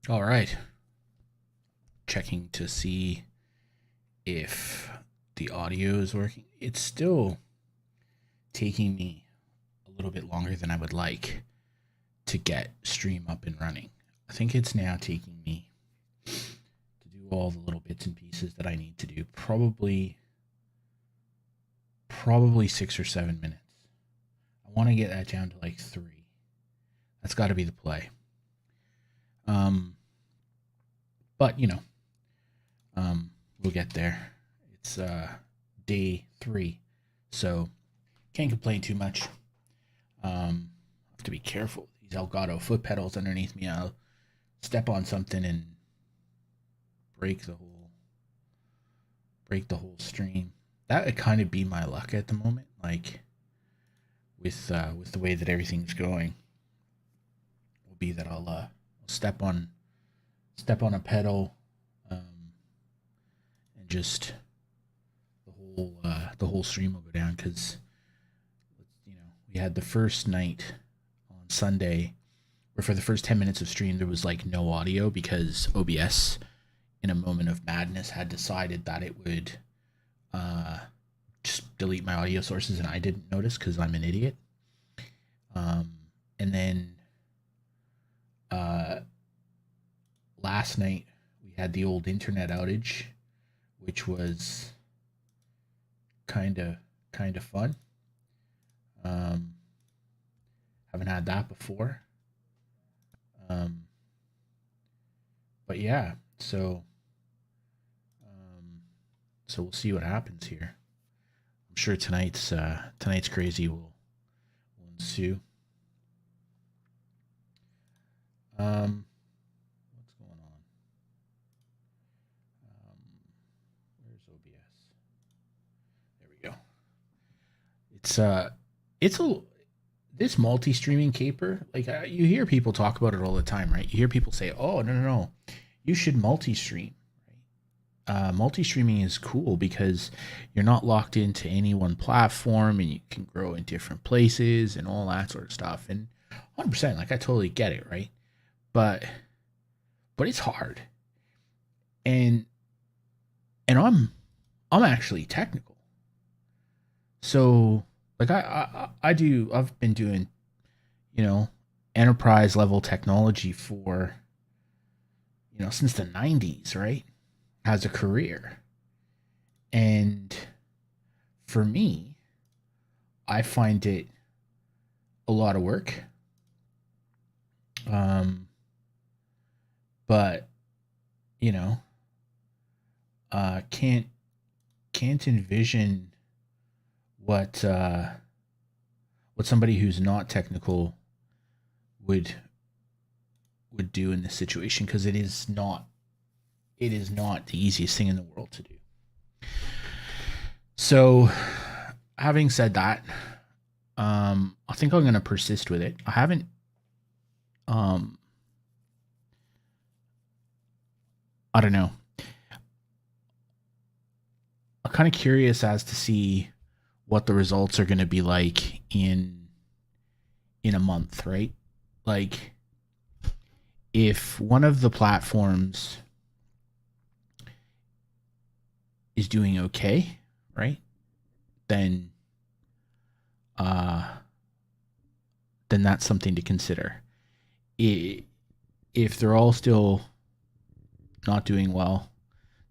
All right. Checking to see if the audio is working. It's still taking me a little bit longer than I would like to get stream up and running. I think it's now taking me to do all the little bits and pieces that I need to do. Probably 6 or 7 minutes. I want to get that down to like 3. That's got to be the play. But we'll get there. It's day 3, so can't complain too much. Have to be careful. These Elgato foot pedals underneath me. I'll step on something and break the whole stream. That would kind of be my luck at the moment, like with the way that everything's going. Will be that I'll step on a pedal, and just the whole stream will go down because we had the first night on Sunday, where for the first 10 minutes of stream there was like no audio because OBS, in a moment of madness, had decided that it would just delete my audio sources, and I didn't notice because I'm an idiot. And then last night we had the old internet outage, which was kind of fun. Haven't had that before. But yeah, so we'll see what happens here. I'm sure tonight's crazy will ensue. What's going on? Where's OBS? There we go. It's this multi-streaming caper. Like you hear people talk about it all the time, right? You hear people say, "Oh, no, you should multi-stream." Multi-streaming is cool because you're not locked into any one platform, and you can grow in different places and all that sort of stuff. And 100%, like I totally get it, right? But it's hard, and I'm actually technical, so like I've been doing, enterprise level technology for, since the 90s, right? As a career. And for me, I find it a lot of work. But can't envision what somebody who's not technical would do in this situation, because it is not the easiest thing in the world to do. So, having said that, I think I'm going to persist with it. I haven't I don't know. I'm kind of curious as to see what the results are going to be like in a month, right? Like, if one of the platforms is doing okay, right? Then that's something to consider. If they're all still not doing well,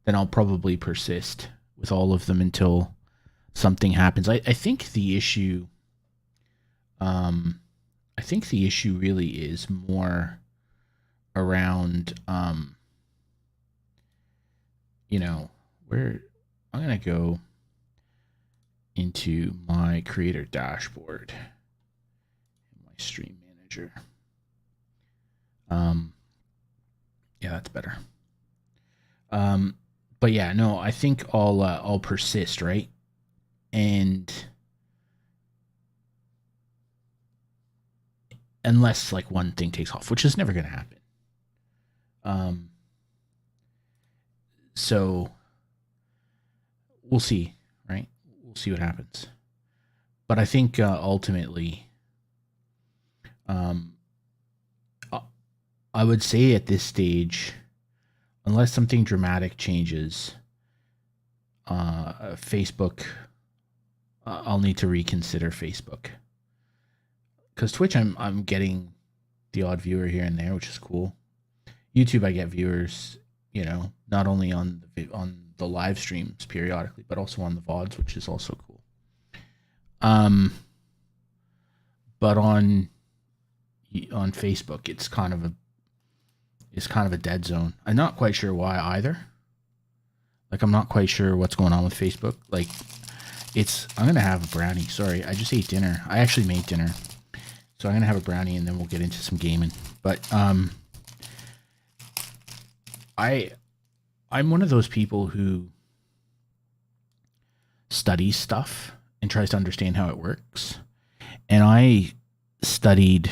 then I'll probably persist with all of them until something happens. I think the issue really is more around where I'm going to go into my creator dashboard, my stream manager. Yeah, that's better. But yeah, no, I think I'll persist, right? And unless like one thing takes off, which is never going to happen. So we'll see, right? We'll see what happens. But I think ultimately, I would say at this stage, unless something dramatic changes, Facebook, I'll need to reconsider Facebook. Because Twitch, I'm getting the odd viewer here and there, which is cool. YouTube, I get viewers, not only on the live streams periodically, but also on the VODs, which is also cool. But on Facebook, it's kind of a dead zone. I'm not quite sure why either. Like, I'm not quite sure what's going on with Facebook. Like, I'm gonna have a brownie. Sorry, I just ate dinner. I actually made dinner, so I'm gonna have a brownie and then we'll get into some gaming. But I'm one of those people who studies stuff and tries to understand how it works. And I studied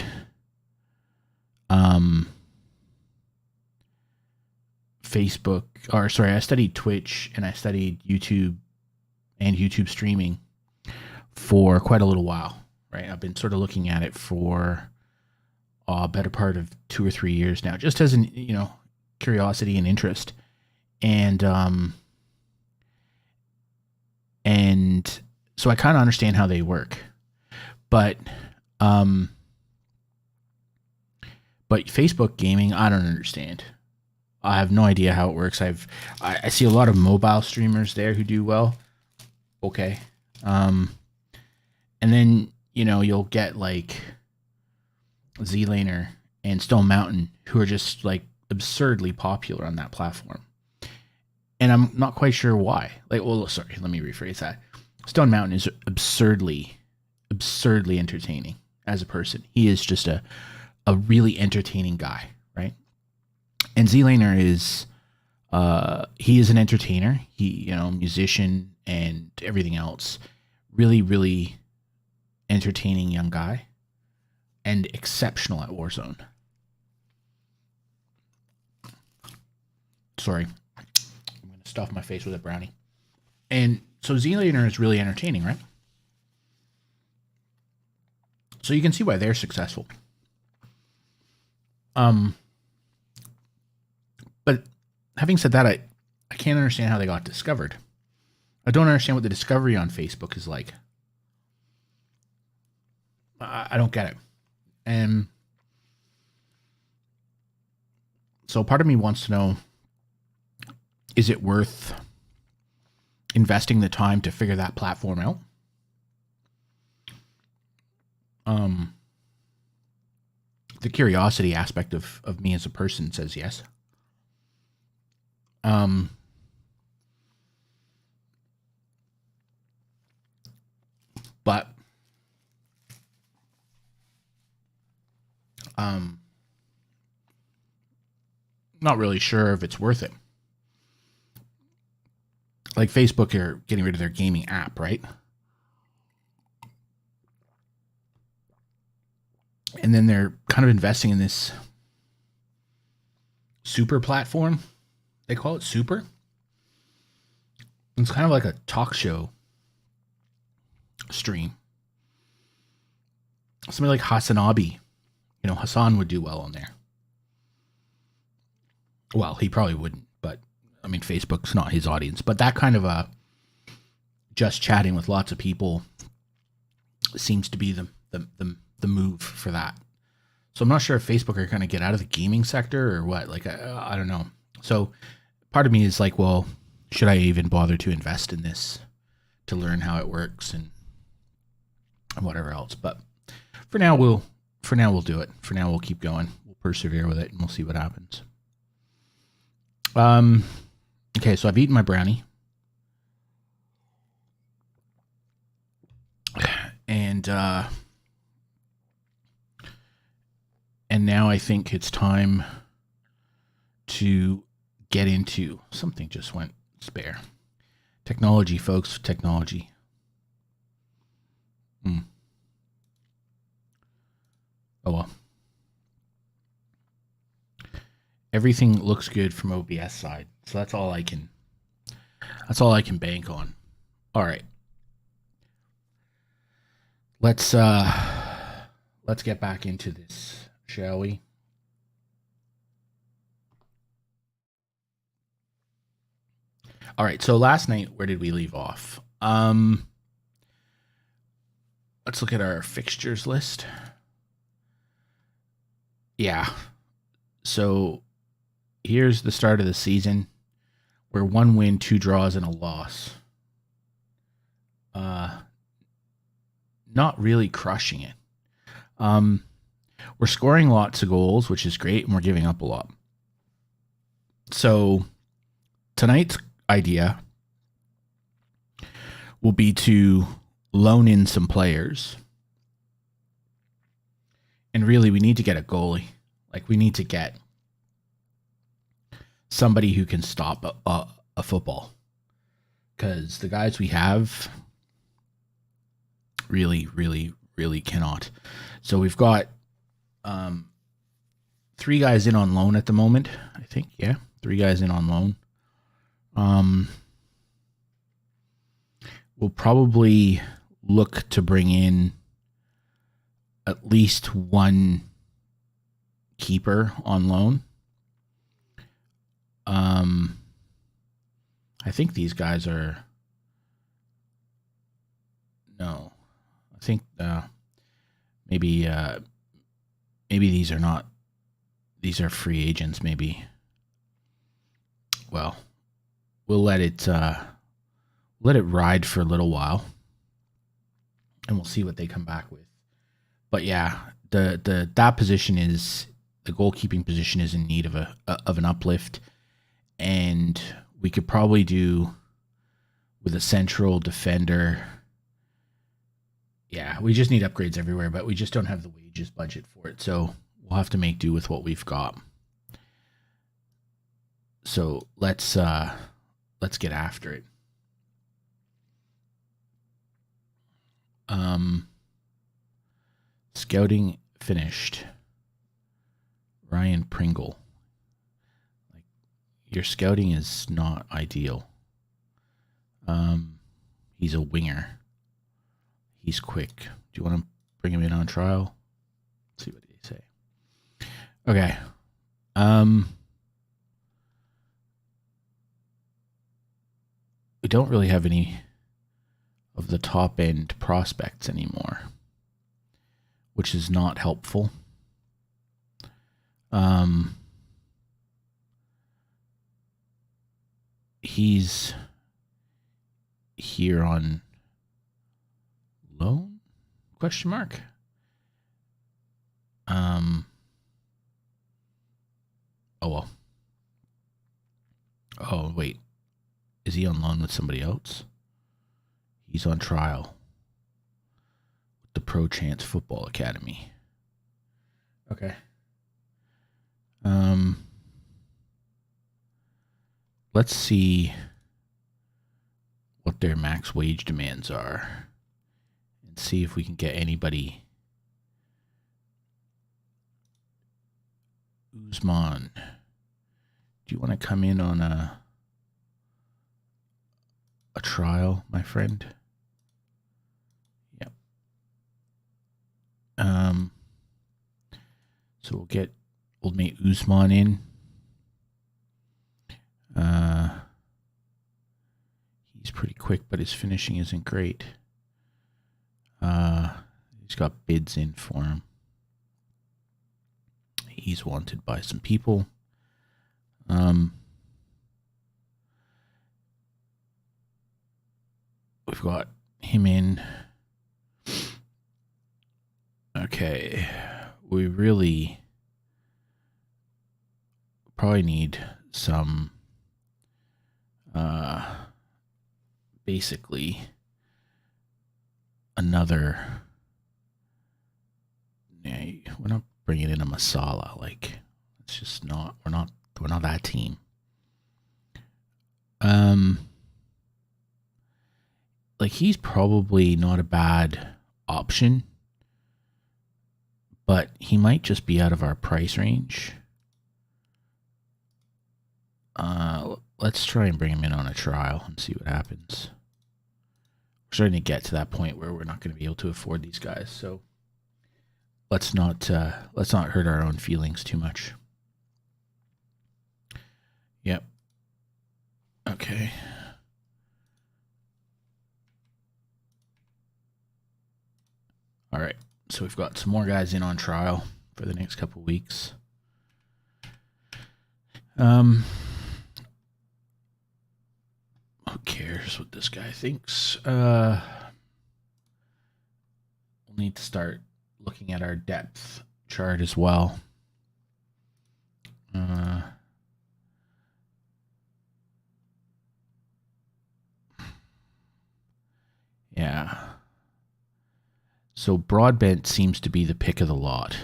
I studied Twitch, and I studied YouTube and YouTube streaming for quite a little while, right? I've been sort of looking at it for better part of 2 or 3 years now, just as an, curiosity and interest. And so I kind of understand how they work, but Facebook gaming, I don't understand. I have no idea how it works. I see a lot of mobile streamers there who do well. Okay. And then, you'll get like ZLaner and Stone Mountain, who are just like absurdly popular on that platform. And I'm not quite sure why. Let me rephrase that. Stone Mountain is absurdly entertaining as a person. He is just a really entertaining guy, right? And ZLaner is, he is an entertainer. He, musician and everything else. Really, really entertaining young guy. And exceptional at Warzone. Sorry. I'm going to stuff my face with a brownie. And so ZLaner is really entertaining, right? So you can see why they're successful. But having said that, I can't understand how they got discovered. I don't understand what the discovery on Facebook is like. I don't get it. And so part of me wants to know, is it worth investing the time to figure that platform out? The curiosity aspect of me as a person says yes. But not really sure if it's worth it. Like Facebook are getting rid of their gaming app, right? And then they're kind of investing in this super platform. They call it super. It's kind of like a talk show stream. Somebody like Hasanabi, Hassan would do well on there. Well, he probably wouldn't, but I mean, Facebook's not his audience. But that kind of just chatting with lots of people seems to be the move for that. So I'm not sure if Facebook are going to get out of the gaming sector or what. Like, I don't know. So part of me is like, well, should I even bother to invest in this to learn how it works and whatever else? But for now we'll do it. For now we'll keep going. We'll persevere with it and we'll see what happens. Okay, so I've eaten my brownie. And now I think it's time to get into something. Just went spare. Technology, folks, technology. Oh well. Everything looks good from OBS side. So that's all I can bank on. All right. Let's get back into this, shall we? All right, so last night, where did we leave off? Let's look at our fixtures list. Yeah. So here's the start of the season. We're 1 win, 2 draws, and a loss. Not really crushing it. We're scoring lots of goals, which is great, and we're giving up a lot. So tonight's idea will be to loan in some players. And really, we need to get a goalie. Like, we need to get somebody who can stop a football. Because the guys we have really, really, really cannot. So we've got 3 guys in on loan at the moment, I think. Yeah, 3 guys in on loan. We'll probably look to bring in at least one keeper on loan. I think these guys are. No, I think maybe these are not. These are free agents. Maybe. Well, we'll let it ride for a little while, and we'll see what they come back with. But yeah, that position is the goalkeeping position is in need of an uplift, and we could probably do with a central defender. Yeah, we just need upgrades everywhere, but we just don't have the wages budget for it, so we'll have to make do with what we've got. So let's get after it. Scouting finished. Ryan Pringle. Like, your scouting is not ideal. He's a winger. He's quick. Do you want to bring him in on trial? Let's see what they say. Okay. We don't really have any of the top end prospects anymore, which is not helpful. He's here on loan? Question mark. Oh well. Oh wait. Is he on loan with somebody else? He's on trial with the Pro Chance Football Academy. Okay. Let's see what their max wage demands are and see if we can get anybody. Usman, do you want to come in on a trial, my friend? Yep. So we'll get old mate Usman in. He's pretty quick, but his finishing isn't great. He's got bids in for him. He's wanted by some people. We've got him in. Okay. We really probably need some basically another. We're not bringing in a Masala. Like, it's just not. We're not that team. Like, he's probably not a bad option, but he might just be out of our price range. Let's try and bring him in on a trial and see what happens. We're starting to get to that point where we're not going to be able to afford these guys, so let's not hurt our own feelings too much. Yep. Okay. All right. So we've got some more guys in on trial for the next couple weeks. Who cares what this guy thinks? We'll need to start looking at our depth chart as well. Yeah. So Broadbent seems to be the pick of the lot.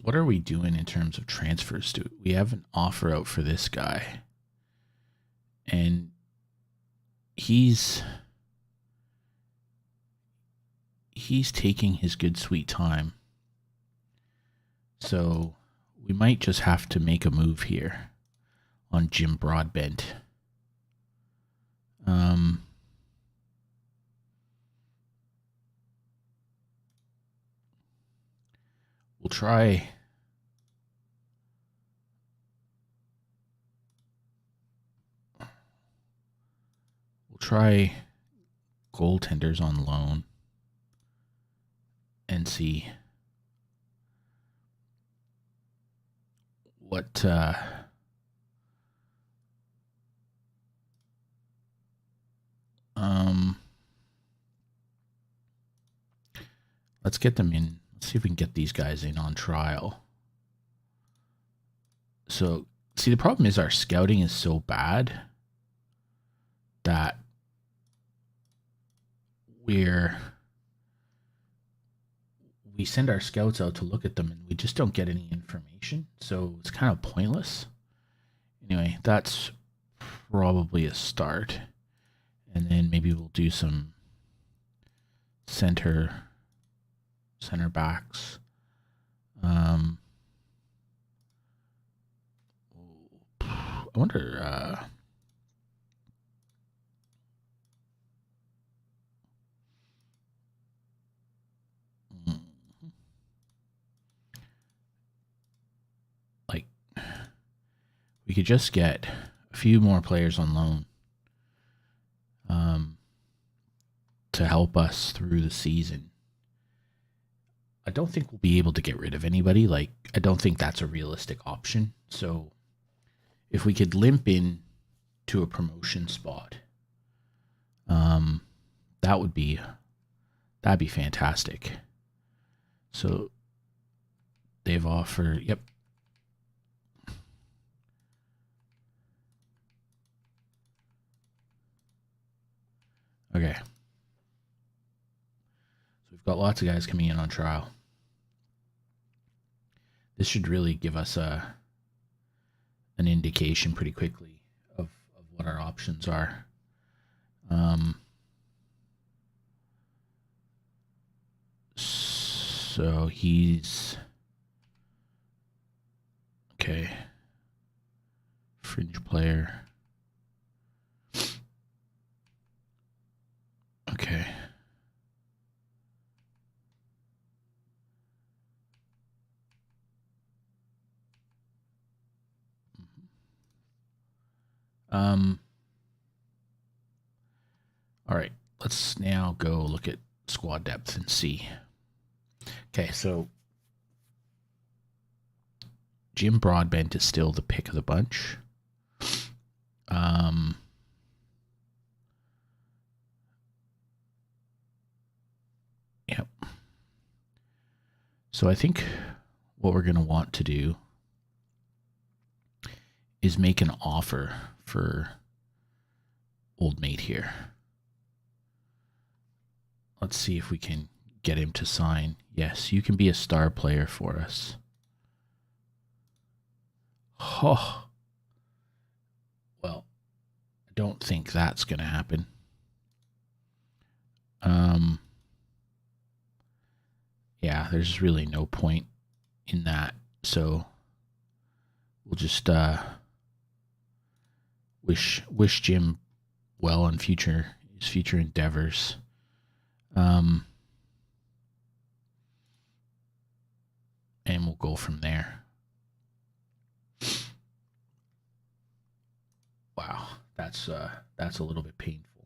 What are we doing in terms of transfers? We have an offer out for this guy, and he's taking his good sweet time. So we might just have to make a move here on Jim Broadbent. We'll try. We'll try goaltenders on loan and see what let's get them in. Let's see if we can get these guys in on trial. So, see, the problem is our scouting is so bad that we send our scouts out to look at them and we just don't get any information. So it's kind of pointless. Anyway, that's probably a start. And then maybe we'll do some center backs. I wonder. Like, we could just get a few more players on loan to help us through the season. I don't think we'll be able to get rid of anybody. Like, I don't think that's a realistic option. So if we could limp in to a promotion spot, that'd be fantastic. So they've offered, yep. Okay. So we've got lots of guys coming in on trial. This should really give us an indication pretty quickly of what our options are. So he's okay. Fringe player. Okay. All right, let's now go look at squad depth and see. Okay, so Jim Broadbent is still the pick of the bunch. Yep. So I think what we're going to want to do is make an offer for old mate here. Let's see if we can get him to sign. Yes, you can be a star player for us. Oh. Well, I don't think that's going to happen. Yeah, there's really no point in that. So we'll just wish Jim well in his future endeavors. And we'll go from there. Wow, that's a little bit painful.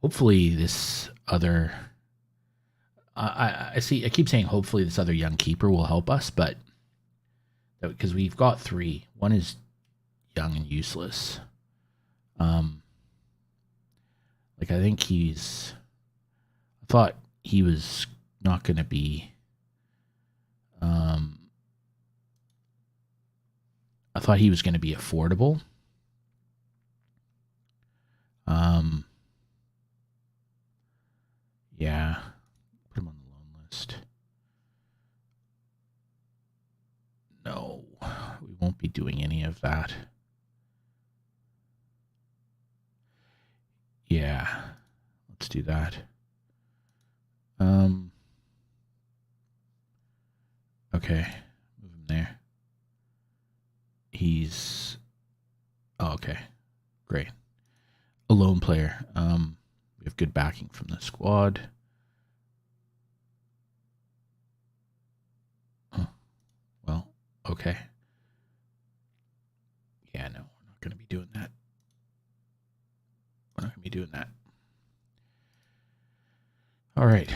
Hopefully this other I keep saying hopefully this other young keeper will help us, but because we've got 3. One is young and useless. Like, I think I thought he was not going to be, I thought he was going to be affordable. Yeah, put him on the loan list. No, we won't be doing any of that. Yeah, let's do that. Okay, move him there. He's okay, great. A lone player. We have good backing from the squad. Okay. Yeah, no, we're not going to be doing that. We're not going to be doing that. All right.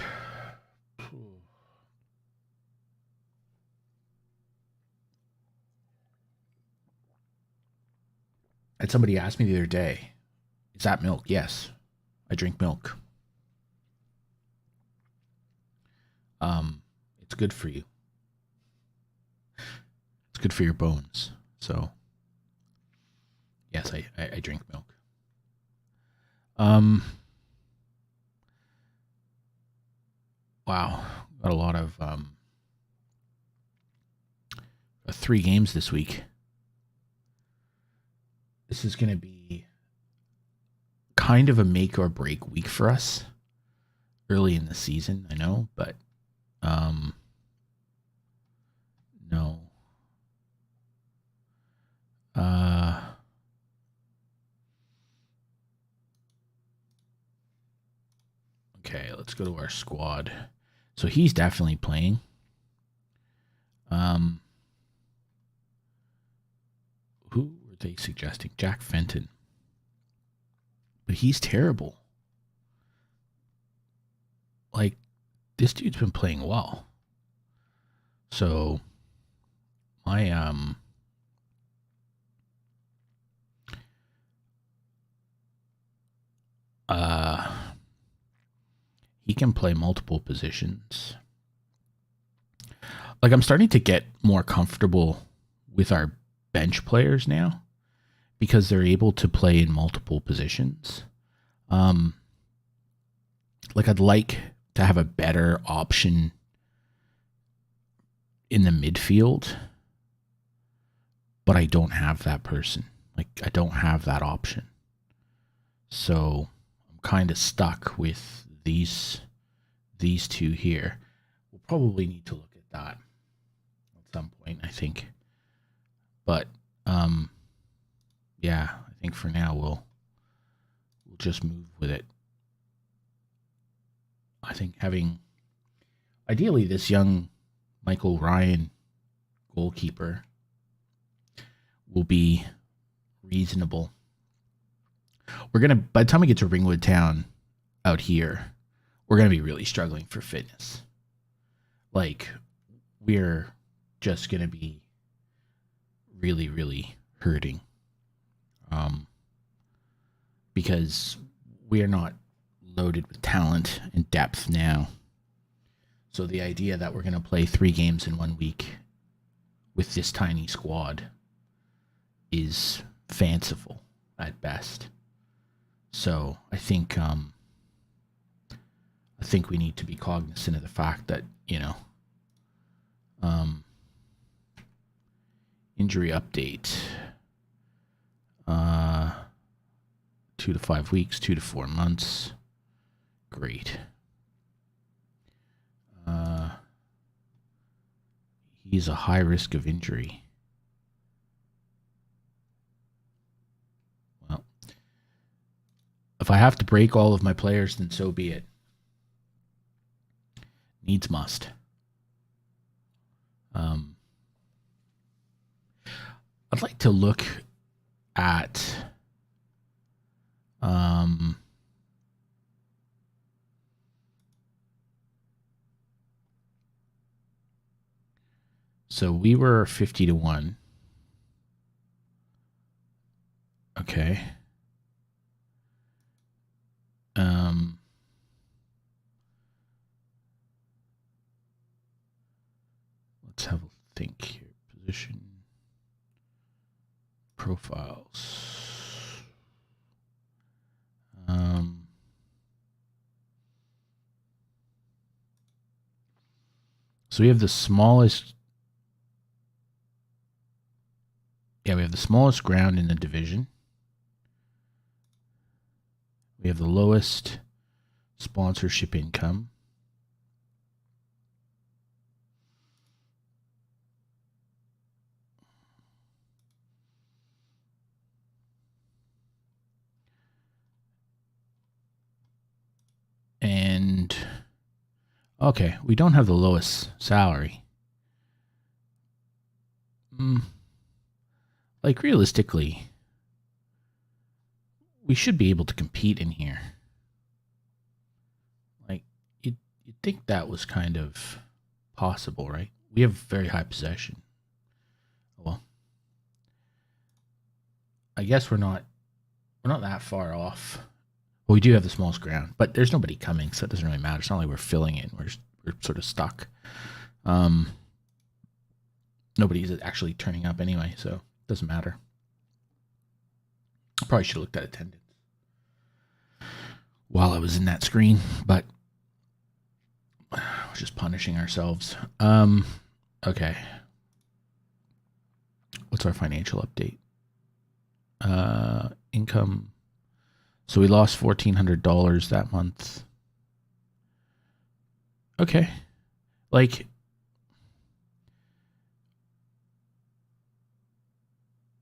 And somebody asked me the other day, is that milk? Yes, I drink milk. It's good for you. It's good for your bones. So, yes, I drink milk. Wow, got a lot of 3 games this week. This is going to be kind of a make or break week for us early in the season, I know, but no. Okay, let's go to our squad. So he's definitely playing. Who were they suggesting? Jack Fenton. But he's terrible. Like, this dude's been playing well. So my he can play multiple positions. Like, I'm starting to get more comfortable with our bench players now because they're able to play in multiple positions. Like, I'd like to have a better option in the midfield, but I don't have that person. Like, I don't have that option. So I'm kind of stuck with these two here. We'll probably need to look at that at some point, I think. But yeah, I think for now we'll just move with it. I think having ideally this young Michael Ryan goalkeeper will be reasonable. We're gonna, by the time we get to Ringwood Town out here, we're gonna be really struggling for fitness. Like, we're just gonna be really, really hurting. Because we are not loaded with talent and depth now. So the idea that we're gonna play 3 games in 1 week with this tiny squad is fanciful at best. So I think we need to be cognizant of the fact that, you know, injury update, 2 to 5 weeks, 2 to 4 months. Great. He's a high risk of injury. Well, if I have to break all of my players, then so be it. Needs must. I'd like to look at so we were 50 to 1. Okay. Let's have a think here. Position. Profiles. So we have the smallest. Yeah, we have the smallest ground in the division. We have the lowest sponsorship income. And okay, we don't have the lowest salary. like realistically, we should be able to compete in here. Like you'd think that was kind of possible, right? We have very high possession. Well, I guess we're not that far off. Well, we do have the smallest ground, but there's nobody coming, so it doesn't really matter. It's not like we're filling it. We're sort of stuck. Nobody's actually turning up anyway, so it doesn't matter. I probably should have looked at attendance while I was in that screen, but we're just punishing ourselves. Okay. What's our financial update? Income. So we lost $1,400 that month. Okay. Like,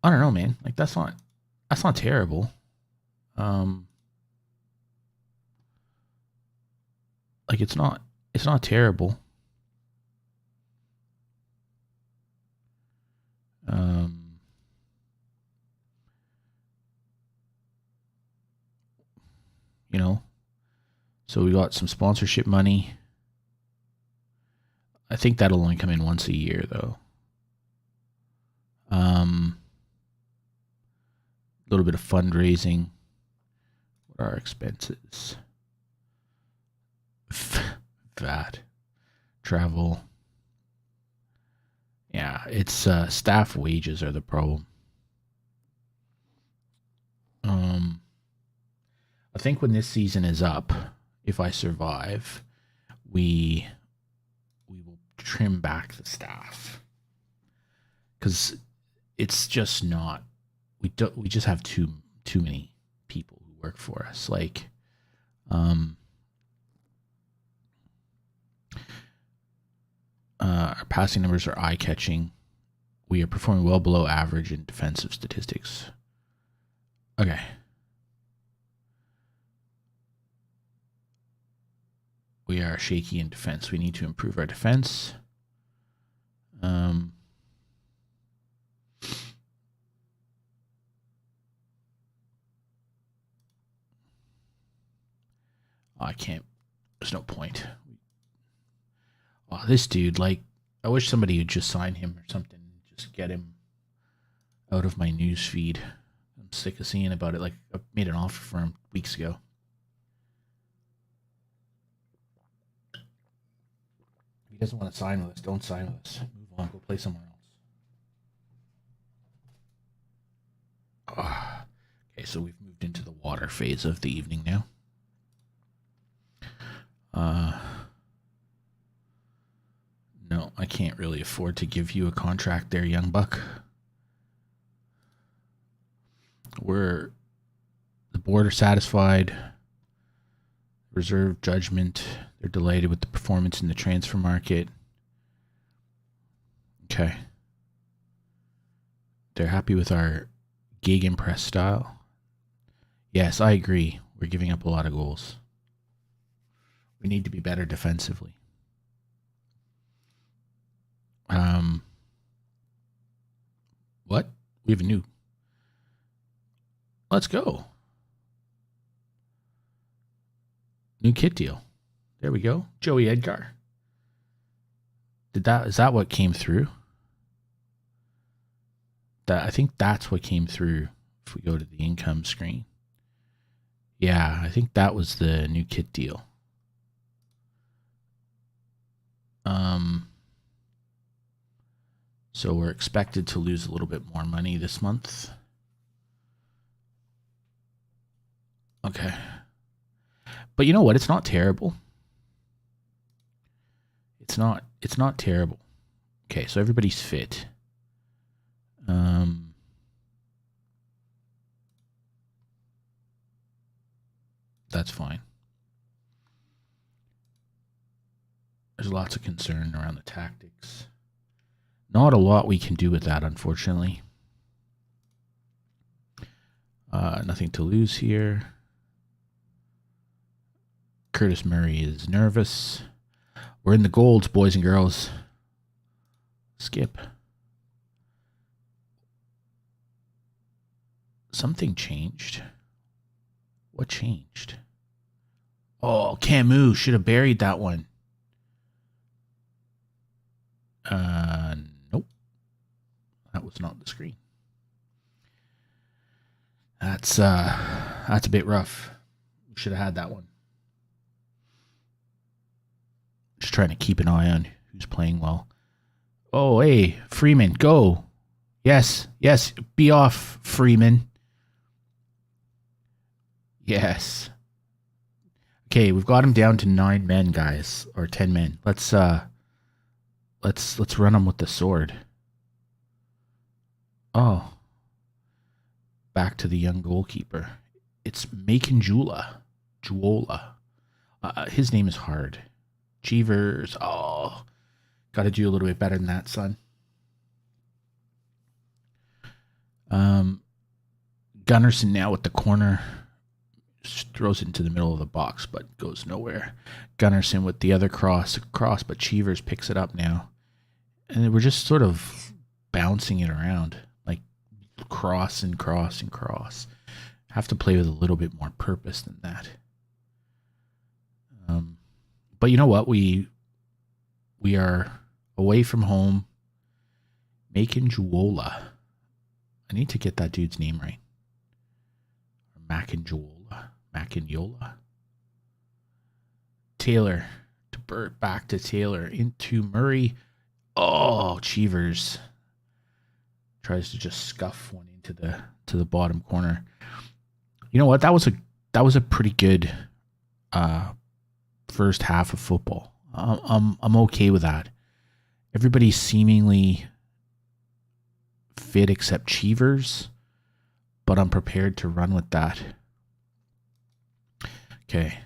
I don't know, man. Like that's not terrible. Like it's not terrible. You know, so we got some sponsorship money. I think that'll only come in once a year, though. A little bit of fundraising. What are our expenses? VAT, travel. Yeah, it's staff wages are the problem. I think when this season is up, if I survive, we will trim back the staff because it's just not. We just have too many people who work for us. Like, our passing numbers are eye-catching. We are performing well below average in defensive statistics. Okay. We are shaky in defense. We need to improve our defense. I can't. There's no point. Oh, this dude, like, I wish somebody would just sign him or something. Just get him out of my news feed. I'm sick of seeing about it. Like, I made an offer for him weeks ago. If he doesn't want to sign with us, don't sign with us. Move on. Go play somewhere else. Oh. Okay, so we've moved into the water phase of the evening now. No, I can't really afford to give you a contract there, young buck. The board are satisfied. Reserve judgment. They're delighted with the performance in the transfer market. Okay. They're happy with our gegenpress style. Yes, I agree. We're giving up a lot of goals. We need to be better defensively. What? We have a new. Let's go. New kit deal. There we go. Joey Edgar. Is that what came through? I think that's what came through if we go to the income screen. Yeah, I think that was the new kit deal. So we're expected to lose a little bit more money this month. Okay. But you know what? It's not terrible. It's not terrible. Okay, so everybody's fit. That's fine. There's lots of concern around the tactics. Not a lot we can do with that, unfortunately. Nothing to lose here. Curtis Murray is nervous. We're in the golds, boys and girls. Skip. Something changed. What changed? Oh, Camus should have buried that one. Nope. That was not the screen. That's a bit rough. We should have had that one. Just trying to keep an eye on who's playing well. Oh, hey, Freeman, go. Yes, be off, Freeman. Yes. Okay, we've got him down to 9 men, guys, or 10 men. Let's run him with the sword. Oh. Back to the young goalkeeper. It's Macon Juola. His name is hard. Cheevers. Oh. Got to do a little bit better than that, son. Gunnarsson now with the corner. Just throws it into the middle of the box, but goes nowhere. Gunnarsson with the other cross, but Cheevers picks it up now. And we're just sort of bouncing it around. Like cross and cross and cross. Have to play with a little bit more purpose than that. But you know what? We are away from home. Macon Juola. I need to get that dude's name right. Macon Yola. Taylor to Burt, back to Taylor, into Murray. Oh, Cheevers tries to just scuff one into the bottom corner. You know what? That was a pretty good first half of football. I'm okay with that. Everybody's seemingly fit except Cheevers, but I'm prepared to run with that. Okay.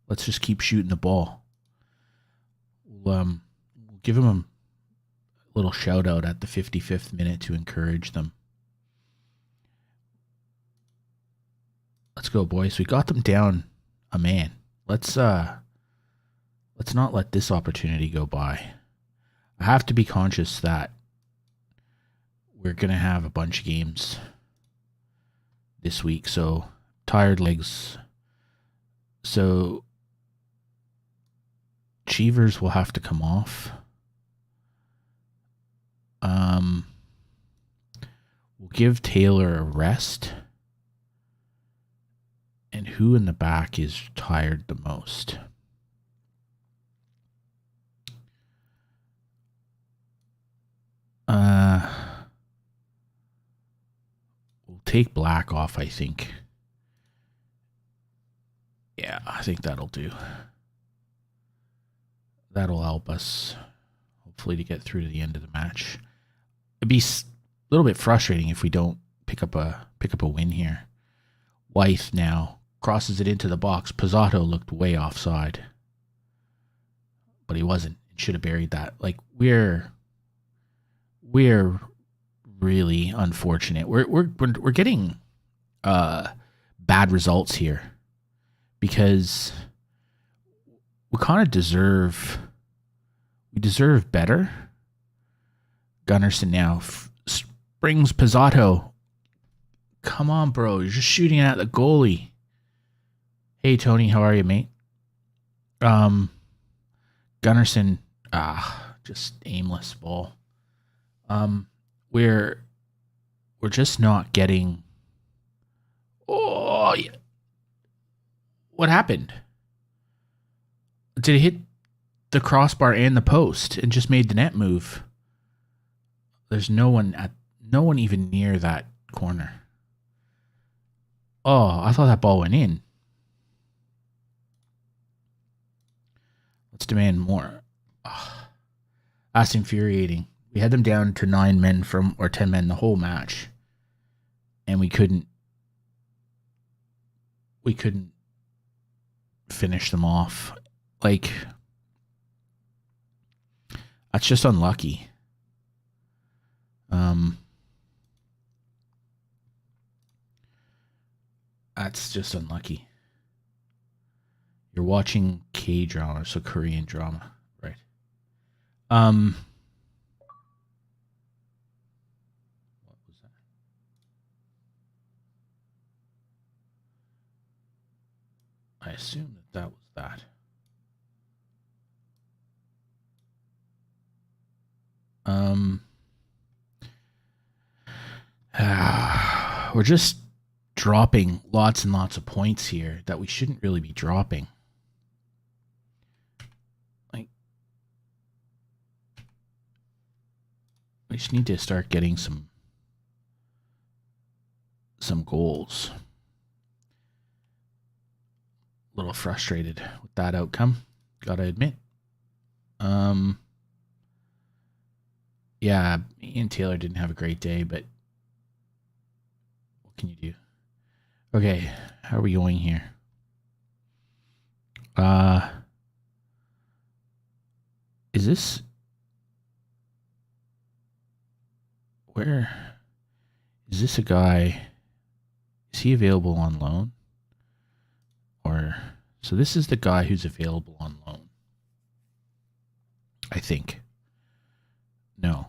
Let's just keep shooting the ball. We'll give them a little shout out at the 55th minute to encourage them. Let's go, boys. We got them down a man. Let's not let this opportunity go by. I have to be conscious that we're going to have a bunch of games this week, so tired legs. So Cheevers will have to come off. We'll give Taylor a rest. And who in the back is tired the most? We'll take Black off, I think. Yeah, I think that'll do. That'll help us, hopefully, to get through to the end of the match. It'd be a little bit frustrating if we don't pick up a win here. Wythe now crosses it into the box. Pizzato looked way offside, but he wasn't. He should have buried that. Like we're really unfortunate. We're getting bad results here because we kind of deserve better. Gunnarsson now springs Pizzato. Come on, bro. You're just shooting at the goalie. Hey, Tony. How are you, mate? Gunnarsson. Just aimless ball. We're just not getting... Oh, yeah. What happened? Did it hit the crossbar and the post and just made the net move? There's no one even near that corner. Oh, I thought that ball went in. Let's demand more. Oh, that's infuriating. We had them down to 9 men or 10 men the whole match, and we couldn't finish them off. Like, that's just unlucky. That's just unlucky. You're watching K-drama, so Korean drama, right? What was that? I assume that was that. We're just dropping lots and lots of points here that we shouldn't really be dropping. Like, we just need to start getting some goals. A little frustrated with that outcome, gotta admit. Yeah, Ian Taylor didn't have a great day, but what can you do? Okay, how are we going here? Is this where is this a guy? Is he available on loan? Or so this is the guy who's available on loan. I think. No.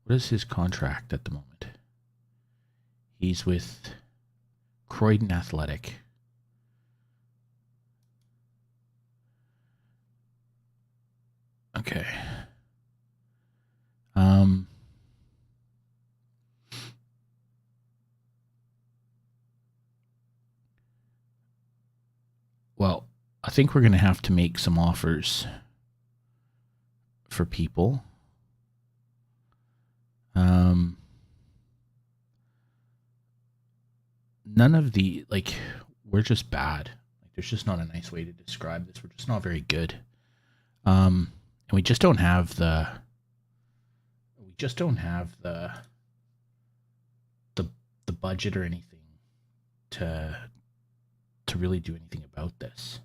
What is his contract at the moment? He's with Croydon Athletic. Okay. Well, I think we're going to have to make some offers for people. None of the, like, we're just bad. Like, there's just not a nice way to describe this. We're just not very good. And we just don't have the budget or anything to really do anything about this.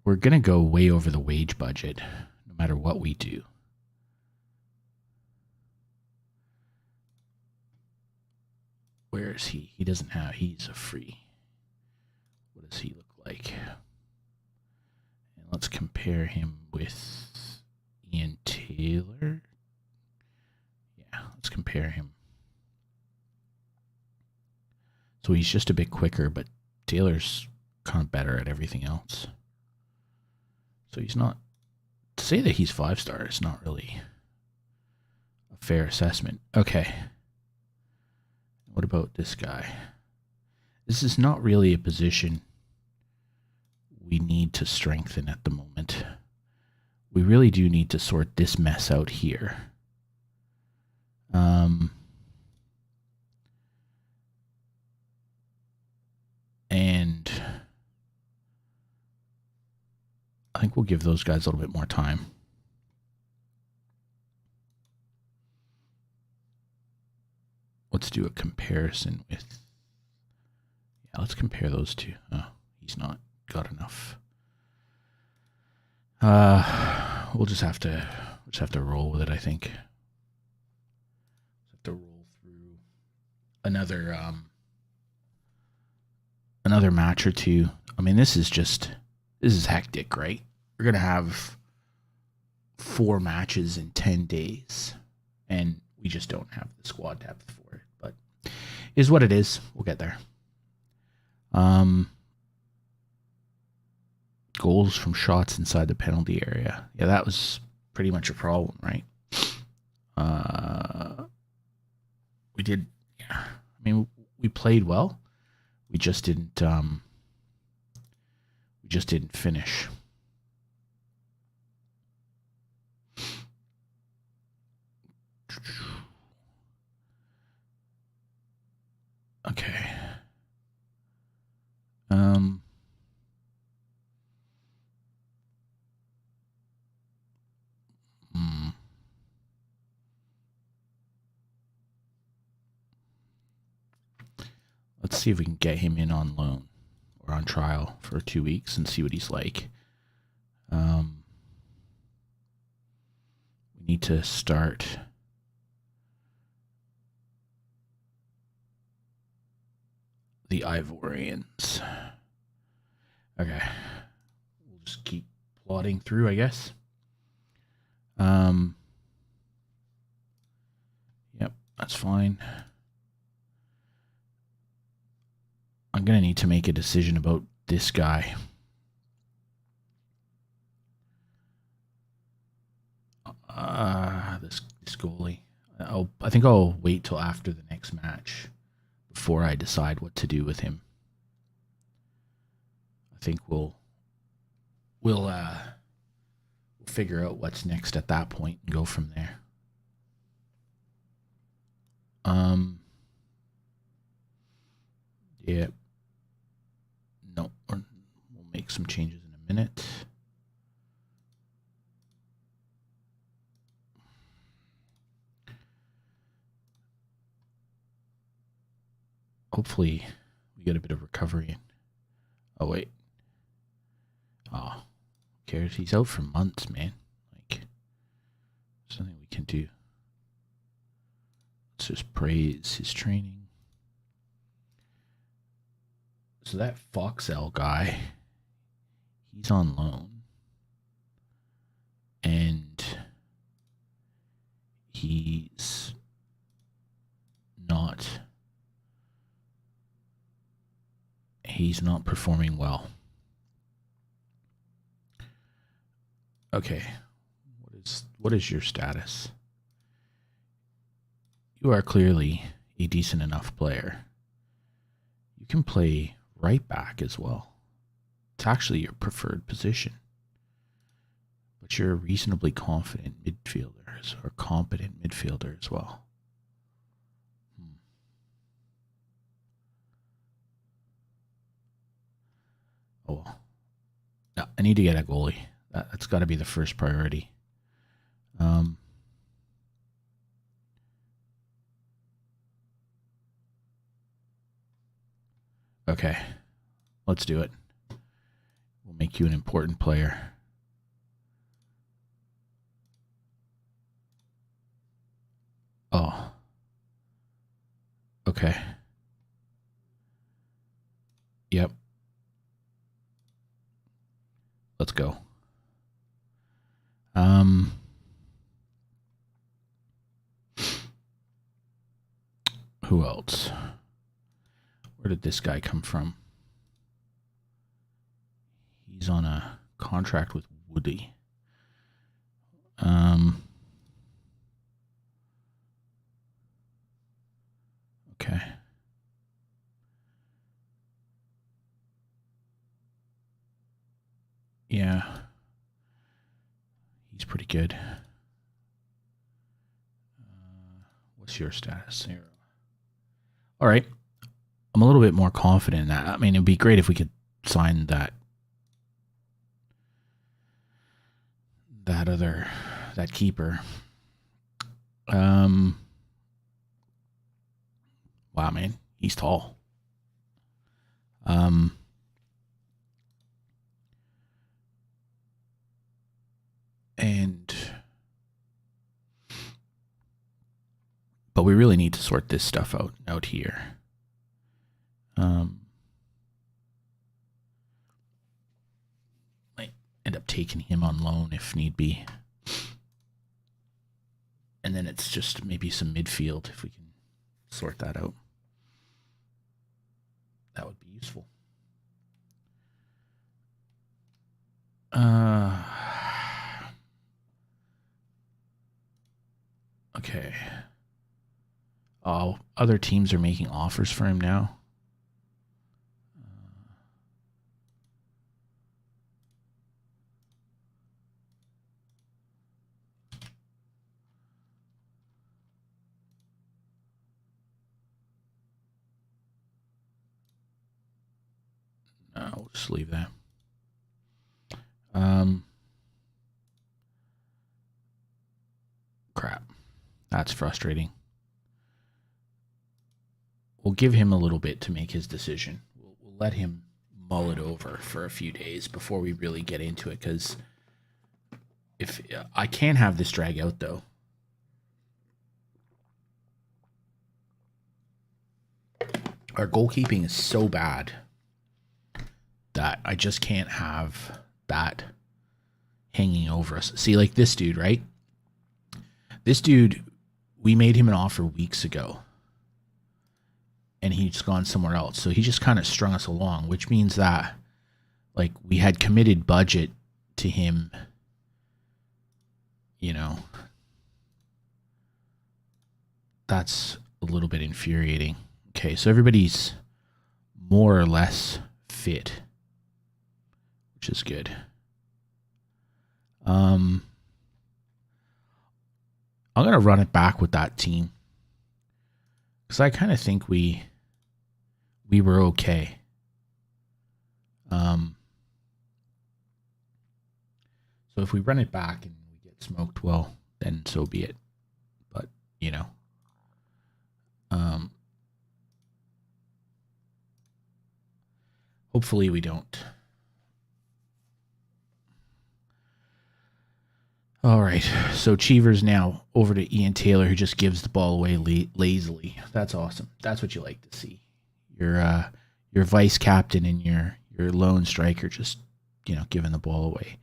We're gonna go way over the wage budget, no matter what we do. Where is he? He doesn't have. He's a free. What does he look like? And let's compare him with Ian Taylor. Yeah, let's compare him. So he's just a bit quicker, but Taylor's kind of better at everything else. So he's not, to say that he's 5-star is not really a fair assessment. Okay. What about this guy? This is not really a position we need to strengthen at the moment. We really do need to sort this mess out here. And I think we'll give those guys a little bit more time. Let's do a comparison with. Yeah, let's compare those two. Oh, he's not got enough. We'll just have to roll with it, I think. Have to roll through another match or two. I mean, this is hectic, right? We're gonna have 4 matches in 10 days, and we just don't have the squad depth for it. But it is what it is. We'll get there. Goals from shots inside the penalty area. Yeah, that was pretty much a problem, right? We did. Yeah, I mean, we played well. We just didn't. We just didn't finish. Okay. Let's see if we can get him in on loan or on trial for 2 weeks and see what he's like. We need to start the Ivorians. Okay. We'll just keep plodding through, I guess. Yep. That's fine. I'm going to need to make a decision about this guy. This goalie. I think I'll wait till after the next match before I decide what to do with him. I think we'll figure out what's next at that point and go from there. Yeah. No, we'll make some changes in a minute. Hopefully we get a bit of recovery. Oh, wait. Oh, who cares? He's out for months, man. Like, something we can do. Let's just praise his training. So that Foxell guy, he's on loan. And he's not performing well. Okay. What is your status? You are clearly a decent enough player. You can play right back as well. It's actually your preferred position. But you're a reasonably confident midfielder or competent midfielder as well. Oh, no, I need to get a goalie. That's got to be the first priority. Okay, let's do it. We'll make you an important player. Oh. Okay. Yep. Let's go. Who else? Where did this guy come from? He's on a contract with Woody. Okay. Yeah. He's pretty good. What's your status? 0. All right. I'm a little bit more confident in that. I mean, it'd be great if we could sign that keeper. Wow, man, he's tall. But we really need to sort this stuff out here. Might end up taking him on loan if need be. And then it's just maybe some midfield if we can sort that out. That would be useful. Okay. Oh, other teams are making offers for him now. No, we'll just leave that. Crap. That's frustrating. We'll give him a little bit to make his decision. We'll let him mull it over for a few days before we really get into it, because if I can't have this drag out, though. Our goalkeeping is so bad that I just can't have that hanging over us. See, like this dude, right? This dude we made him an offer weeks ago, and he's gone somewhere else. So he just kind of strung us along, which means that like we had committed budget to him, you know. That's a little bit infuriating. Okay, so everybody's more or less fit, which is good. I'm gonna run it back with that team because I kind of think we were okay. So if we run it back and we get smoked, well, then so be it. But you know, hopefully we don't. All right, so Cheevers now over to Ian Taylor, who just gives the ball away lazily. That's awesome. That's what you like to see. Your vice captain and your lone striker just giving the ball away.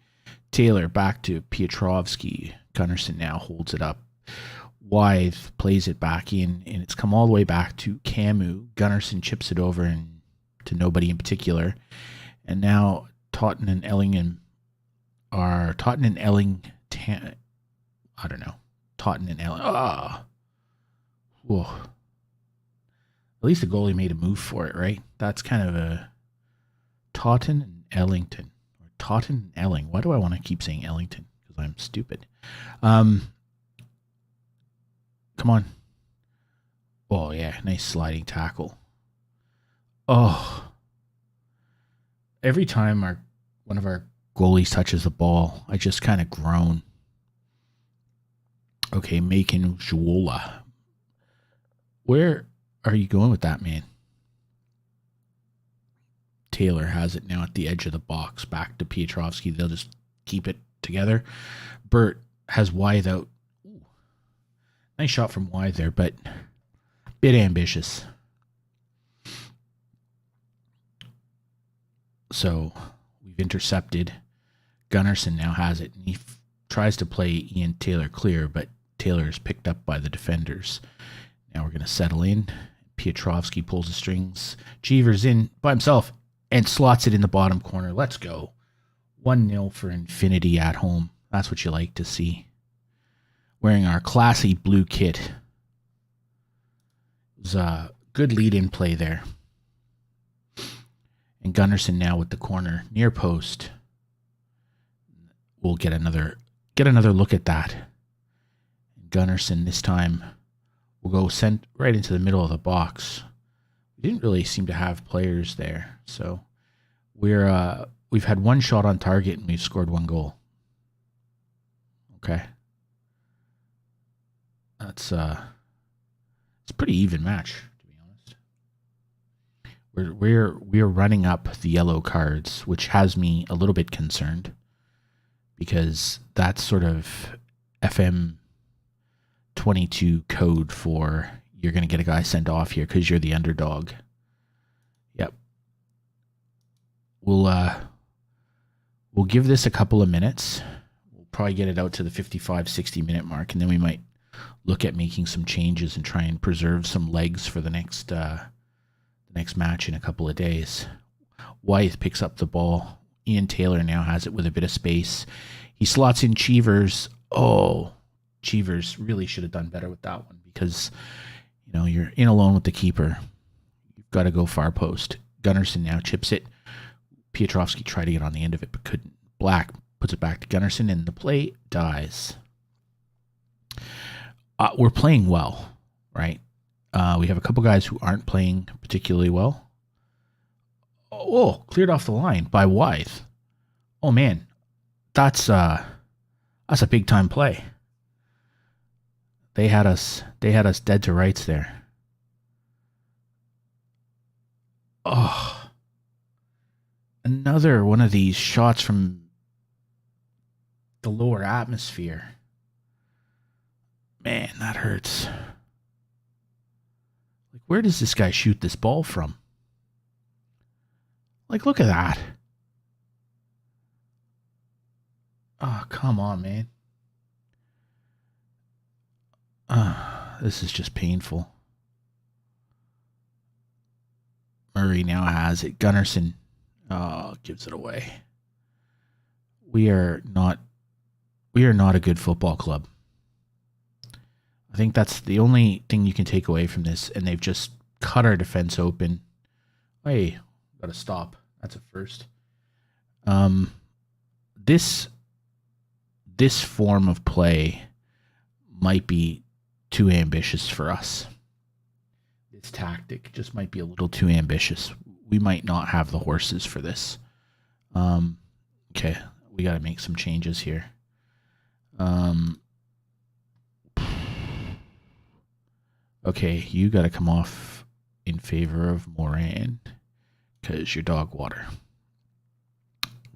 Taylor back to Piotrowski. Gunnarsson now holds it up. Wythe plays it back in, and it's come all the way back to Camus. Gunnarsson chips it over and to nobody in particular, and now Totten and Ellington. I don't know. Totten and Ellington. Whoa. At least the goalie made a move for it, right? That's kind of a Totten and Ellington. Or Totten and Elling. Why do I want to keep saying Ellington? Because I'm stupid. Come on. Oh, yeah. Nice sliding tackle. Oh. Every time one of our goalies touches the ball, I just kind of groan. Okay, Macon Juola. Where are you going with that, man? Taylor has it now at the edge of the box. Back to Piotrowski. They'll just keep it together. Burt has Wythe out. Ooh. Nice shot from Wythe there, but a bit ambitious. So we've intercepted. Gunnarsson now has it, and he tries to play Ian Taylor clear, but Taylor is picked up by the defenders. Now we're going to settle in. Piotrowski pulls the strings. Cheevers in by himself and slots it in the bottom corner. Let's go. 1-0 for Infinity at home. That's what you like to see. Wearing our classy blue kit. It was a good lead-in play there. And Gunnarsson now with the corner near post. We'll get another look at that. Gunnarsson this time will go sent right into the middle of the box. We didn't really seem to have players there, so we've had one shot on target and we've scored one goal. Okay, that's it's a pretty even match, to be honest. We're running up the yellow cards, which has me a little bit concerned. Because that's sort of FM 22 code for you're going to get a guy sent off here because you're the underdog. Yep. We'll give this a couple of minutes. We'll probably get it out to the 55, 60-minute mark, and then we might look at making some changes and try and preserve some legs for the next match in a couple of days. Wythe picks up the ball. Ian Taylor now has it with a bit of space. He slots in Cheevers. Oh, Cheevers really should have done better with that one because, you're in alone with the keeper. You've got to go far post. Gunnarsson now chips it. Piotrowski tried to get on the end of it but couldn't. Black puts it back to Gunnarsson and the play dies. We're playing well, right? We have a couple guys who aren't playing particularly well. Oh, cleared off the line by Wythe. Oh man, that's a big time play. They had us dead to rights there. Oh, another one of these shots from the lower atmosphere. Man, that hurts. Like, where does this guy shoot this ball from? Like, look at that. Oh, come on, man. This is just painful. Murray now has it. Gunnarsson gives it away. We are not a good football club. I think that's the only thing you can take away from this, and they've just cut our defense open. Hey, gotta stop. That's a first. This form of play might be too ambitious for us. This tactic just might be a little too ambitious. We might not have the horses for this. Okay, we got to make some changes here. Okay, you got to come off in favor of Moran because you're dog water.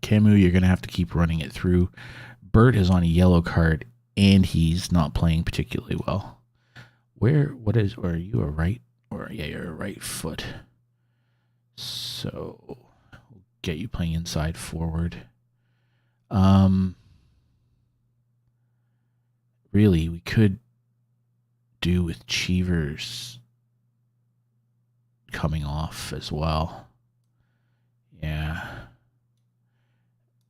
Camus, you're going to have to keep running it through. Bert is on a yellow card, and he's not playing particularly well. Or are you a right? Yeah, you're a right foot. So we'll get you playing inside forward. Really, we could do with Cheevers coming off as well. Yeah.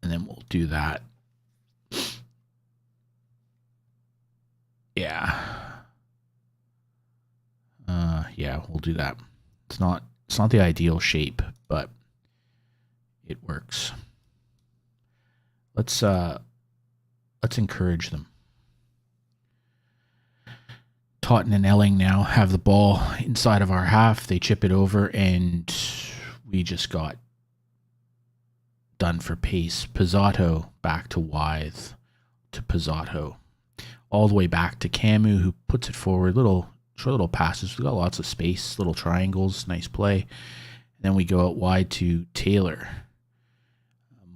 And then we'll do that. Yeah. Yeah, we'll do that. It's not the ideal shape, but it works. Let's encourage them. Totten and Elling now have the ball inside of our half. They chip it over, and we just got done for pace. Pizzato back to Wythe, to Pizzato, all the way back to Camus, who puts it forward. Short little passes. We got lots of space, little triangles, nice play. And then we go out wide to Taylor.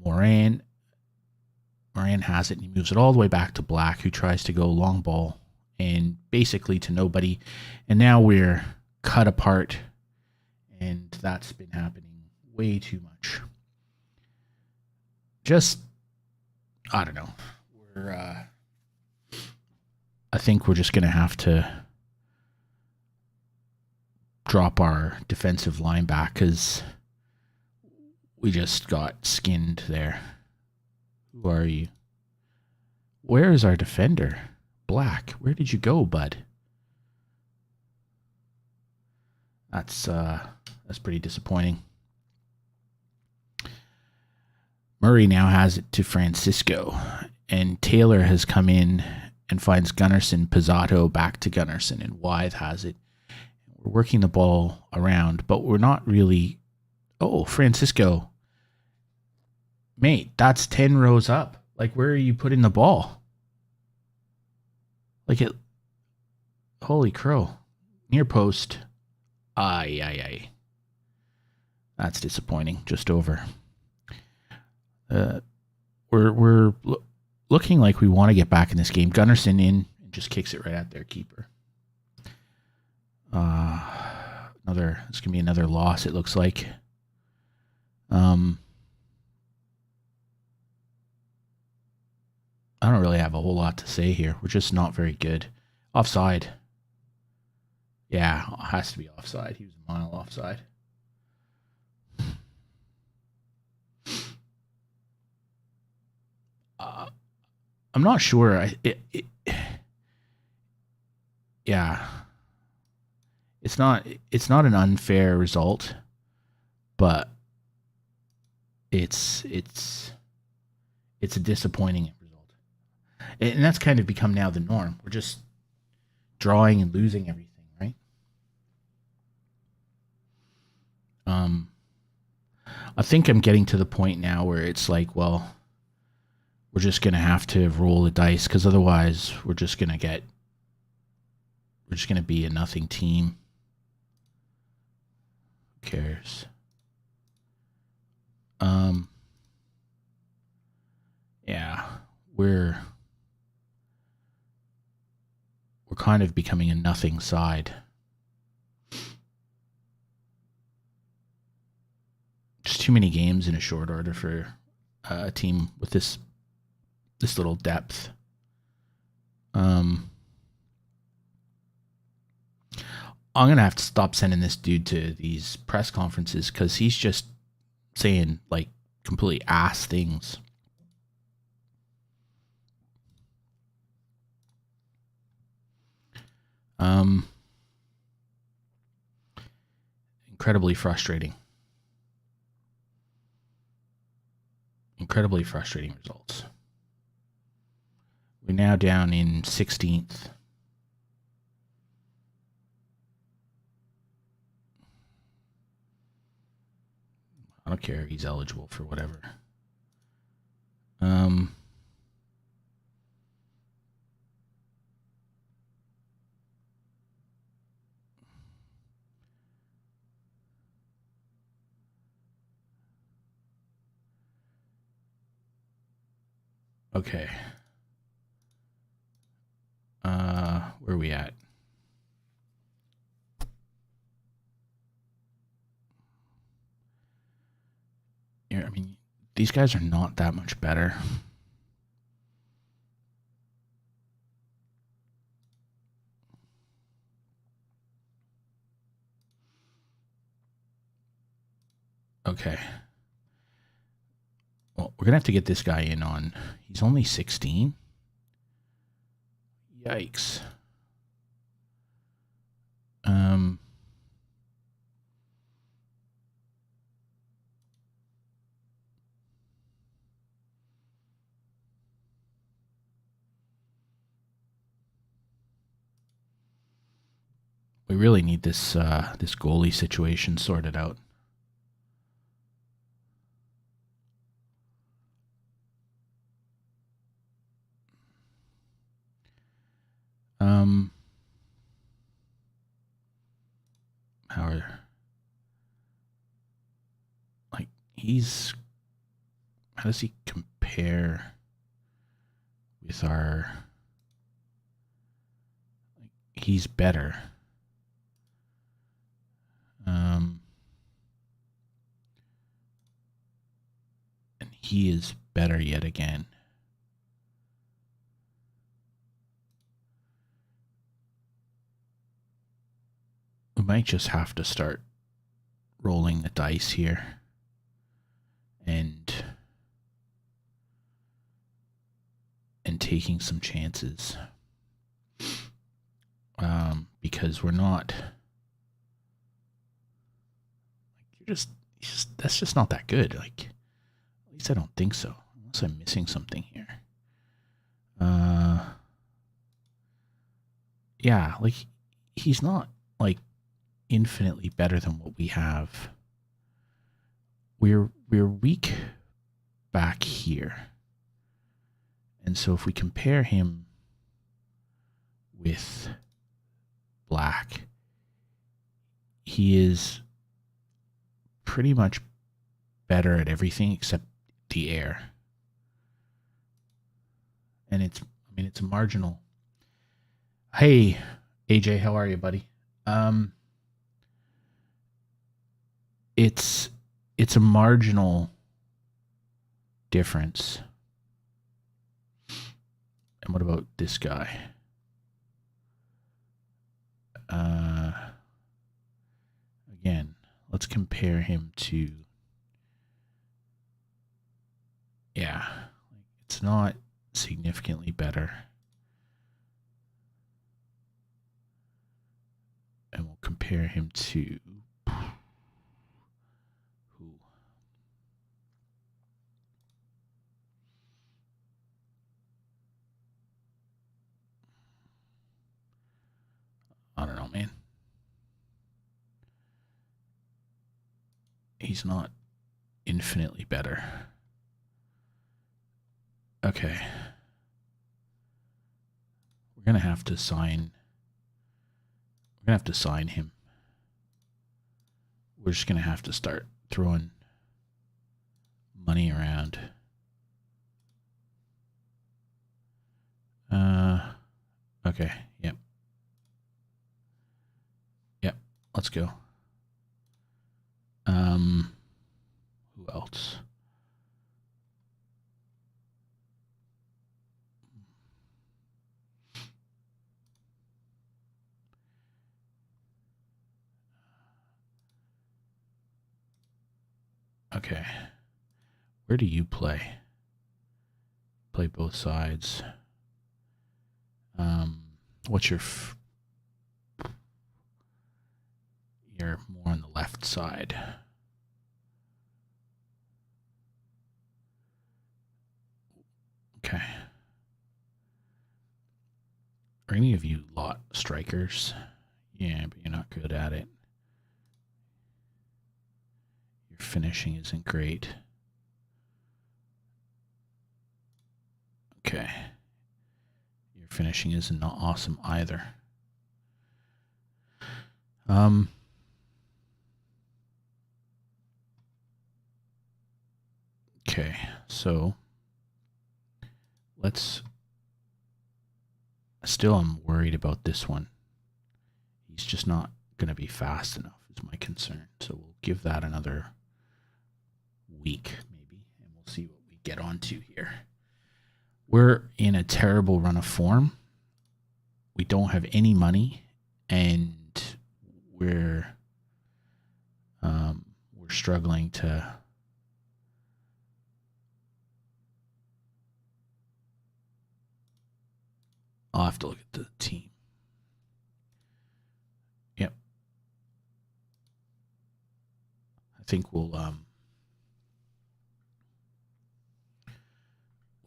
Moran has it, and he moves it all the way back to Black, who tries to go long ball and basically to nobody. And now we're cut apart, and that's been happening way too much. I don't know. I think we're just going to have to drop our defensive line back because we just got skinned there. Who are you? Where is our defender? Black, where did you go, bud? That's pretty disappointing. Murray now has it to Francisco, and Taylor has come in and finds Gunnarsson. Pizzato back to Gunnarsson, and Wythe has it. We're working the ball around, but we're not really... Oh, Francisco. Mate, that's 10 rows up. Like, where are you putting the ball? Like it... Holy crow. Near post. Aye. That's disappointing. Just over. We're looking like we want to get back in this game. Gunnarsson in and just kicks it right at their keeper. It's gonna be another loss, it looks like. I don't really have a whole lot to say here. We're just not very good. Offside. Yeah, it has to be offside. He was a mile offside. I'm not sure. Yeah. It's not an unfair result, but it's a disappointing result. And that's kind of become now the norm. We're just drawing and losing everything, right? I think I'm getting to the point now where it's like, well, we're just going to have to roll the dice because otherwise we're just going to be a nothing team. Who cares? Yeah, we're kind of becoming a nothing side. Just too many games in a short order for a team with this little depth. I'm gonna have to stop sending this dude to these press conferences because he's just saying like completely ass things. Incredibly frustrating. Incredibly frustrating results. We're now down in 16th. I don't care. He's eligible for whatever. Okay. Where are we at? I mean, these guys are not that much better. Okay. Well, we're going to have to get this guy in on. He's only 16. Yikes. We really need this this goalie situation sorted out. How does he compare with our? He's better. And he is better yet again. We might just have to start rolling the dice here and taking some chances, because we're not. That's just not that good. Like, at least I don't think so. Unless I'm missing something here. Yeah, like he's not like infinitely better than what we have. We're weak back here. And so if we compare him with Black, he is pretty much better at everything except the air. And it's a marginal. Hey, AJ, how are you, buddy? It's a marginal difference. And what about this guy? Again, let's compare him to. Yeah, it's not significantly better. And we'll compare him to who? I don't know, man. He's not infinitely better. Okay. We're going to have to sign. We're going to have to sign him. We're just going to have to start throwing money around. Okay. Yep. Yep. Let's go. Who else? Okay. Where do you play? Play both sides. What's your... You're more on the left side. Okay. Are any of you lot strikers? Yeah, but you're not good at it. Your finishing isn't great. Okay. Your finishing is not awesome either. Okay, so let's... Still, I'm worried about this one. He's just not going to be fast enough is my concern. So we'll give that another week maybe, and we'll see what we get onto here. We're in a terrible run of form. We don't have any money, and we're struggling to... I'll have to look at the team. Yep. I think we'll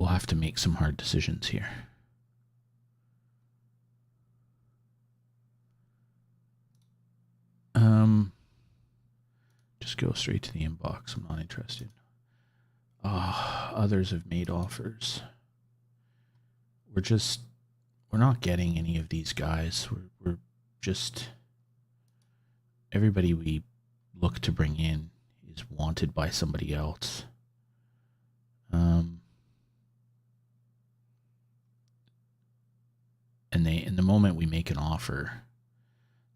have to make some hard decisions here. Just go straight to the inbox. I'm not interested. Others have made offers. We're not getting any of these guys. We're just... Everybody we look to bring in is wanted by somebody else. And the moment we make an offer,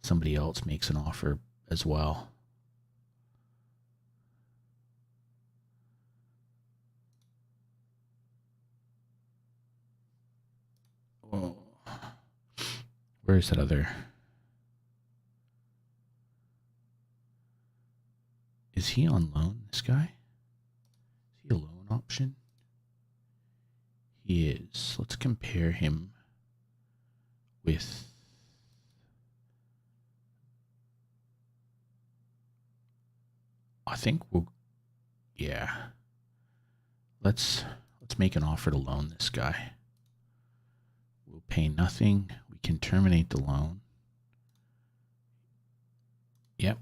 somebody else makes an offer as well. Whoa. Where is that other? Is he on loan, this guy? Is he a loan option? He is. Let's compare him with... I think we'll... Yeah. Let's make an offer to loan this guy. We'll pay nothing. We can terminate the loan. Yep.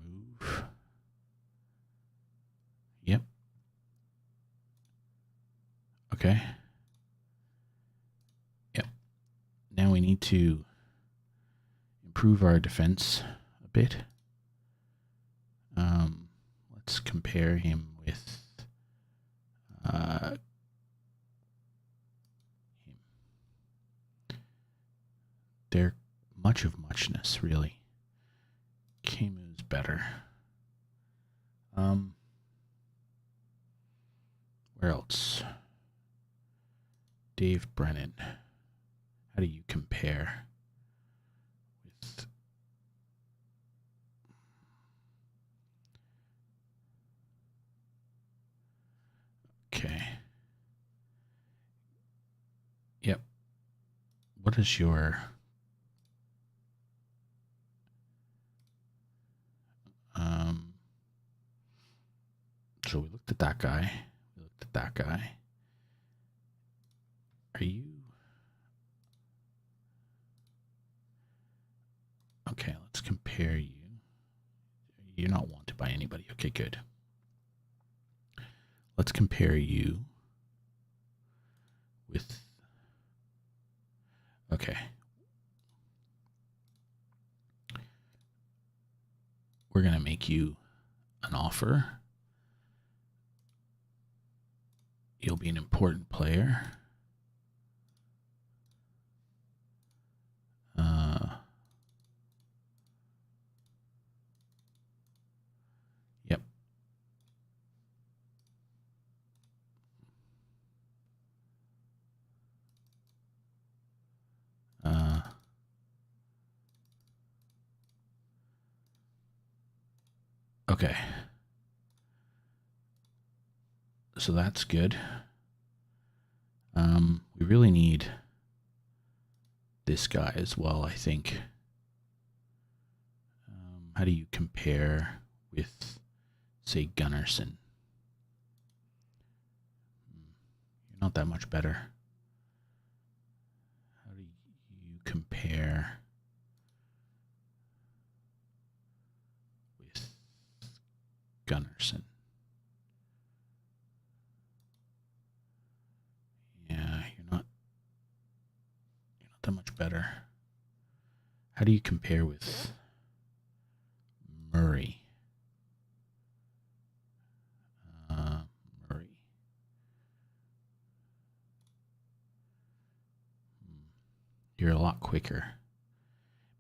Move. Yep. Okay. Yep. Now we need to improve our defense a bit. Let's compare him with him. They're much of muchness, really. Kemu's better. Where else? Dave Brennan. How do you compare with... Okay. Yep. What is your... So we looked at that guy. We looked at that guy. Are you... Okay, let's compare you. You're not wanted by anybody. Okay, good. Let's compare you with... Okay. We're going to make you an offer. You'll be an important player. Yep. Okay. So that's good. We really need this guy as well, I think. How do you compare with, say, Gunnarsson? You're not that much better. How do you compare with Gunnarsson? Yeah, you're not that much better. How do you compare with Murray? Murray. You're a lot quicker.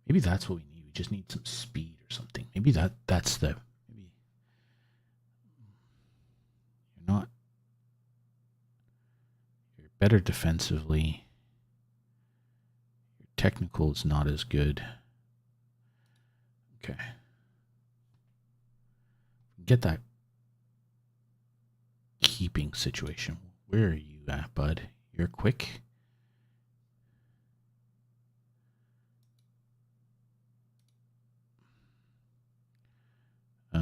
Maybe that's what we need. We just need some speed or something. Maybe that's the. Maybe you're not. You're better defensively. Your technical is not as good. Okay. Get that keeping situation. Where are you at, bud? You're quick. We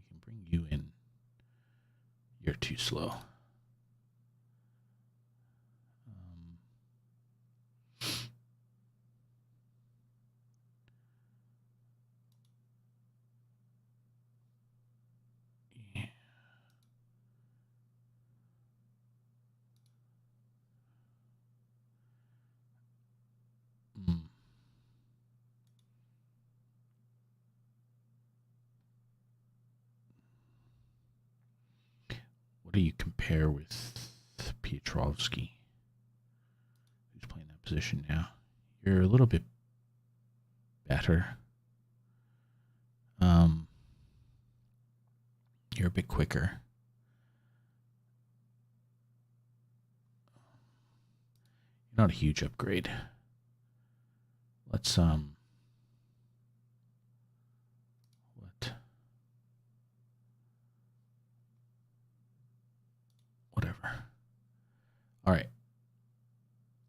can bring you in. You're too slow. Yeah. What do you compare with Piotrowski, who's playing that position now? You're a little bit better. You're a bit quicker. You're not a huge upgrade. Let's whatever. All right.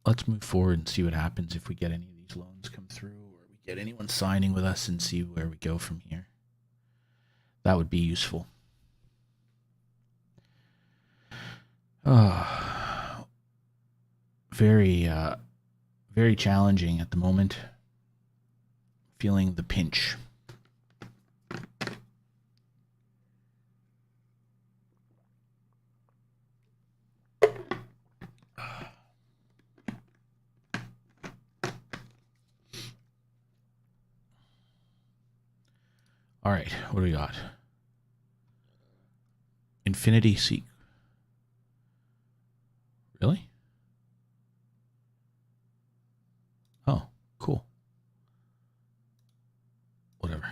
Let's move forward and see what happens if we get any of these loans come through, or we get anyone signing with us, and see where we go from here. That would be useful. Very challenging at the moment. Feeling the pinch. All right, what do we got? Infinity Seek. Really? Oh, cool. Whatever.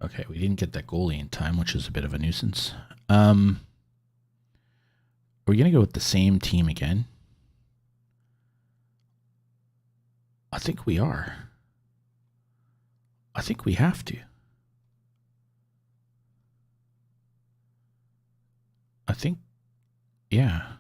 Okay, we didn't get that goalie in time, which is a bit of a nuisance. Are we going to go with the same team again? I think we are. I think we have to. I think, yeah.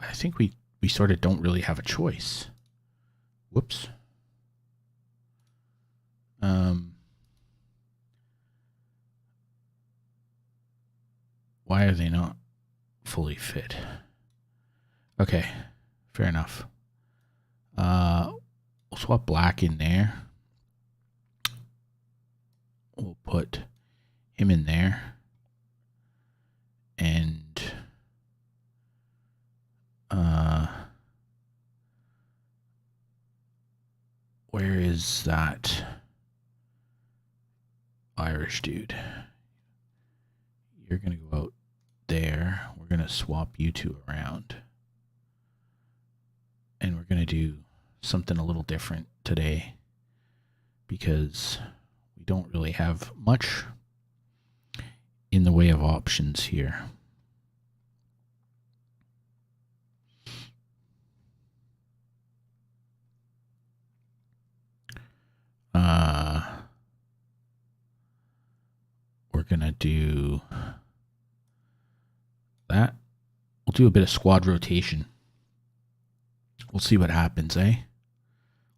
I think we sort of don't really have a choice. Whoops. Why are they not fully fit? Okay, fair enough. We'll swap Black in there. We'll put him in there. And where is that Irish dude? You're going to go out there. We're going to swap you two around. And we're going to do something a little different today because we don't really have much in the way of options here. We're going to do that. We'll do a bit of squad rotation. We'll see what happens, eh?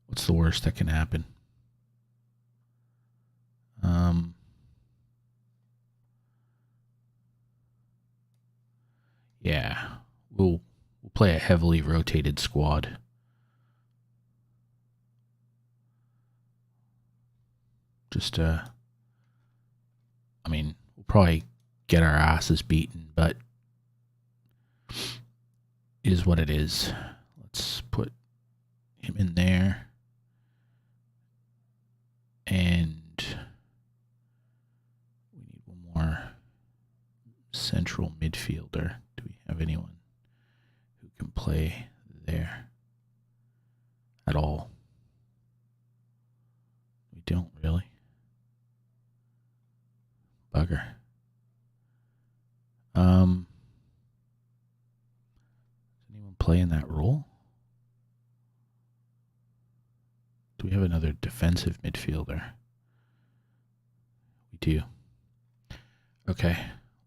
What's the worst that can happen? Yeah, we'll play a heavily rotated squad. Just I mean, we'll probably get our asses beaten, but it is what it is. Let's put him in there. And we need one more central midfielder. Do we have anyone who can play there at all? We don't really. Bugger. Does anyone play in that role? Do we have another defensive midfielder? We do. Okay.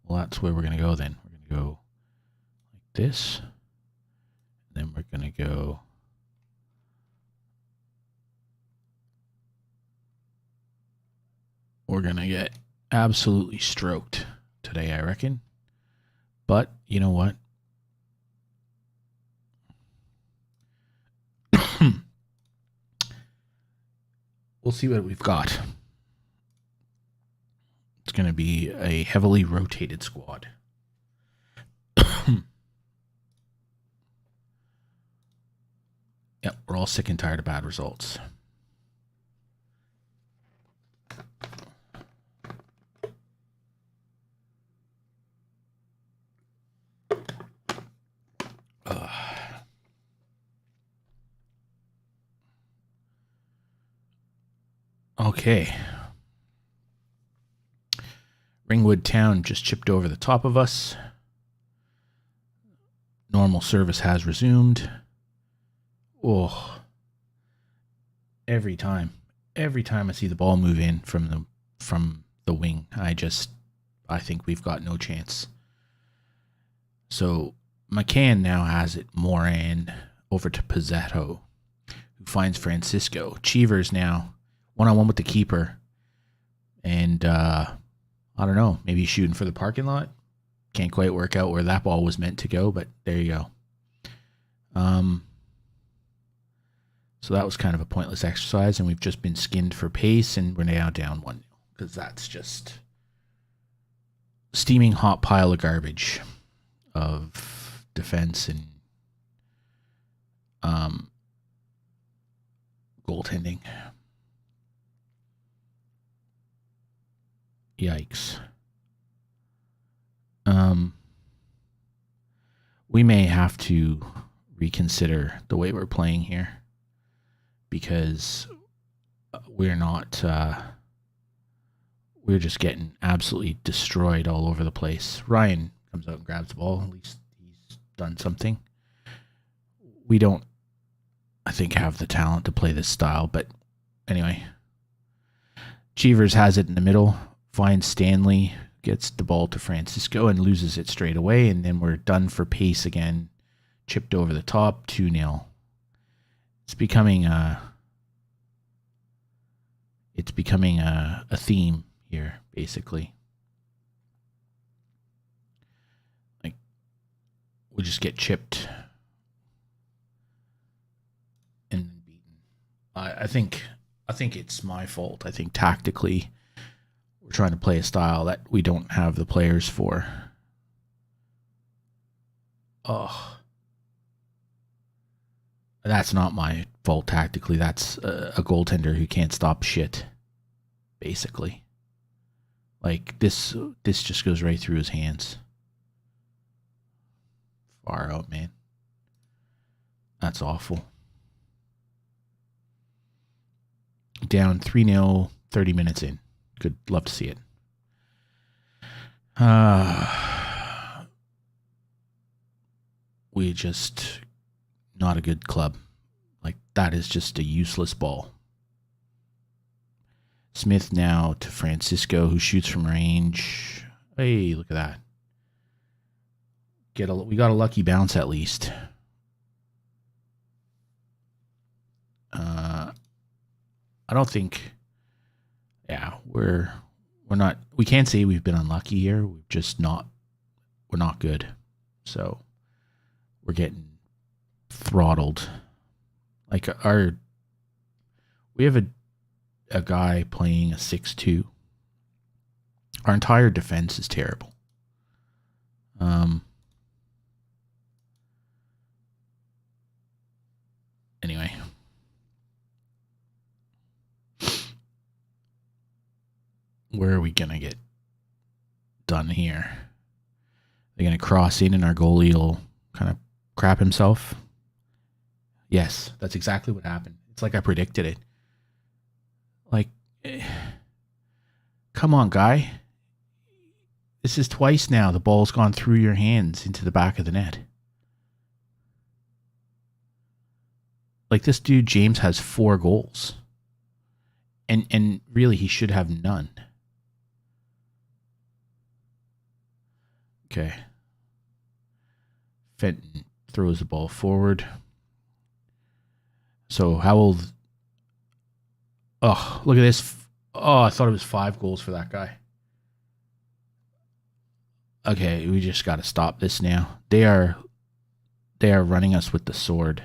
Well, that's where we're going to go then. We're going to go like this. And then we're going to go we're going to get absolutely stroked today, I reckon. But you know what? We'll see what we've got. It's going to be a heavily rotated squad. Yep, we're all sick and tired of bad results. Okay. Ringwood Town just chipped over the top of us. Normal service has resumed. Oh. Every time I see the ball move in from the wing, I think we've got no chance. So McCann now has it. Moran over to Pizzetto, who finds Francisco. Cheevers now one-on-one with the keeper. And I don't know, maybe shooting for the parking lot. Can't quite work out where that ball was meant to go, but there you go. So that was kind of a pointless exercise, and we've just been skinned for pace, and we're now down 1-0, because that's just steaming hot pile of garbage of defense and goaltending. Yikes. We may have to reconsider the way we're playing here, because we're just getting absolutely destroyed all over the place. Ryan comes out and grabs the ball. At least he's done something. We don't, I think, have the talent to play this style, but anyway. Cheevers has it in the middle, finds Stanley, gets the ball to Francisco and loses it straight away, and then we're done for pace again. Chipped over the top, 2-0. It's becoming a theme here, basically. Like, we just get chipped and beaten. I think it's my fault. I think tactically we're trying to play a style that we don't have the players for. Oh. That's not my fault tactically. That's a goaltender who can't stop shit, basically. Like, this just goes right through his hands. Far out, man. That's awful. Down 3-0, 30 minutes in. Good. Love to see it. We just not a good club. Like, that is just a useless ball. Smith now to Francisco, who shoots from range. Hey, look at that. We got a lucky bounce at least. I don't think. Yeah, we're not. We can't say we've been unlucky here. We're not good. So we're getting throttled. Like we have a guy playing a 6-2. Our entire defense is terrible. Anyway. Where are we going to get done here? They're going to cross in and our goalie will kind of crap himself. Yes, that's exactly what happened. It's like I predicted it. Like, come on, guy. This is twice now the ball's gone through your hands into the back of the net. Like, this dude, James, has 4 goals. And really, he should have none. Okay. Fenton throws the ball forward. So how old? Oh, look at this. Oh, I thought it was 5 goals for that guy. Okay, we just got to stop this now. They are running us with the sword.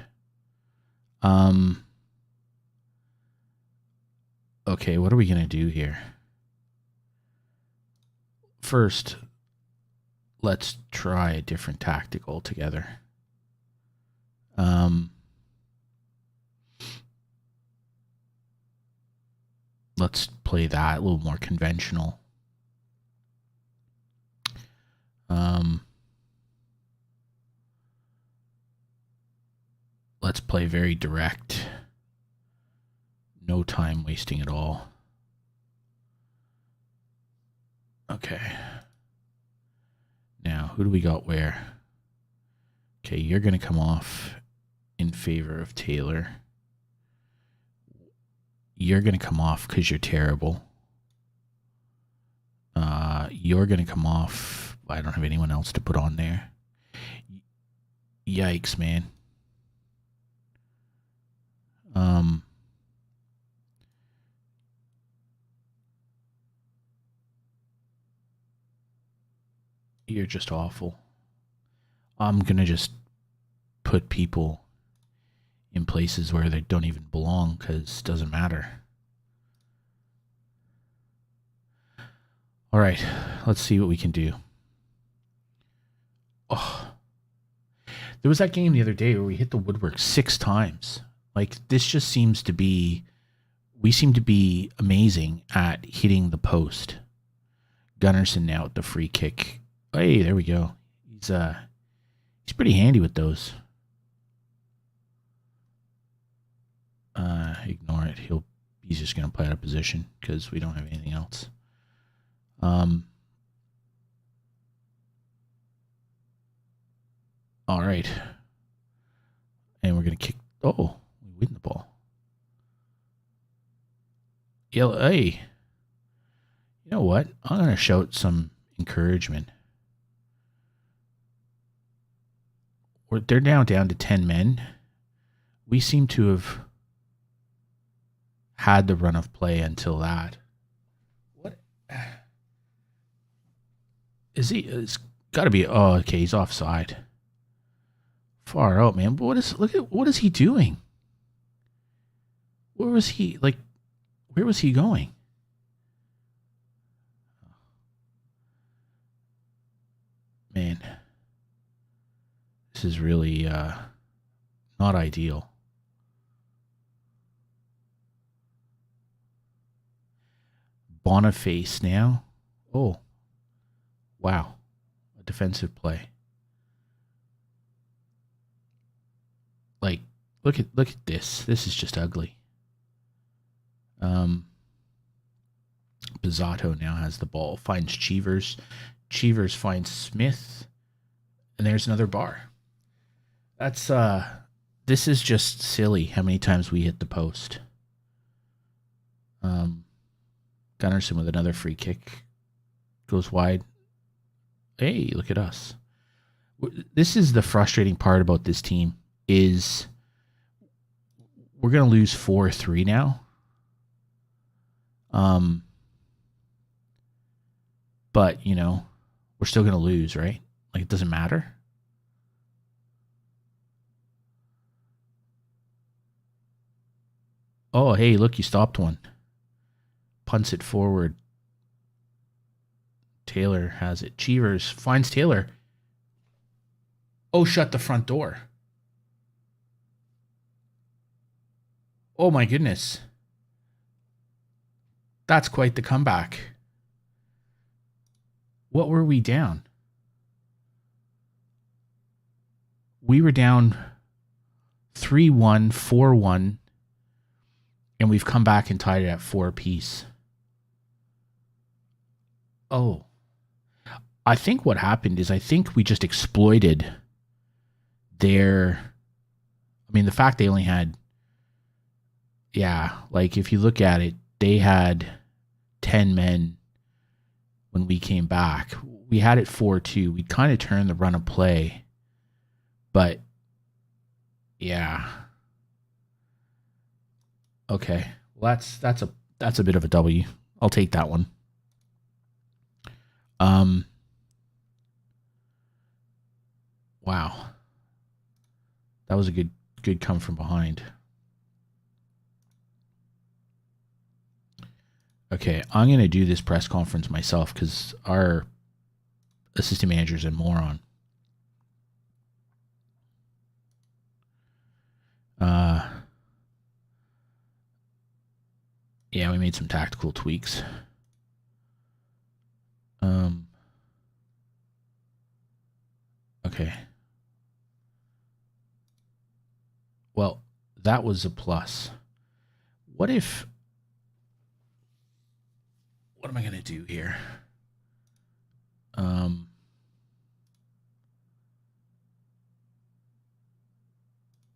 Okay, what are we going to do here? First, let's try a different tactic altogether. Let's play that a little more conventional. Let's play very direct. No time wasting at all. Okay. Now, who do we got where? Okay, you're going to come off in favor of Taylor. You're going to come off because you're terrible. You're going to come off. I don't have anyone else to put on there. Yikes, man. You're just awful. I'm going to just put people in places where they don't even belong because it doesn't matter. All right, let's see what we can do. Oh, there was that game the other day where we hit the woodwork 6 times. Like, this just seems to be, we seem to be amazing at hitting the post. Gunnarsson now at the free kick. Hey, there we go. He's pretty handy with those. Ignore it. He's just gonna play out of position because we don't have anything else. All right. And we're gonna kick. Oh, we win the ball. Hey, you know what? I'm gonna shout some encouragement. They're now down to 10 men. We seem to have had the run of play until that. What is he? It's got to be. Oh, okay. He's offside. Far out, man. But what is he doing? Where was he? Like, where was he going? Man, this is really not ideal. Boniface now. Oh, wow. A defensive play. Like, look at this. This is just ugly. Bizzato now has the ball. Finds Cheevers. Cheevers finds Smith. And there's another bar. That's this is just silly how many times we hit the post. Gunnarsson with another free kick. Goes wide. Hey, look at us. This is the frustrating part about this team is we're going to lose 4-3 now. But, you know, we're still going to lose, right? Like, it doesn't matter. Oh, hey, look, you stopped one. Punts it forward. Taylor has it. Cheevers finds Taylor. Oh, shut the front door. Oh, my goodness. That's quite the comeback. What were we down? We were down 3-1, 4-1, and we've come back and tied it at 4 apiece. Oh. I think what happened is I think we just exploited their... I mean, the fact they only had... Yeah, like if you look at it, they had 10 men when we came back. We had it 4-2. We kind of turned the run of play. But, yeah. Okay. Well, that's a bit of a W. I'll take that one. Wow. That was a good come from behind. Okay, I'm going to do this press conference myself because our assistant manager's a moron. Yeah, we made some tactical tweaks. Okay. Well, that was a plus. What if... What am I going to do here?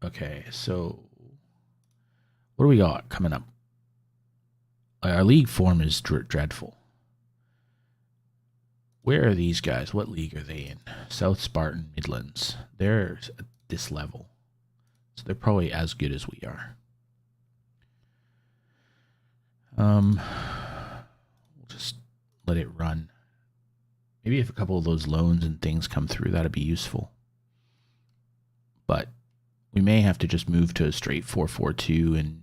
Okay, so... What do we got coming up? Our league form is dreadful. Where are these guys? What league are they in? South Spartan Midlands. They're at this level. So they're probably as good as we are. We'll just let it run. Maybe if a couple of those loans and things come through, that'd be useful. But we may have to just move to a straight 4-4-2 and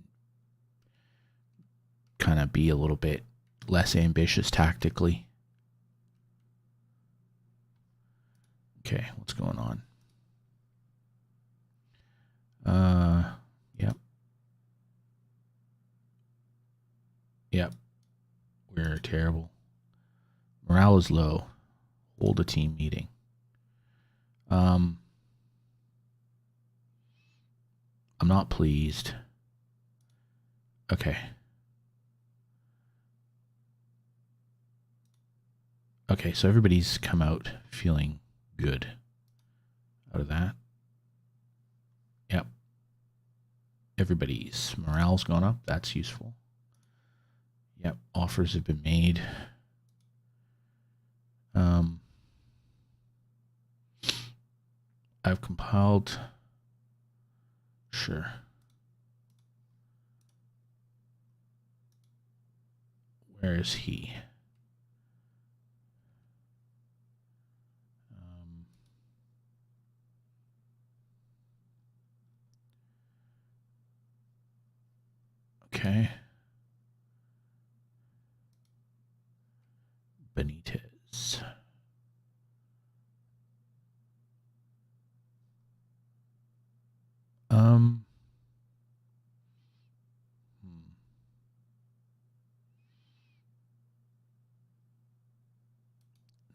kind of be a little bit less ambitious tactically. Okay, what's going on? Yep. Yep. We're terrible. Morale is low. Hold a team meeting. I'm not pleased. Okay. Okay, so everybody's come out feeling good out of that. Yep. Everybody's morale's gone up. That's useful. Yep. Offers have been made. I've compiled. Sure. Where is he? Okay. Benitez.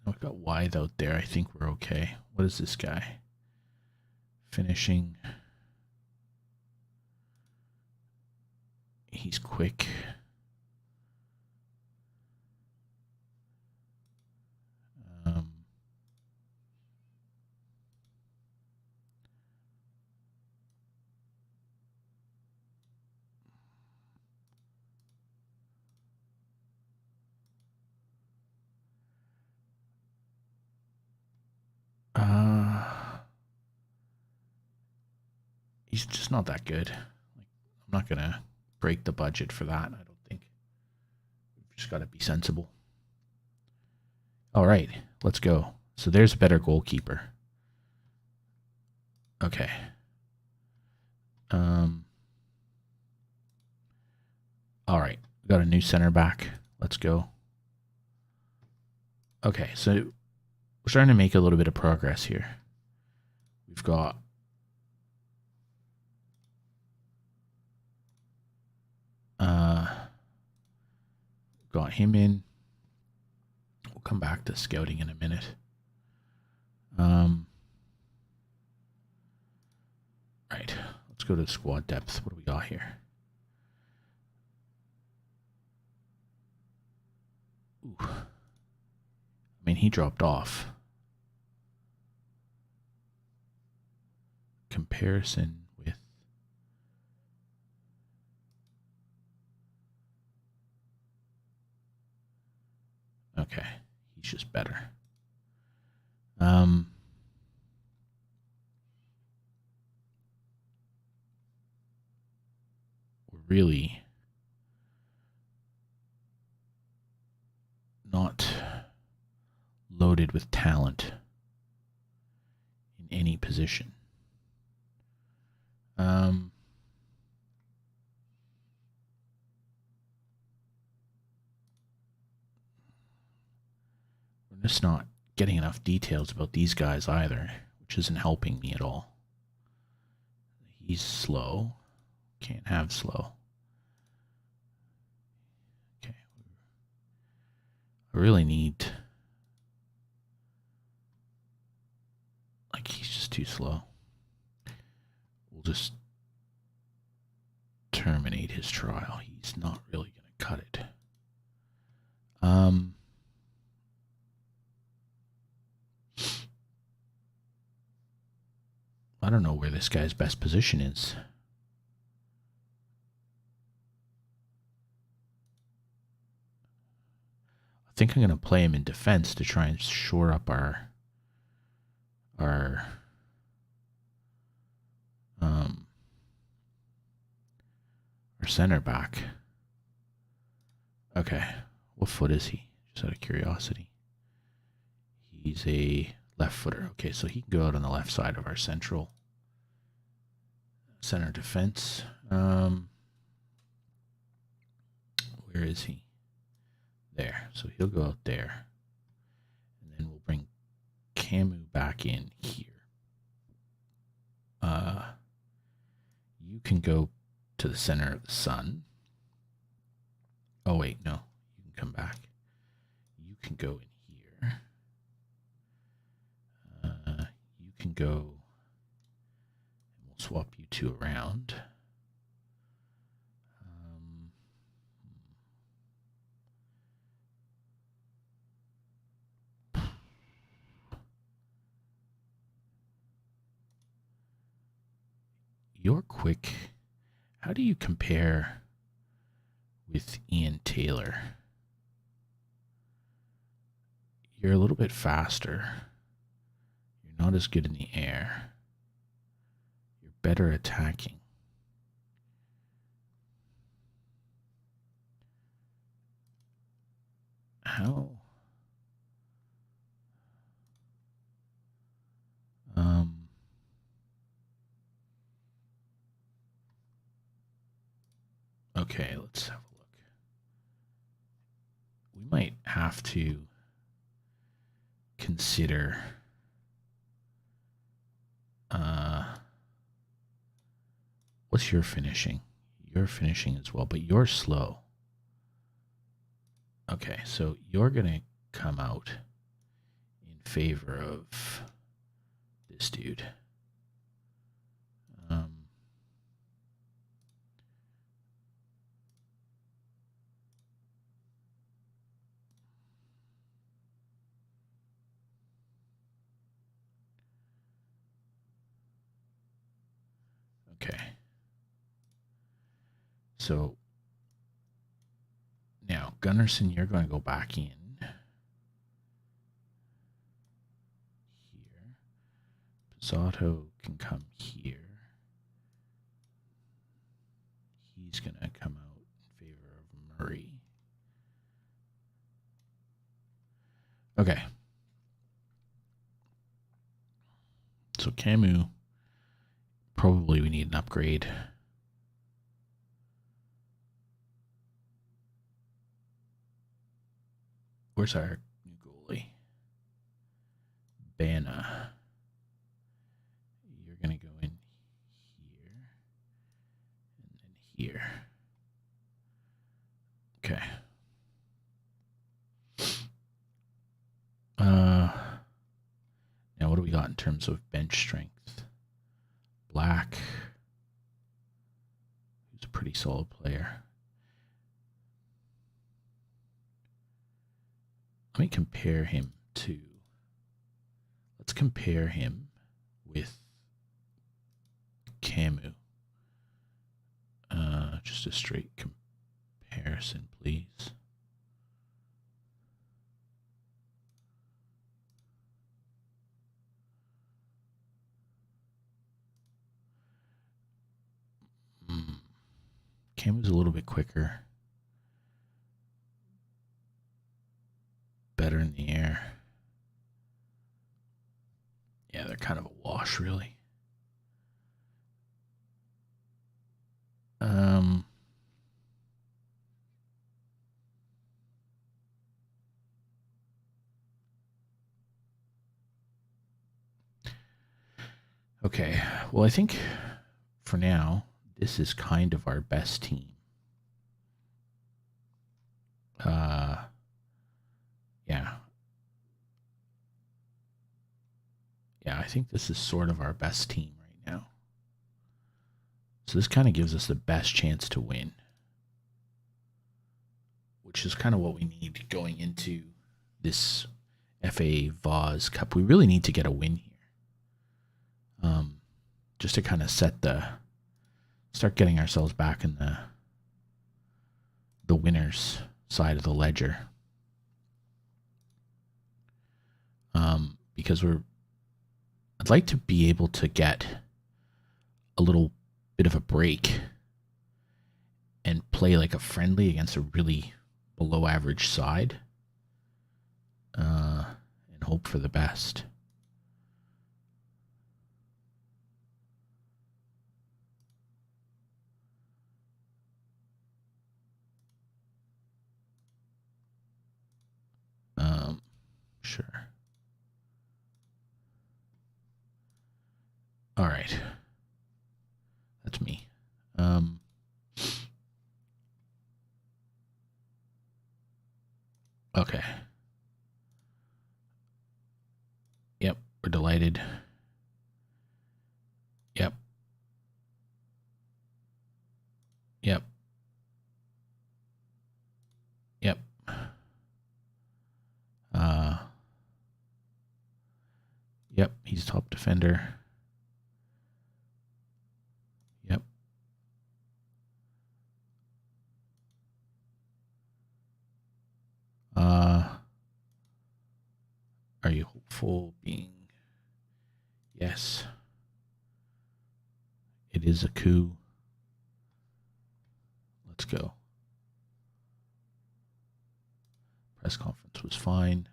I've got Wythe out there. I think we're okay. What is this guy? Finishing. he's quick. He's just not that good. Like, I'm not gonna break the budget for that. I don't think. We've just got to be sensible. All right, let's go. So there's a better goalkeeper. Okay. All right, we got a new center back. Let's go. Okay, so we're starting to make a little bit of progress here. We've got him in. We'll come back to scouting in a minute. Right, let's go to squad depth. What do we got here? Ooh. I mean, he dropped off. Comparison with... Okay, he's just better. We're really not loaded with talent in any position. We're just not getting enough details about these guys either, which isn't helping me at all. He's slow. Can't have slow. Okay. I really need... Like, he's just too slow. We'll just terminate his trial. He's not really going to cut it. I don't know where this guy's best position is. I think I'm going to play him in defense to try and shore up our center back. Okay, what foot is he? Just out of curiosity. He's a left footer. Okay, so he can go out on the left side of our center defense. Where is he? There. So he'll go out there. And then we'll bring Camus back in here. You can go to the center of the sun. Oh, wait, no. You can come back. You can go in here. You can go, and we'll swap you two around. You're quick. How do you compare with Ian Taylor? You're a little bit faster. You're not as good in the air. You're better attacking. How? Okay, let's have a look. We might have to consider what's your finishing? Your finishing as well, but you're slow. Okay, so you're going to come out in favor of this dude. Okay. So now, Gunnarsson, you're going to go back in here. Pizzato can come here. He's going to come out in favor of Murray. Okay. So Camus, probably we need an upgrade. Where's our new goalie? Bana. You're going to go in here and then here. Okay. Now what do we got in terms of bench strength? Black, who's a pretty solid player. Let me compare him to. Let's compare him with Camus. Just a straight comparison, please. Camus a little bit quicker. Better in the air. Yeah, they're kind of a wash, really. Okay, well, I think for now, this is kind of our best team. Yeah. Yeah, I think this is sort of our best team right now. So this kind of gives us the best chance to win, which is kind of what we need going into this FA Vase Cup. We really need to get a win here. Just to kind of start getting ourselves back in the winners side of the ledger. Because I'd like to be able to get a little bit of a break and play like a friendly against a really below average side, and hope for the best. Sure. All right. That's me. Okay. Yep, we're delighted. Yep. Yep. Yep. Yep, he's top defender. Yep. Are you hopeful being? Yes. It is a coup. Let's go. Press conference was fine.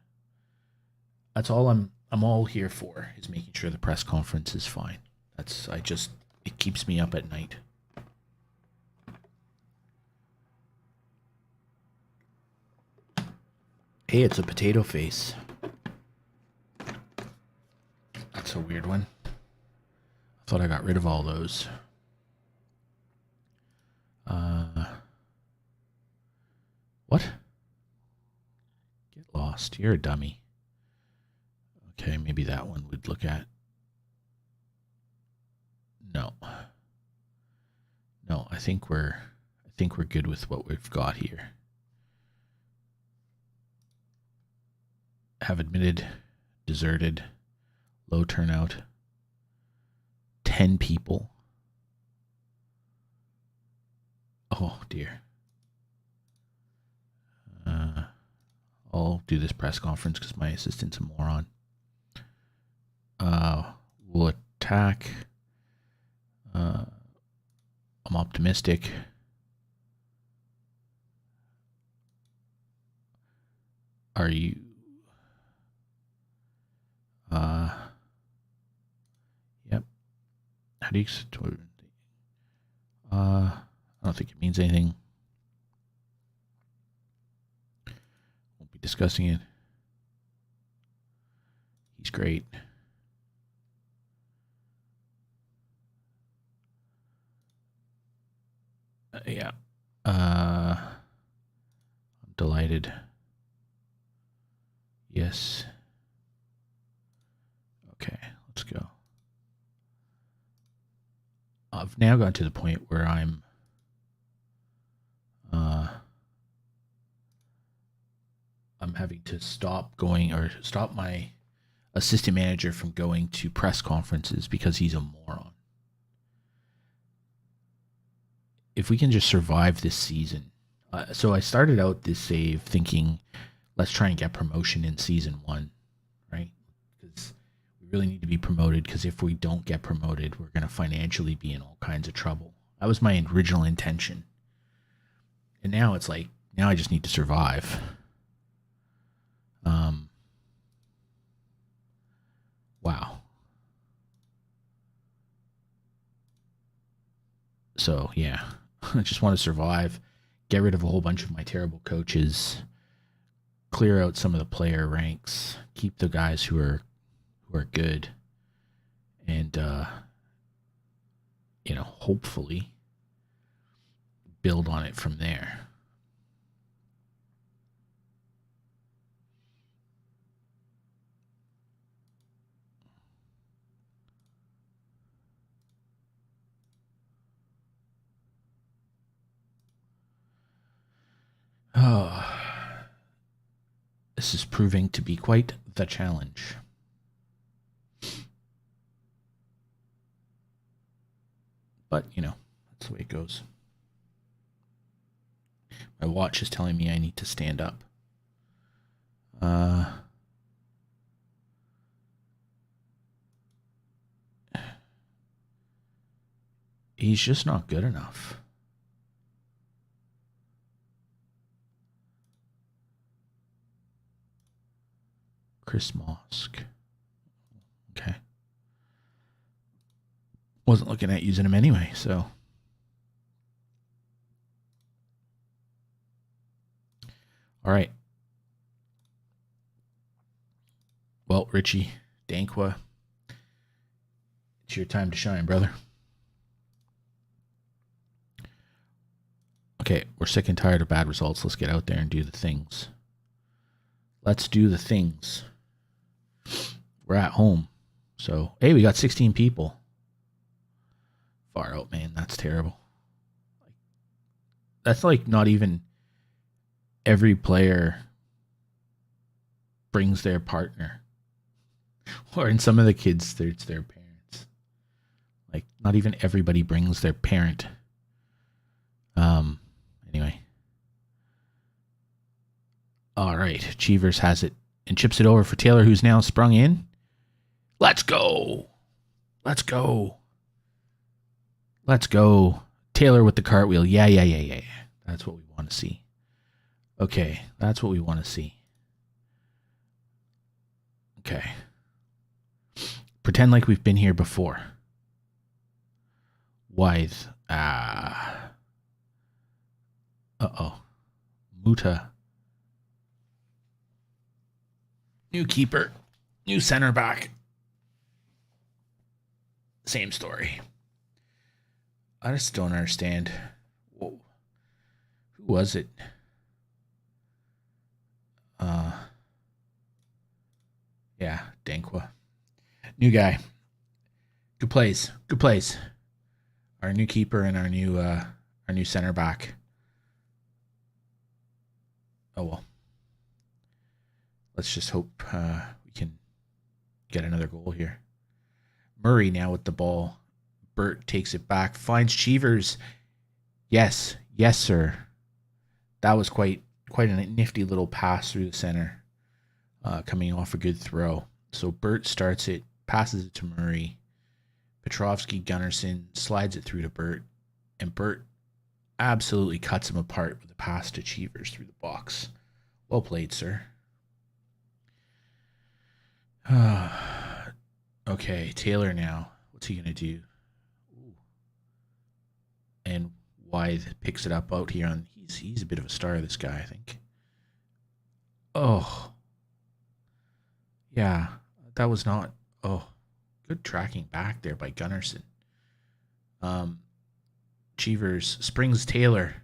That's all I'm all here for, is making sure the press conference is fine. It keeps me up at night. Hey, it's a potato face. That's a weird one. I thought I got rid of all those. What? Get lost. You're a dummy. Okay, maybe that one we'd look at. No. No, I think we're good with what we've got here. Have admitted, deserted, low turnout, 10 people. Oh, dear. I'll do this press conference because my assistant's a moron. We'll attack. I'm optimistic. Are you... Yep. How do you... I don't think it means anything. Won't be discussing it. He's great. Yeah. I'm delighted. Yes. Okay, let's go. I've now gotten to the point where I'm having to stop my assistant manager from going to press conferences because he's a moron. If we can just survive this season. So I started out this save thinking, let's try and get promotion in season 1, right? Because we really need to be promoted, because if we don't get promoted, we're going to financially be in all kinds of trouble. That was my original intention. And now it's like, now I just need to survive. Wow. So, yeah. I just want to survive, get rid of a whole bunch of my terrible coaches, clear out some of the player ranks, keep the guys who are good, and hopefully build on it from there. Oh, this is proving to be quite the challenge. But, that's the way it goes. My watch is telling me I need to stand up. He's just not good enough. Chris Mosk. Okay. Wasn't looking at using him anyway, so. All right. Well, Richie, Dankwa, it's your time to shine, brother. Okay, we're sick and tired of bad results. Let's get out there and do the things. Let's do the things. We're at home. So, hey, we got 16 people. Far out, man. That's terrible. That's like not even every player brings their partner. Or in some of the kids, it's their parents. Like, not even everybody brings their parent. Anyway. All right. Cheevers has it and chips it over for Taylor, who's now sprung in. Let's go. Let's go. Let's go. Taylor with the cartwheel. Yeah. That's what we want to see. Okay. That's what we want to see. Okay. Pretend like we've been here before. Wythe. Uh-oh. Muta. New keeper. New center back. Same story. I just don't understand. Whoa. Who was it? Yeah, Dankwa. New guy. Good plays. Good plays. Our new keeper and our new center back. Oh well. Let's just hope we can get another goal here. Murray now with the ball. Burt takes it back. Finds Cheevers. Yes. Yes, sir. That was quite a nifty little pass through the center, coming off a good throw. So Burt starts it, passes it to Murray. Petrovsky Gunnarsson slides it through to Burt, and Burt absolutely cuts him apart with a pass to Cheevers through the box. Well played, sir. Okay, Taylor now. What's he gonna do? Ooh. And Wythe picks it up out here on. He's a bit of a star, this guy, I think. Oh, yeah, that was not. Oh, good tracking back there by Gunnarsson. Cheevers springs Taylor.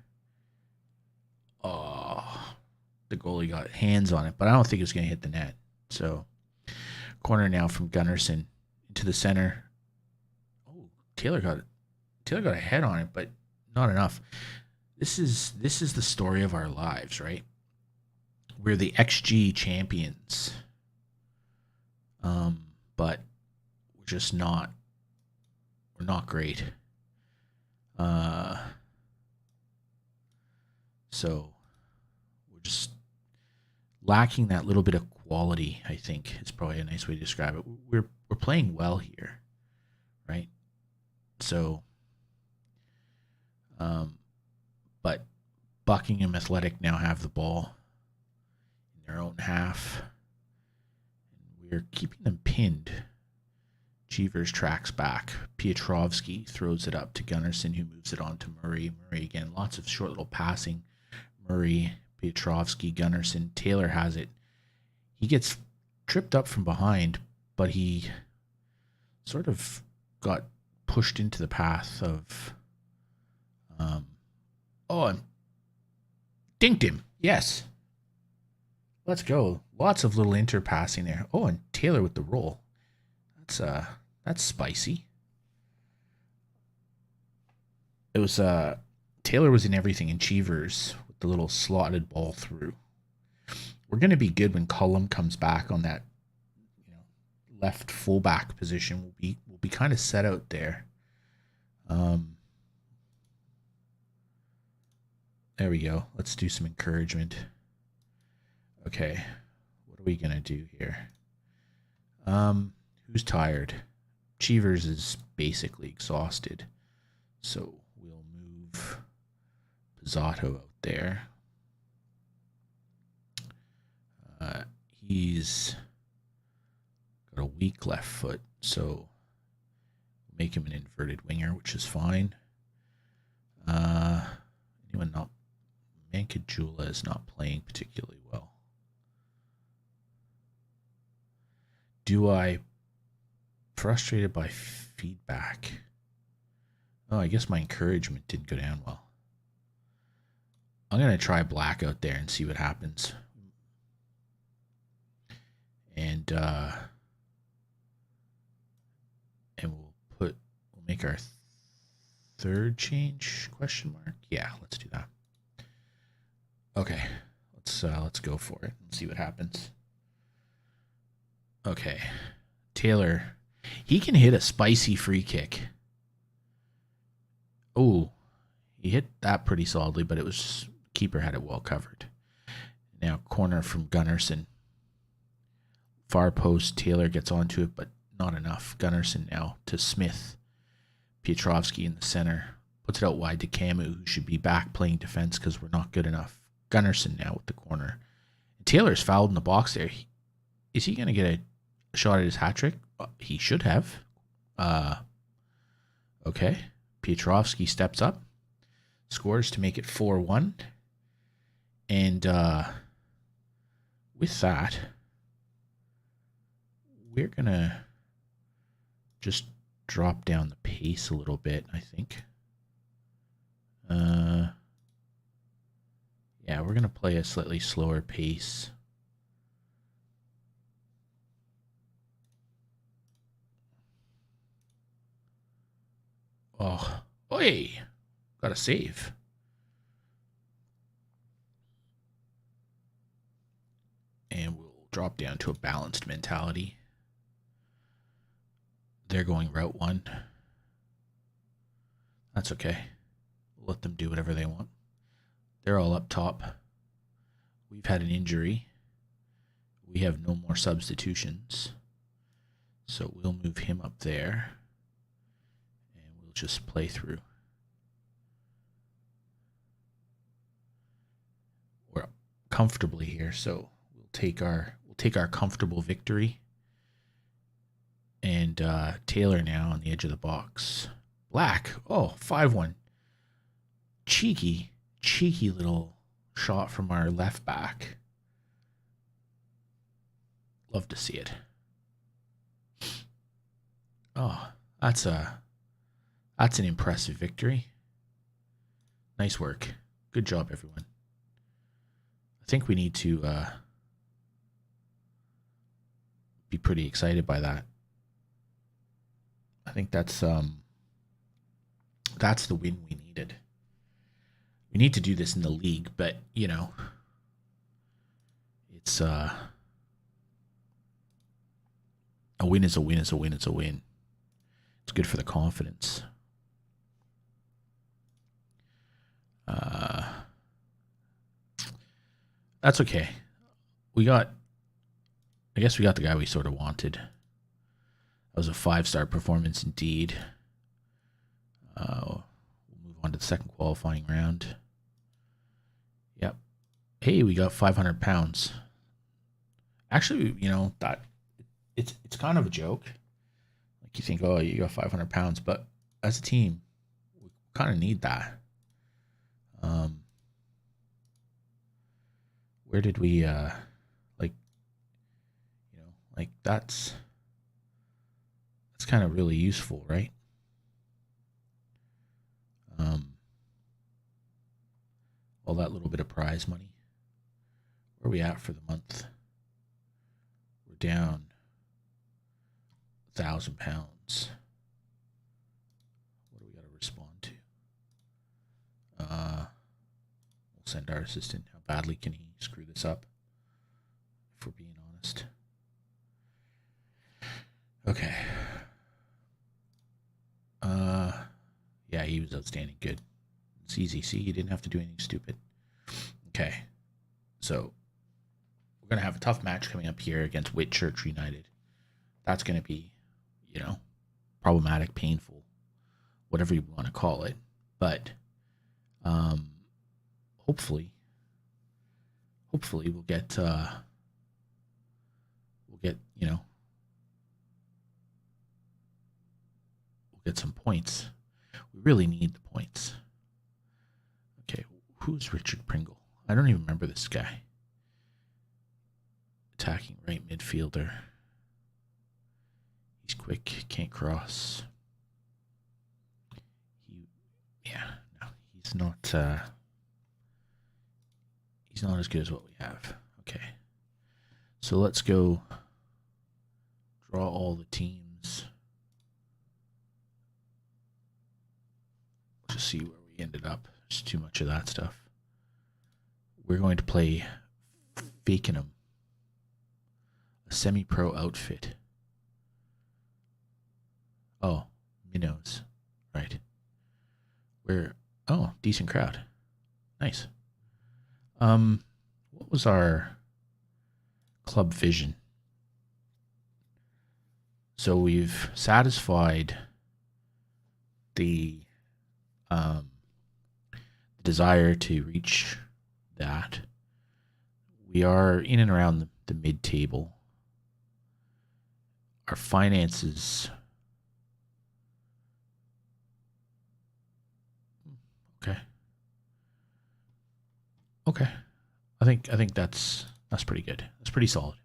Oh, the goalie got hands on it, but I don't think it's going to hit the net. So, corner now from Gunnarsson into the center. Oh, Taylor got a head on it, but not enough. This is the story of our lives, right? We're the XG champions, but we're just not. We're not great. So we're just lacking that little bit of quality, I think is probably a nice way to describe it. We're playing well here, right? So, but Buckingham Athletic now have the ball in their own half. And we're keeping them pinned. Cheevers tracks back. Pietrovsky throws it up to Gunnarsson, who moves it on to Murray. Murray again, lots of short little passing. Murray, Pietrovsky, Gunnarsson. Taylor has it. He gets tripped up from behind, but he sort of got pushed into the path of. And dinked him. Yes. Let's go. Lots of little interpassing there. Oh, and Taylor with the roll. That's spicy. It was Taylor was in everything in Cheevers with the little slotted ball through. We're gonna be good when Cullum comes back on that, left fullback position. We'll be kind of set out there. There we go. Let's do some encouragement. Okay, what are we gonna do here? Who's tired? Cheevers is basically exhausted, so we'll move Pizzato out there. He's got a weak left foot, so make him an inverted winger, which is fine. Anyone not? Mankajula is not playing particularly well. Do I? Frustrated by feedback. Oh, I guess my encouragement didn't go down well. I'm going to try Black out there and see what happens. And we'll make our third change, question mark? Yeah, let's do that. Okay. Let's go for it and see what happens. Okay. Taylor, he can hit a spicy free kick. Oh, he hit that pretty solidly, but keeper had it well covered. Now corner from Gunnarsson. Far post, Taylor gets onto it, but not enough. Gunnarsson now to Smith. Pietrovsky in the center. Puts it out wide to Camus, who should be back playing defense because we're not good enough. Gunnarsson now with the corner. Taylor's fouled in the box there. Is he going to get a shot at his hat trick? He should have. Okay. Pietrovsky steps up. Scores to make it 4-1. And with that, we're going to just drop down the pace a little bit, I think. Yeah, we're going to play a slightly slower pace. Oh, oi! Got a save. And we'll drop down to a balanced mentality. They're going route 1. That's okay. We'll let them do whatever they want. They're all up top. We've had an injury. We have no more substitutions. So we'll move him up there. And we'll just play through. We're comfortably here, so we'll take our comfortable victory. And Taylor now on the edge of the box. Black. Oh, 5-1. Cheeky little shot from our left back. Love to see it. Oh, that's an impressive victory. Nice work. Good job, everyone. I think we need to be pretty excited by that. I think that's the win we needed. We need to do this in the league, but you know, it's a win is a win is a win is a win. It's good for the confidence. That's okay. I guess we got the guy we sort of wanted. That was a 5-star performance indeed. We'll move on to the second qualifying round. Yep. Hey, we got 500 pounds. Actually, you know, that it's kind of a joke. Like you think, oh, you got 500 pounds, but as a team, we kind of need that. Where did we that's kind of really useful, right? All that little bit of prize money. Where are we at for the month? We're down 1,000 pounds. What do we got to respond to? We'll send our assistant. How badly can he screw this up? If we're being honest. Okay. Yeah, he was outstanding. Good. It's easy. See, he didn't have to do anything stupid. Okay. So, we're going to have a tough match coming up here against Whitchurch United. That's going to be, you know, problematic, painful, whatever you want to call it. But, hopefully we'll get, you know, get some points. We really need the points. Okay, who's Richard Pringle? I don't even remember this guy. Attacking right midfielder. He's quick, can't cross. He's not as good as what we have. Okay. So let's go draw all the teams. Just see where we ended up. There's too much of that stuff. We're going to play Fakenham, a semi-pro outfit. Oh, Minnows. Right. Decent crowd. Nice. What was our club vision? So we've satisfied the desire to reach that. We are in and around the mid-table. Our finances. Okay. I think that's pretty good. That's pretty solid.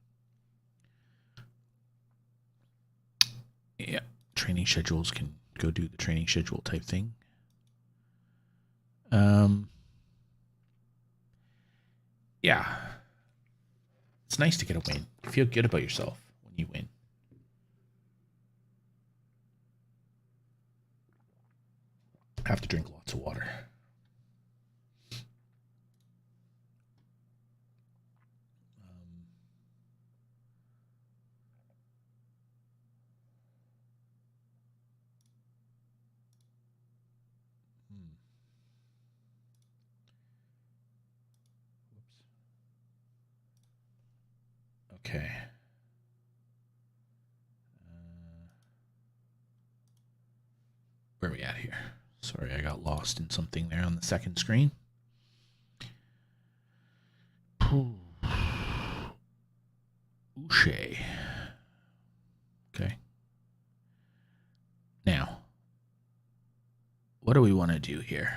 Yeah. Training schedules can go do the training schedule type thing. Yeah. It's nice to get a win. You feel good about yourself when you win. I have to drink lots of water. Okay. Where are we at here? Sorry, I got lost in something there on the second screen. Uche. Okay. Now, what do we want to do here?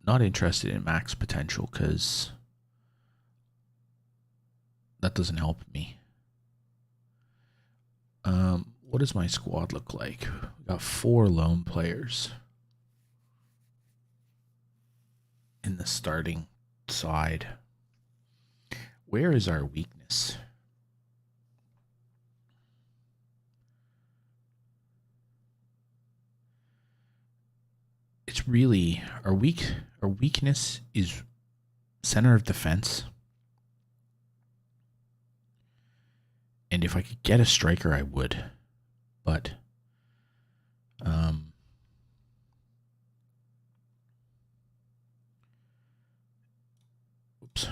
Not interested in max potential because that doesn't help me. What does my squad look like? We got 4 lone players in the starting side. Where is our weakness? It's really our weakness is center of defense. And if I could get a striker, I would. But oops.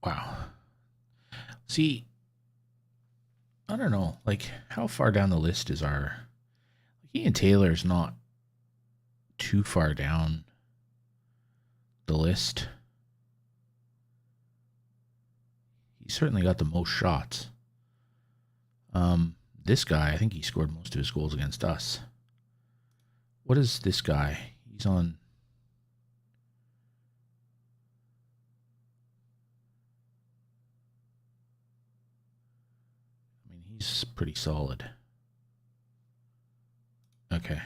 Wow. See, I don't know. Like, how far down the list is our... Ian Taylor's not too far down the list. He certainly got the most shots. This guy, I think he scored most of his goals against us. What is this guy? He's on... I mean, he's pretty solid. Okay.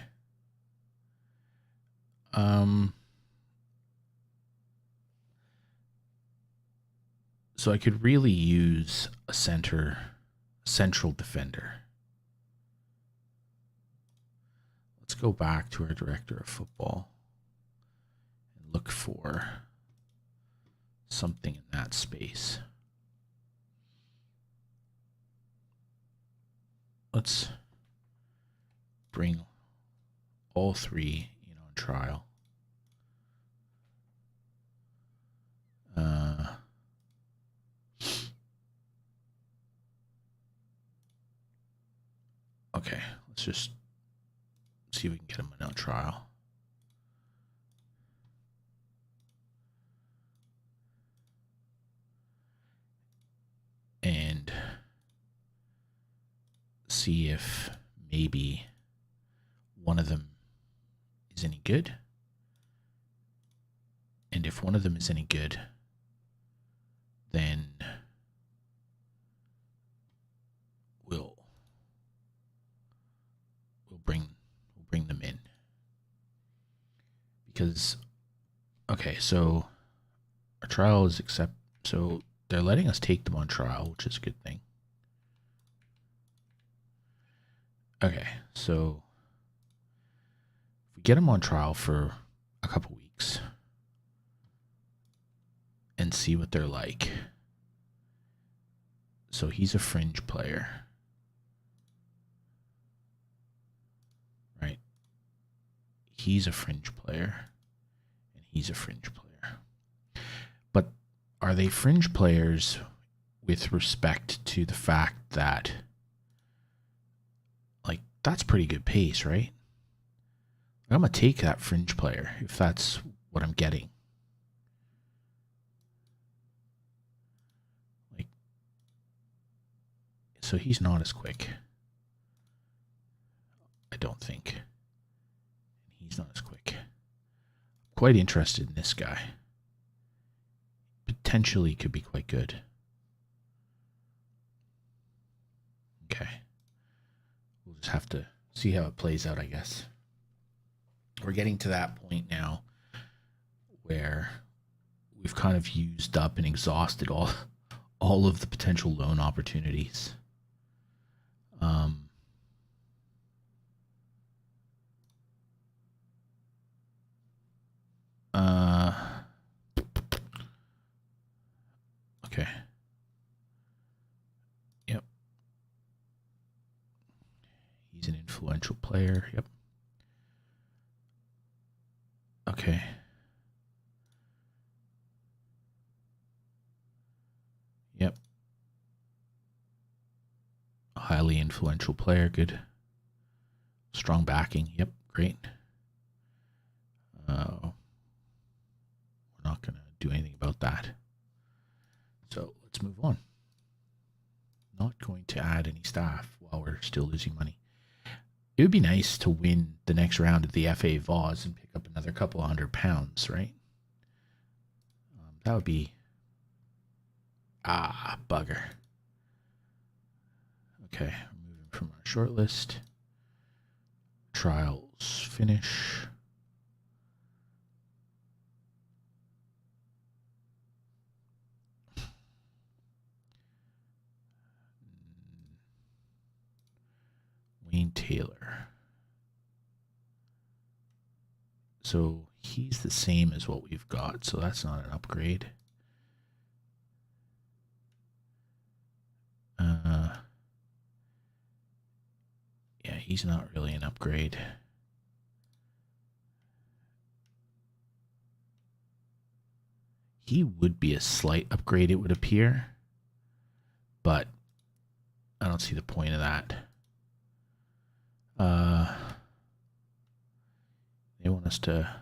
So I could really use a central defender. Let's go back to our director of football and look for something in that space. Let's bring all 3 in on trial. Okay, let's just see if we can get him on trial. And see if maybe one of them is any good. And if one of them is any good, then we'll bring them in. Because okay, so our trial is so they're letting us take them on trial, which is a good thing. Okay, so if we get them on trial for a couple weeks and see what they're like. So he's a fringe player. Right? He's a fringe player. And he's a fringe player. But are they fringe players with respect to the fact that, like, that's pretty good pace, right? I'm going to take that fringe player if that's what I'm getting. Like, so he's not as quick. I don't think. He's not as quick. Quite interested in this guy. Potentially could be quite good. Okay. We'll just have to see how it plays out, I guess. We're getting to that point now where we've kind of used up and exhausted all of the potential loan opportunities. Okay. He's an influential player. Yep. Okay. Yep. Highly influential player. Good. Strong backing. Yep. Great. We're not going to do anything about that. So let's move on. Not going to add any staff while we're still losing money. It would be nice to win the next round of the FA Vase and pick up another couple £100, right? That would be... bugger. Okay, moving from our short list. Trials finish. Wayne Taylor. So he's the same as what we've got, so that's not an upgrade. Yeah, he's not really an upgrade. He would be a slight upgrade, it would appear, but I don't see the point of that. They want us to...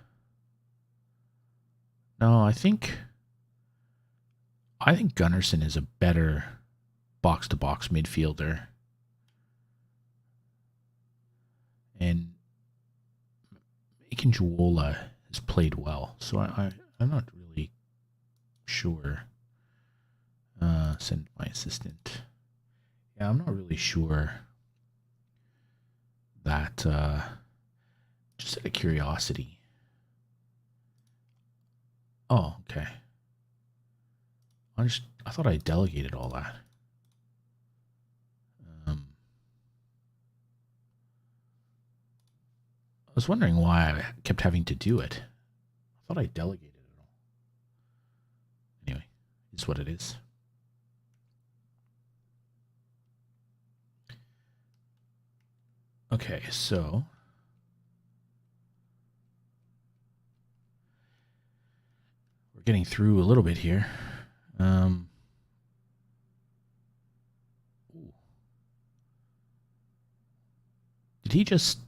No, I think Gunnarsson is a better box-to-box midfielder. And Akinjuola has played well, so I'm not really sure. Send my assistant. Yeah, I'm not really sure that, just out of curiosity. Oh, okay. I thought I delegated all that. I was wondering why I kept having to do it. I thought I delegated it all. Anyway, it's what it is. Okay, so we're getting through a little bit here. Did he just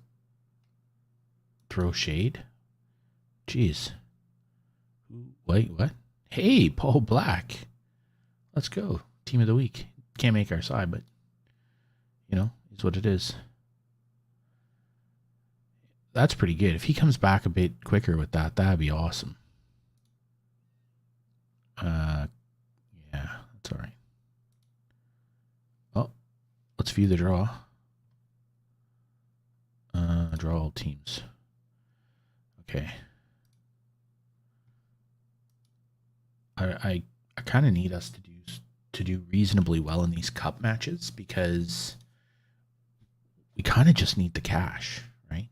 throw shade? Jeez. Wait, what? Hey, Paul Black. Let's go. Team of the week. Can't make our side, but, you know, it's what it is. That's pretty good. If he comes back a bit quicker with that, that'd be awesome. Yeah, that's all right. Oh, let's view the draw. Draw all teams. Okay. I kind of need us to do reasonably well in these cup matches because we kind of just need the cash, right?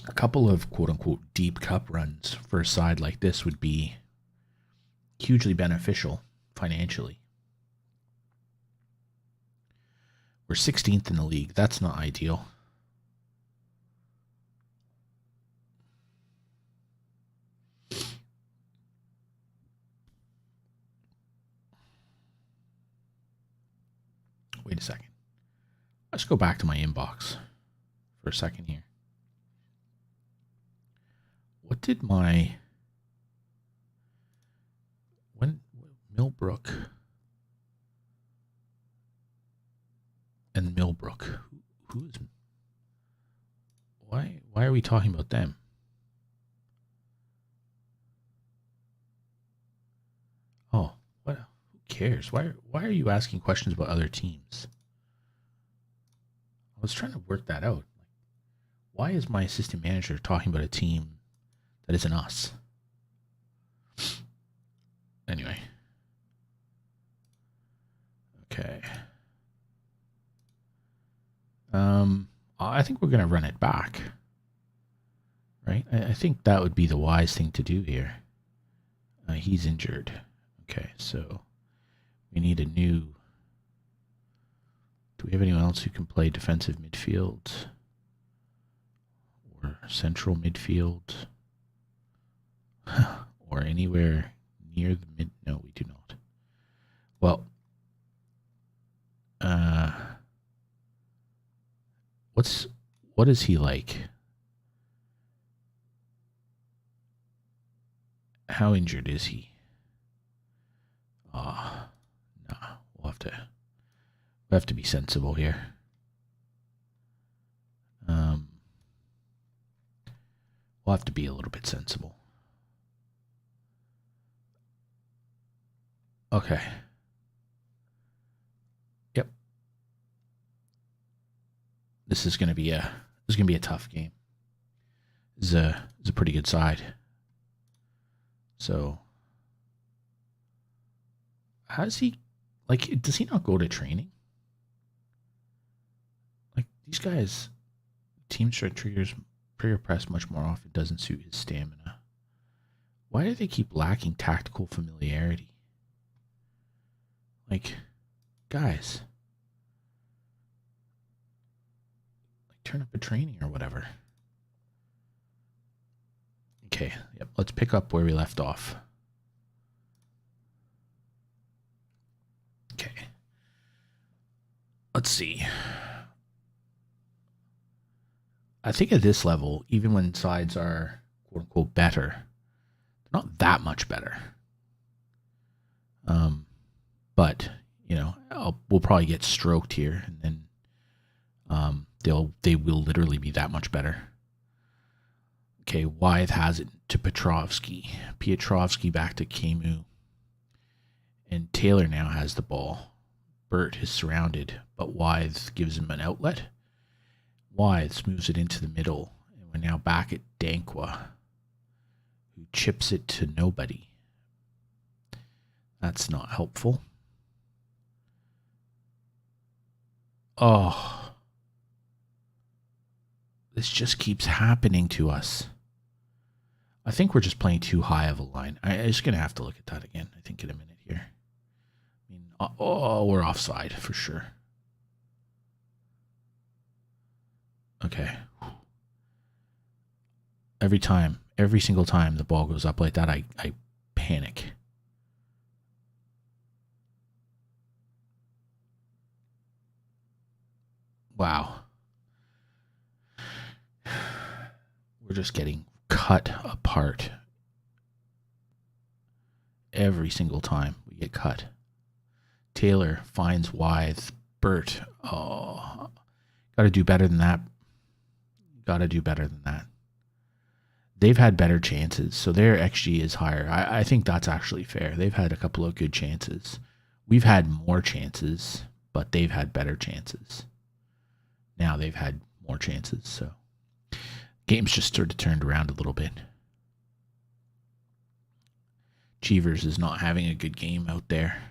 A couple of quote-unquote deep cup runs for a side like this would be hugely beneficial financially. We're 16th in the league. That's not ideal. Wait a second. Let's go back to my inbox for a second here. What did my... When Millbrook and Millbrook, who is... Why are we talking about them? Oh, what? Who cares? Why are you asking questions about other teams? I was trying to work that out. Why is my assistant manager talking about a team that isn't us? Anyway. Okay. I think we're going to run it back. Right? I think that would be the wise thing to do here. He's injured. Okay, so we need a new. Do we have anyone else who can play defensive midfield or central midfield or anywhere near the mid? No, we do not. Well, what is he like? How injured is he? No, we'll have to be sensible here. We'll have to be a little bit sensible. Okay. Yep. This is gonna be a tough game. This is a pretty good side. So, how does he, like, does he not go to training? Like, these guys, team strike triggers trigger press much more often doesn't suit his stamina. Why do they keep lacking tactical familiarity? Like, guys, like, turn up a training or whatever. Okay, yep, let's pick up where we left off. Okay. Let's see. I think at this level, even when sides are quote unquote better, they're not that much better. But you know, we'll probably get stroked here, and then they will literally be that much better. Okay, Wythe has it to Petrovsky. Pietrovsky back to Camus. And Taylor now has the ball. Burt is surrounded, but Wythe gives him an outlet. Wythe moves it into the middle, and we're now back at Dankwa, who chips it to nobody. That's not helpful. Oh. This just keeps happening to us. I think we're just playing too high of a line. I'm just going to have to look at that again, I think, in a minute here. I mean, we're offside for sure. Okay. Every single time the ball goes up like that, I panic. Wow. We're just getting cut apart. Every single time we get cut. Taylor finds Wythe. Burt. Oh, got to do better than that. They've had better chances, so their XG is higher. I think that's actually fair. They've had a couple of good chances. We've had more chances, but they've had better chances. Now they've had more chances, so game's just sort of turned around a little bit. Cheevers is not having a good game out there.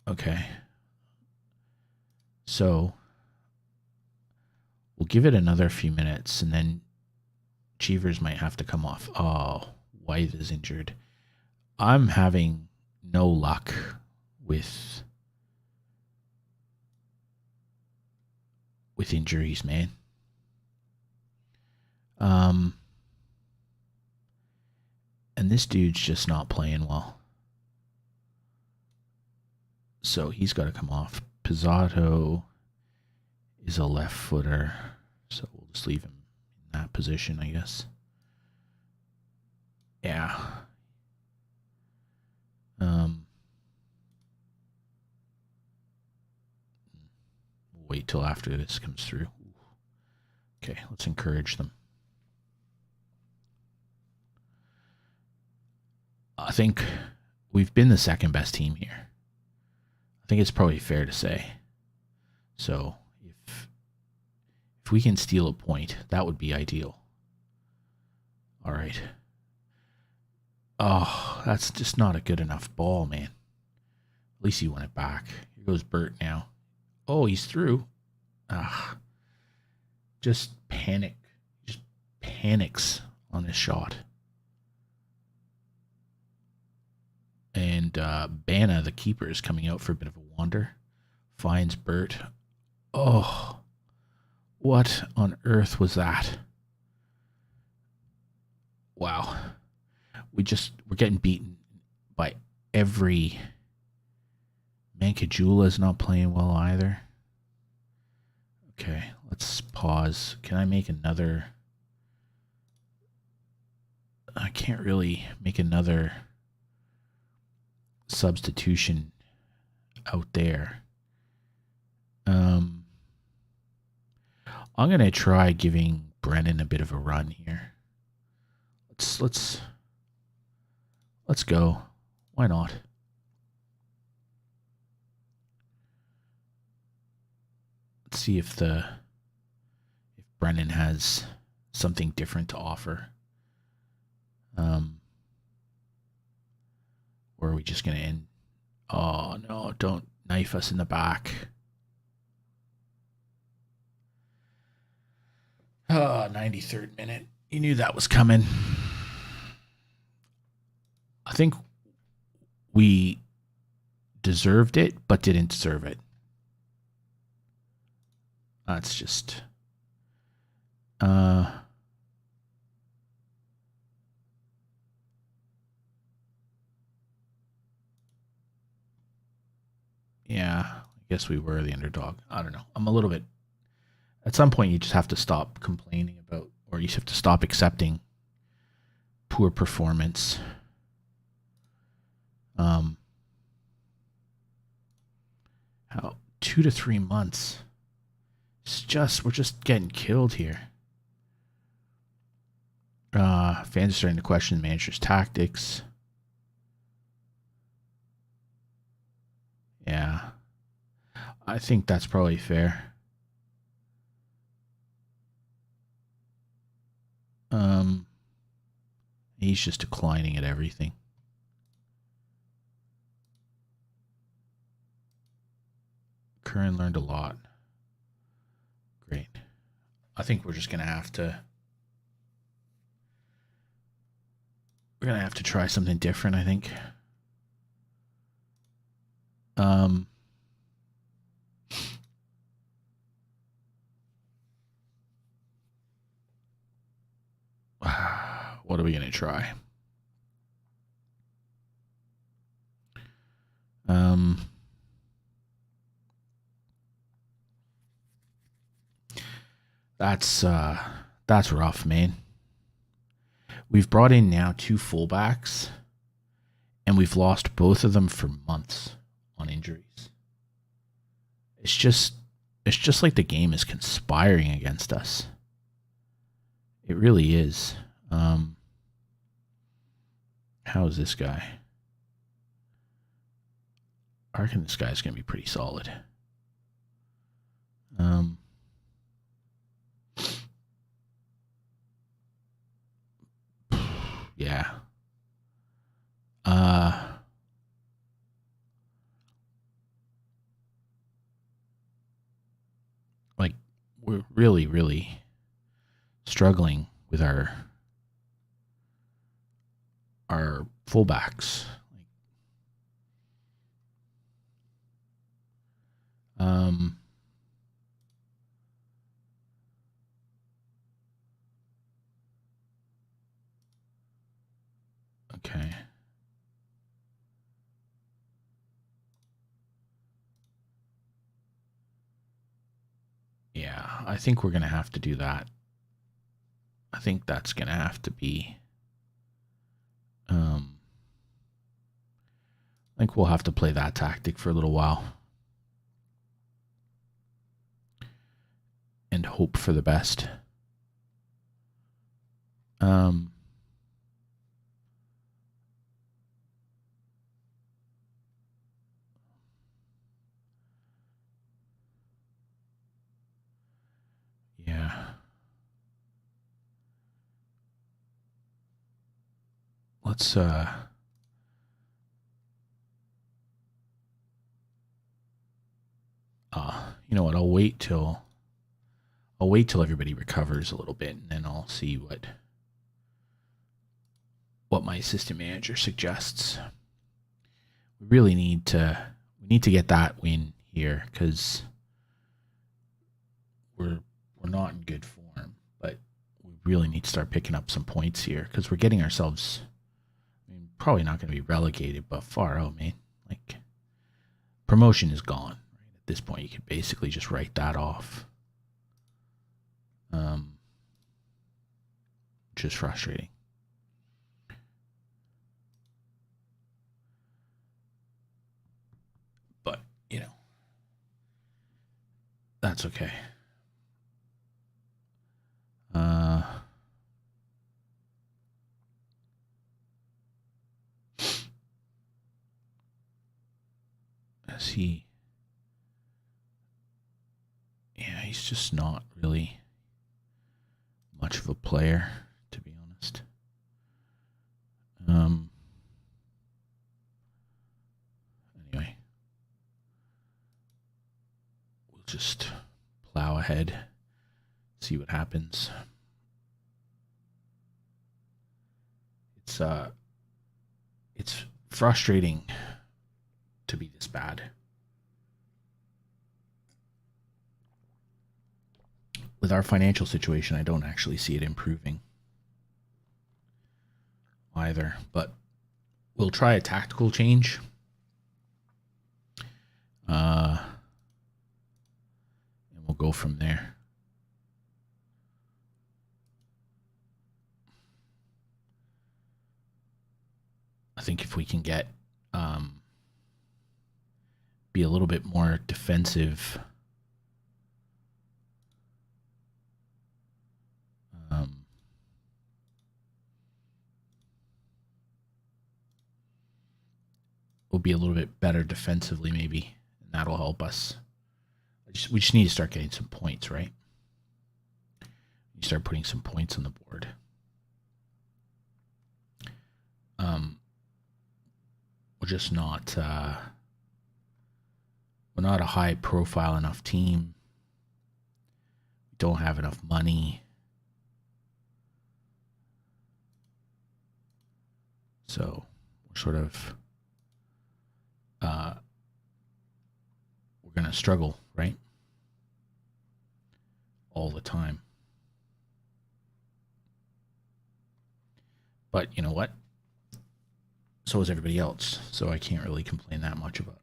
Okay. So we'll give it another few minutes, and then Cheevers might have to come off. Oh, Wythe is injured. I'm having no luck with injuries, man. And this dude's just not playing well. So he's got to come off. Pizzato is a left footer, so we'll just leave him in that position, I guess. Yeah. We'll wait till after this comes through. Okay, let's encourage them. I think we've been the second best team here. I think it's probably fair to say. So if we can steal a point, that would be ideal. All right. Oh, that's just not a good enough ball, man. At least he won it back. Here goes Burt now. Oh, he's through. Just panics on his shot. And Bana, the keeper, is coming out for a bit of a wander. Finds Bert. Oh, what on earth was that? Wow. We're getting beaten by every... Mankajula's not playing well either. Okay, let's pause. Can I make another... I can't really make another substitution out there. I'm going to try giving Brennan a bit of a run here. Let's go. Why not? Let's see if Brennan has something different to offer. Or are we just going to end? Oh, no, don't knife us in the back. Oh, 93rd minute. You knew that was coming. I think we deserved it, but didn't deserve it. That's just... yeah, I guess we were the underdog. I don't know. I'm a little bit... At some point, you just have to stop complaining about, or you have to stop accepting poor performance. How 2 to 3 months. We're just getting killed here. Fans are starting to question the manager's tactics. Yeah. I think that's probably fair. He's just declining at everything. Curran learned a lot. Great. I think we're just going to have to... We're going to have to try something different, I think. What are we going to try? That's rough, man. We've brought in now 2 fullbacks, and we've lost both of them for months on injuries. It's just like the game is conspiring against us. It really is. How is this guy? I reckon this guy's going to be pretty solid. Yeah. Like, we're really, really struggling with our fullbacks. Okay. Yeah, I think we're going to have to do that. I think that's going to have to be... I think we'll have to play that tactic for a little while. And hope for the best. Yeah. Let's you know what, I'll wait till everybody recovers a little bit, and then I'll see what what my assistant manager suggests. We really need to get that win here because we're not in good form, but we really need to start picking up some points here because we're getting ourselves, I mean, probably not going to be relegated, but far out, man. Like, promotion is gone. Right? At this point, you could basically just write that off. Which is frustrating. But, you know, that's okay. He's just not really much of a player, to be honest. Anyway, we'll just plow ahead, see what happens. It's frustrating to be this bad. With our financial situation, I don't actually see it improving either, but we'll try a tactical change. And we'll go from there. I think if we can get be a little bit more defensive, we'll be a little bit better defensively, maybe, and that'll help us. We just need to start getting some points, right? You start putting some points on the board. We're just not we're not a high profile enough team. We don't have enough money. So we're sort of we're going to struggle, right? All the time. But you know what? So is everybody else. So I can't really complain that much about it.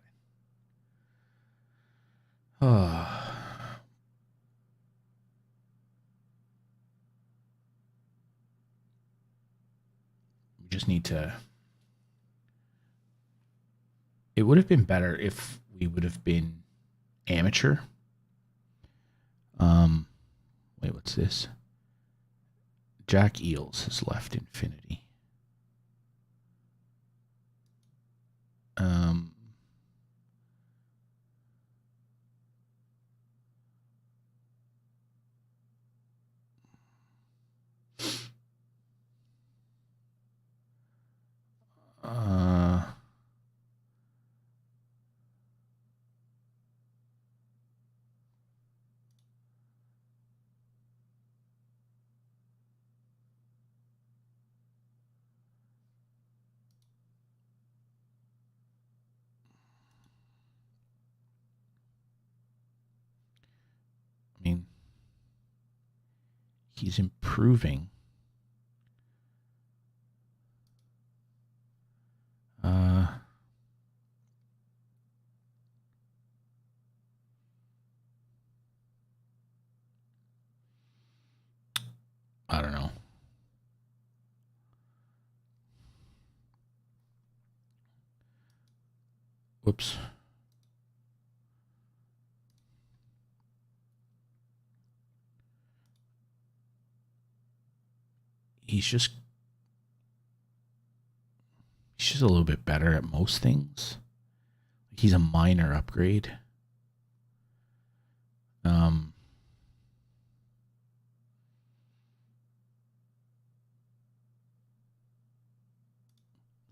We just need to... It would have been better if we would have been amateur. Wait, what's this? Jack Eels has left Infinity. I mean, he's improving. I don't know. Whoops. He's just a little bit better at most things. He's a minor upgrade.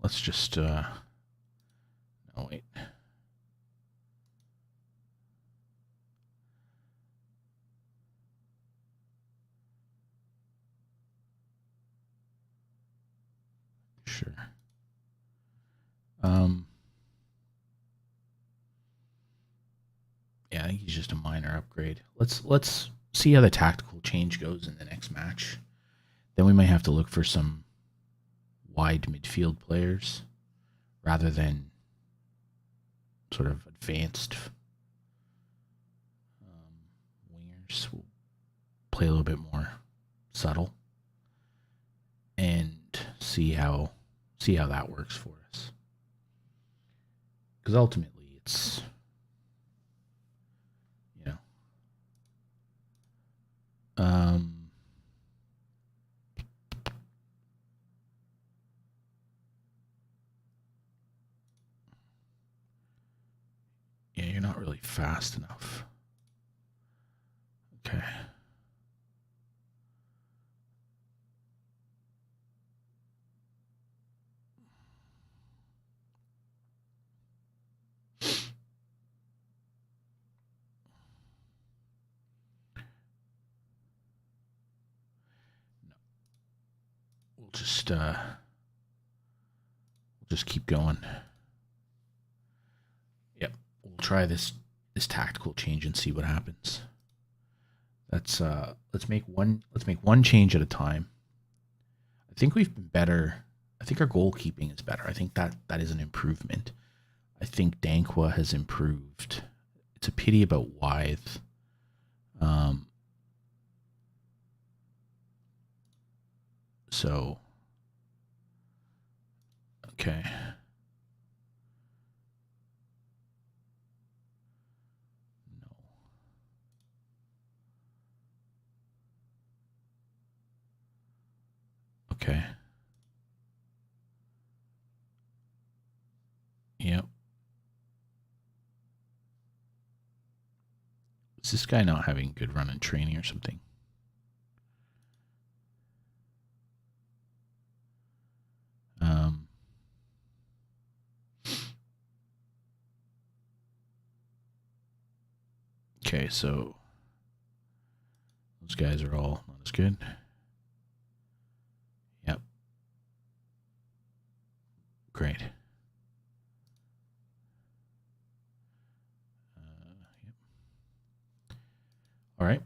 Let's just no, wait. Yeah, I think he's just a minor upgrade. Let's see how the tactical change goes in the next match. Then we might have to look for some wide midfield players rather than sort of advanced wingers. We'll play a little bit more subtle and see how that works for us. Because ultimately, it's yeah, you're not really fast enough. Okay. We'll just keep going. Yep. We'll try this tactical change and see what happens. Let's make one change at a time. I think we've been better. I think our goalkeeping is better. I think that is an improvement. I think Dankwa has improved. It's a pity about Wythe. So okay. No. Okay. Yep. Is this guy not having good run in training or something? Okay, so those guys are all not as good. Yep. Great. Yep. All right.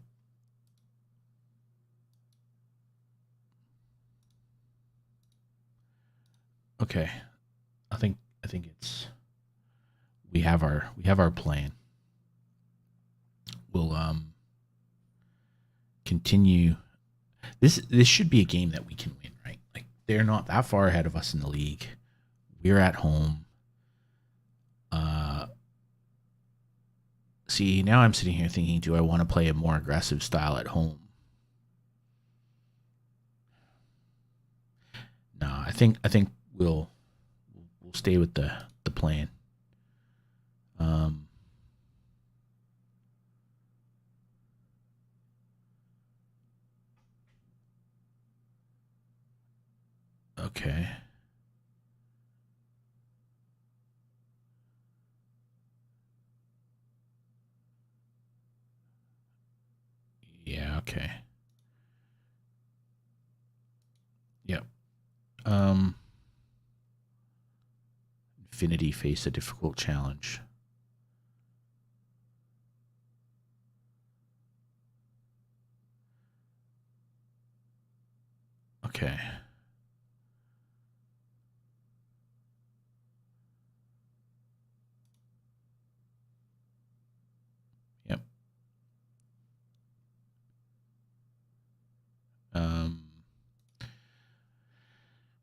Okay. I think it's we have our plan. We'll continue. This should be a game that we can win, right? Like they're not that far ahead of us in the league. We're at home. See, now I'm sitting here thinking, do I want to play a more aggressive style at home? No, I think we'll stay with the plan. Okay. Yeah, okay. Yep. Infinity face a difficult challenge. Okay. Yep.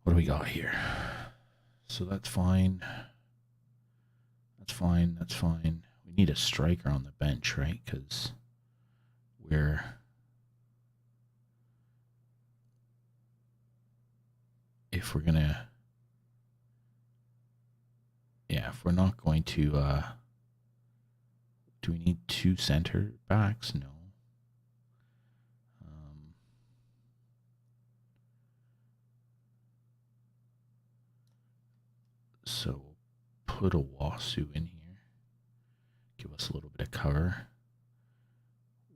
What do we got here? So that's fine. That's fine. That's fine. We need a striker on the bench, right? Because we're if we're gonna if we're not going to do we need two center backs? No. So put a Wasu in here. Give us a little bit of cover.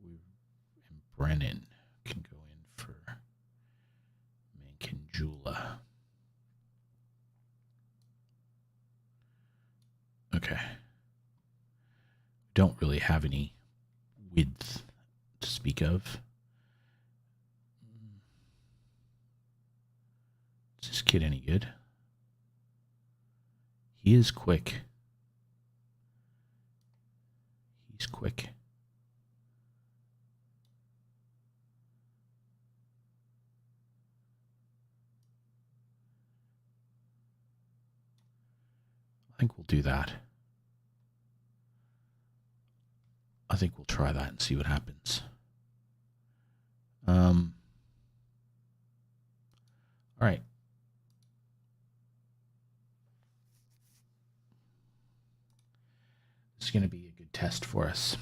And Brennan can go in for Mankinjula. don't really have any width to speak of. Is this kid any good? He is quick. He's quick. I think we'll do that. I think we'll try that and see what happens. All right. This is going to be a good test for us.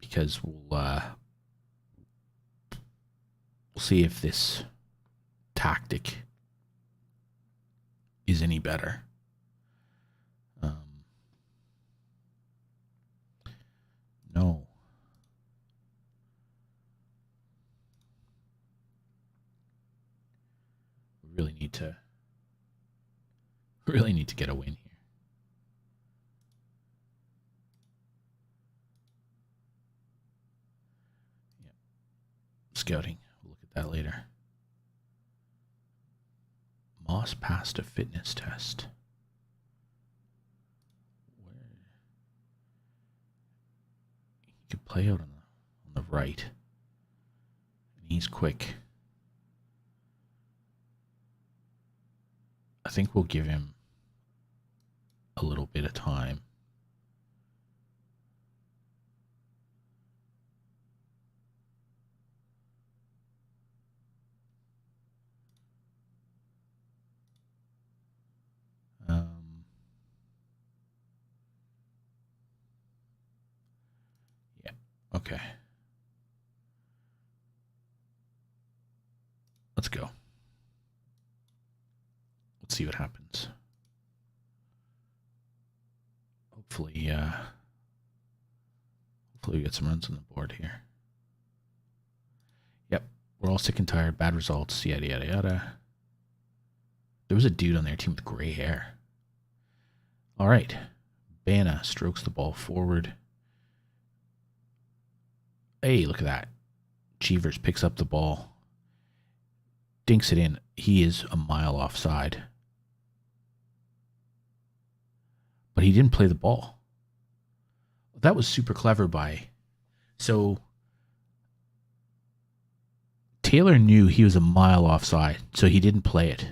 Because we'll see if this tactic is any better. No. We really need to get a win here. Yep. Scouting. We'll look at that later. Moss passed a fitness test. Where? He could play out on the right. And he's quick. I think we'll give him a little bit of time. Yeah, okay. Let's go. Let's see what happens. Hopefully we get some runs on the board here. Yep, we're all sick and tired. Bad results. Yada yada yada. There was a dude on their team with gray hair. All right, Bana strokes the ball forward. Hey, look at that. Cheevers picks up the ball, dinks it in. He is a mile offside. But he didn't play the ball. That was super clever by. So Taylor knew he was a mile offside, so he didn't play it.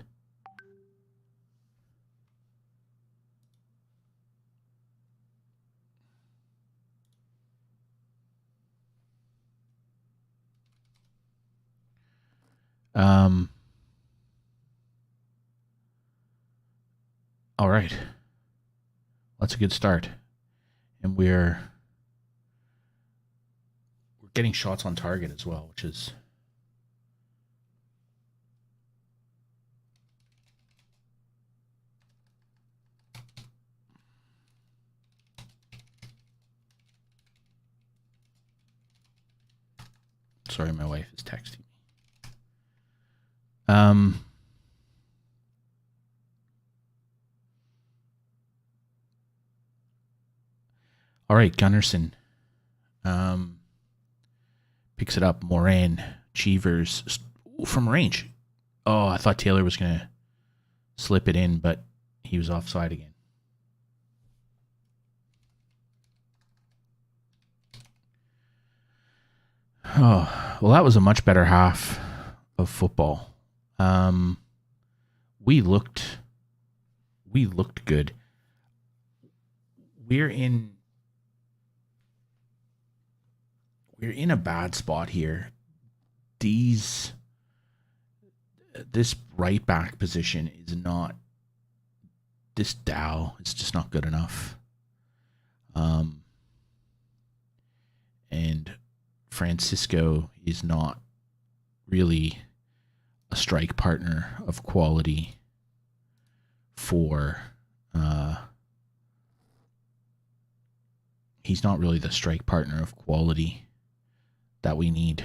All right. That's a good start. And we're getting shots on target as well, which is sorry, my wife is texting me. All right, Gunnarsson picks it up. Moran, Cheevers from range. Oh, I thought Taylor was going to slip it in, but he was offside again. Oh, well, that was a much better half of football. We looked good. We're in a bad spot here. This right back position is not. This Dow is just not good enough. And Francisco is not really a strike partner of quality for. He's not really the strike partner of quality that we need.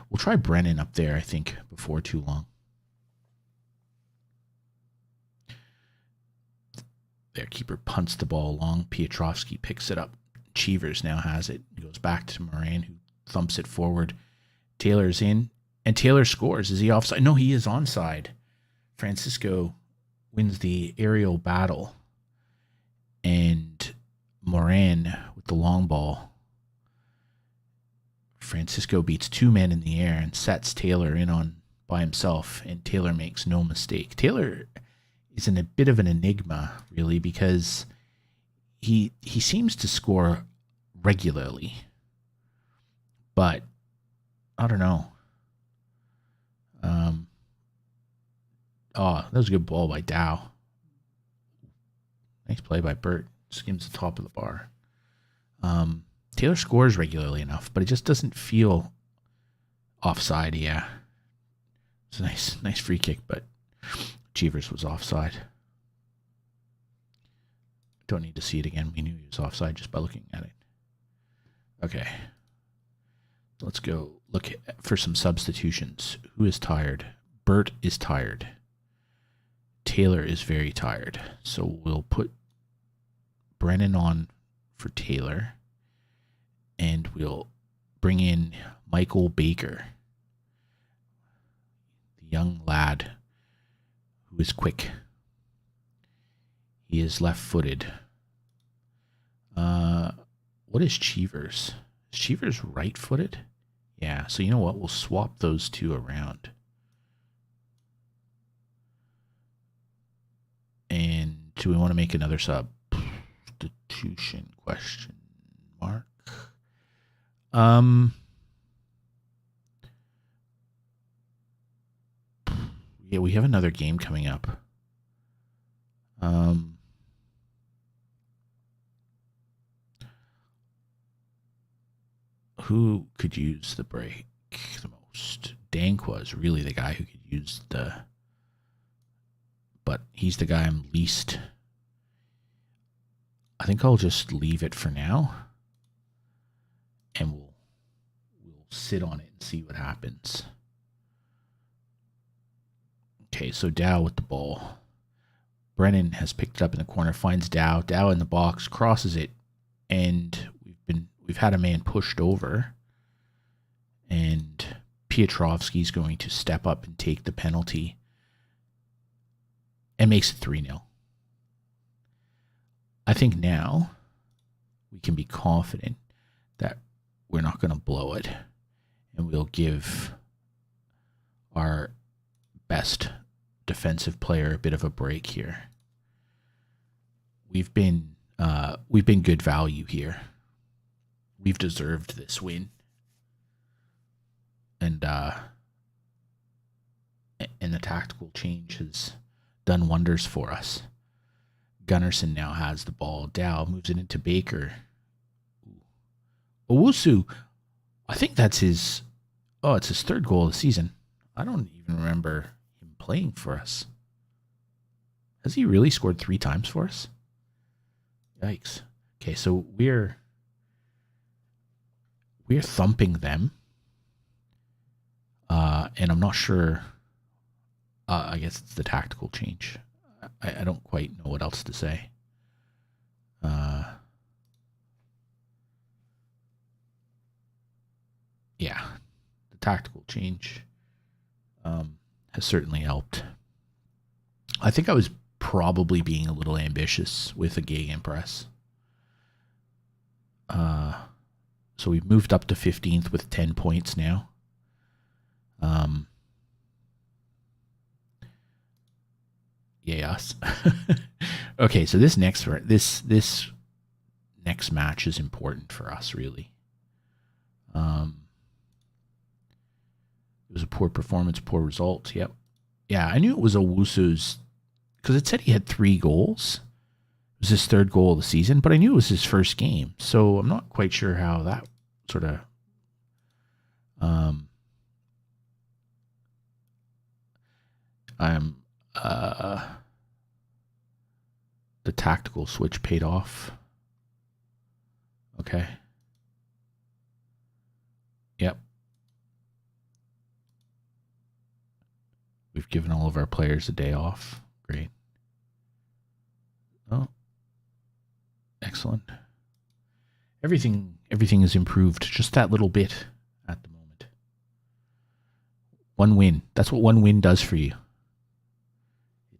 We'll try Brennan up there, I think, before too long. their keeper punts the ball along. Piotrowski picks it up. Cheevers now has it. He goes back to Moran, who thumps it forward. Taylor's in, and Taylor scores. Is he offside? No, he is onside. Francisco wins the aerial battle, and Moran with the long ball. Francisco beats 2 men in the air and sets Taylor in on by himself, and Taylor makes no mistake. Taylor is in a bit of an enigma, really, because he seems to score regularly, but I don't know. That was a good ball by Dow. Nice play by Burt. Skims the top of the bar. Taylor scores regularly enough, but it just doesn't feel offside. Yeah, it's a nice free kick, but Cheevers was offside. Don't need to see it again. We knew he was offside just by looking at it. Okay. Let's go look for some substitutions. Who is tired? Burt is tired. Taylor is very tired. So we'll put Brennan on for Taylor. And we'll bring in Michael Baker, the young lad who is quick. He is left-footed. What is Cheevers? Is Cheevers right-footed? Yeah, so you know what? We'll swap those two around. And do we want to make another substitution? Question mark. Yeah, we have another game coming up. Who could use the break the most? Dank was really the guy who could use but he's the guy I'm least. I think I'll just leave it for now, and we'll sit on it and see what happens. Okay, so Dow with the ball. Brennan has picked it up in the corner, finds Dow. Dow in the box, crosses it, and we've had a man pushed over, and Piotrowski's going to step up and take the penalty and makes it 3-0. I think now we can be confident that we're not going to blow it, and we'll give our best defensive player a bit of a break here. We've been good value here. We've deserved this win, and the tactical change has done wonders for us. Gunnarsson now has the ball. Dow moves it into Baker. Owusu, I think that's his. Oh, it's his 3rd goal of the season. I don't even remember him playing for us. Has he really scored 3 times for us? Yikes. Okay, so we're thumping them. And I'm not sure. I guess it's the tactical change. I don't quite know what else to say. Yeah, the tactical change has certainly helped. I think I was probably being a little ambitious with a gegenpress. So we've moved up to 15th with 10 points now. Yes. Okay, so this next match is important for us, really. It was a poor performance, poor result. Yep. Yeah, I knew it was Owusu's because it said he had 3 goals. It was his 3rd goal of the season, but I knew it was his first game, so I'm not quite sure how that sort of. The tactical switch paid off. Okay. Yep. We've given all of our players a day off. Great. Oh, excellent. Everything is improved just that little bit at the moment. One win. That's what one win does for you.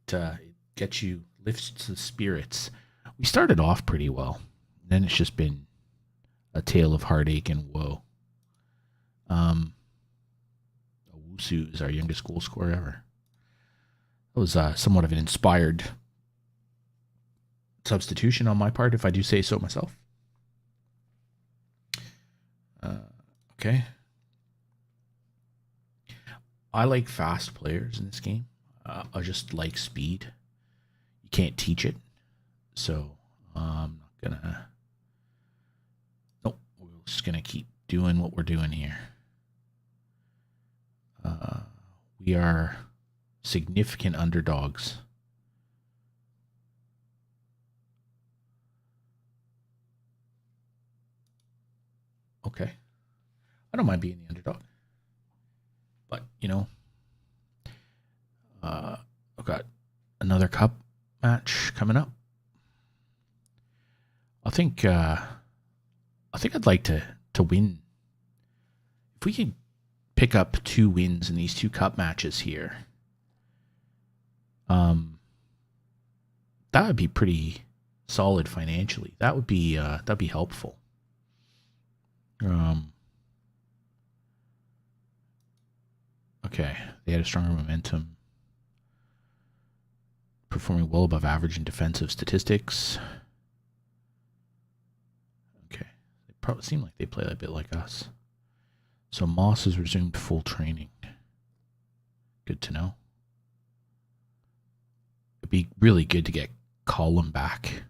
It gets you, lifts the spirits. We started off pretty well. Then it's just been a tale of heartache and woe. Owusu is our youngest goal scorer ever. That was somewhat of an inspired substitution on my part, if I do say so myself. Okay. I like fast players in this game. I just like speed. You can't teach it. So I'm not gonna... Nope. We're just gonna keep doing what we're doing here. We are significant underdogs. Okay. I don't mind being the underdog. But, you know, I've got another cup match coming up. I think I'd like to win. If we could pick up 2 wins in these 2 cup matches here, that would be pretty solid financially. That'd be helpful. Okay, they had a stronger momentum, performing well above average in defensive statistics. Okay, they probably seem like they play a bit like us. So Moss has resumed full training. Good to know. It'd be really good to get Colin back.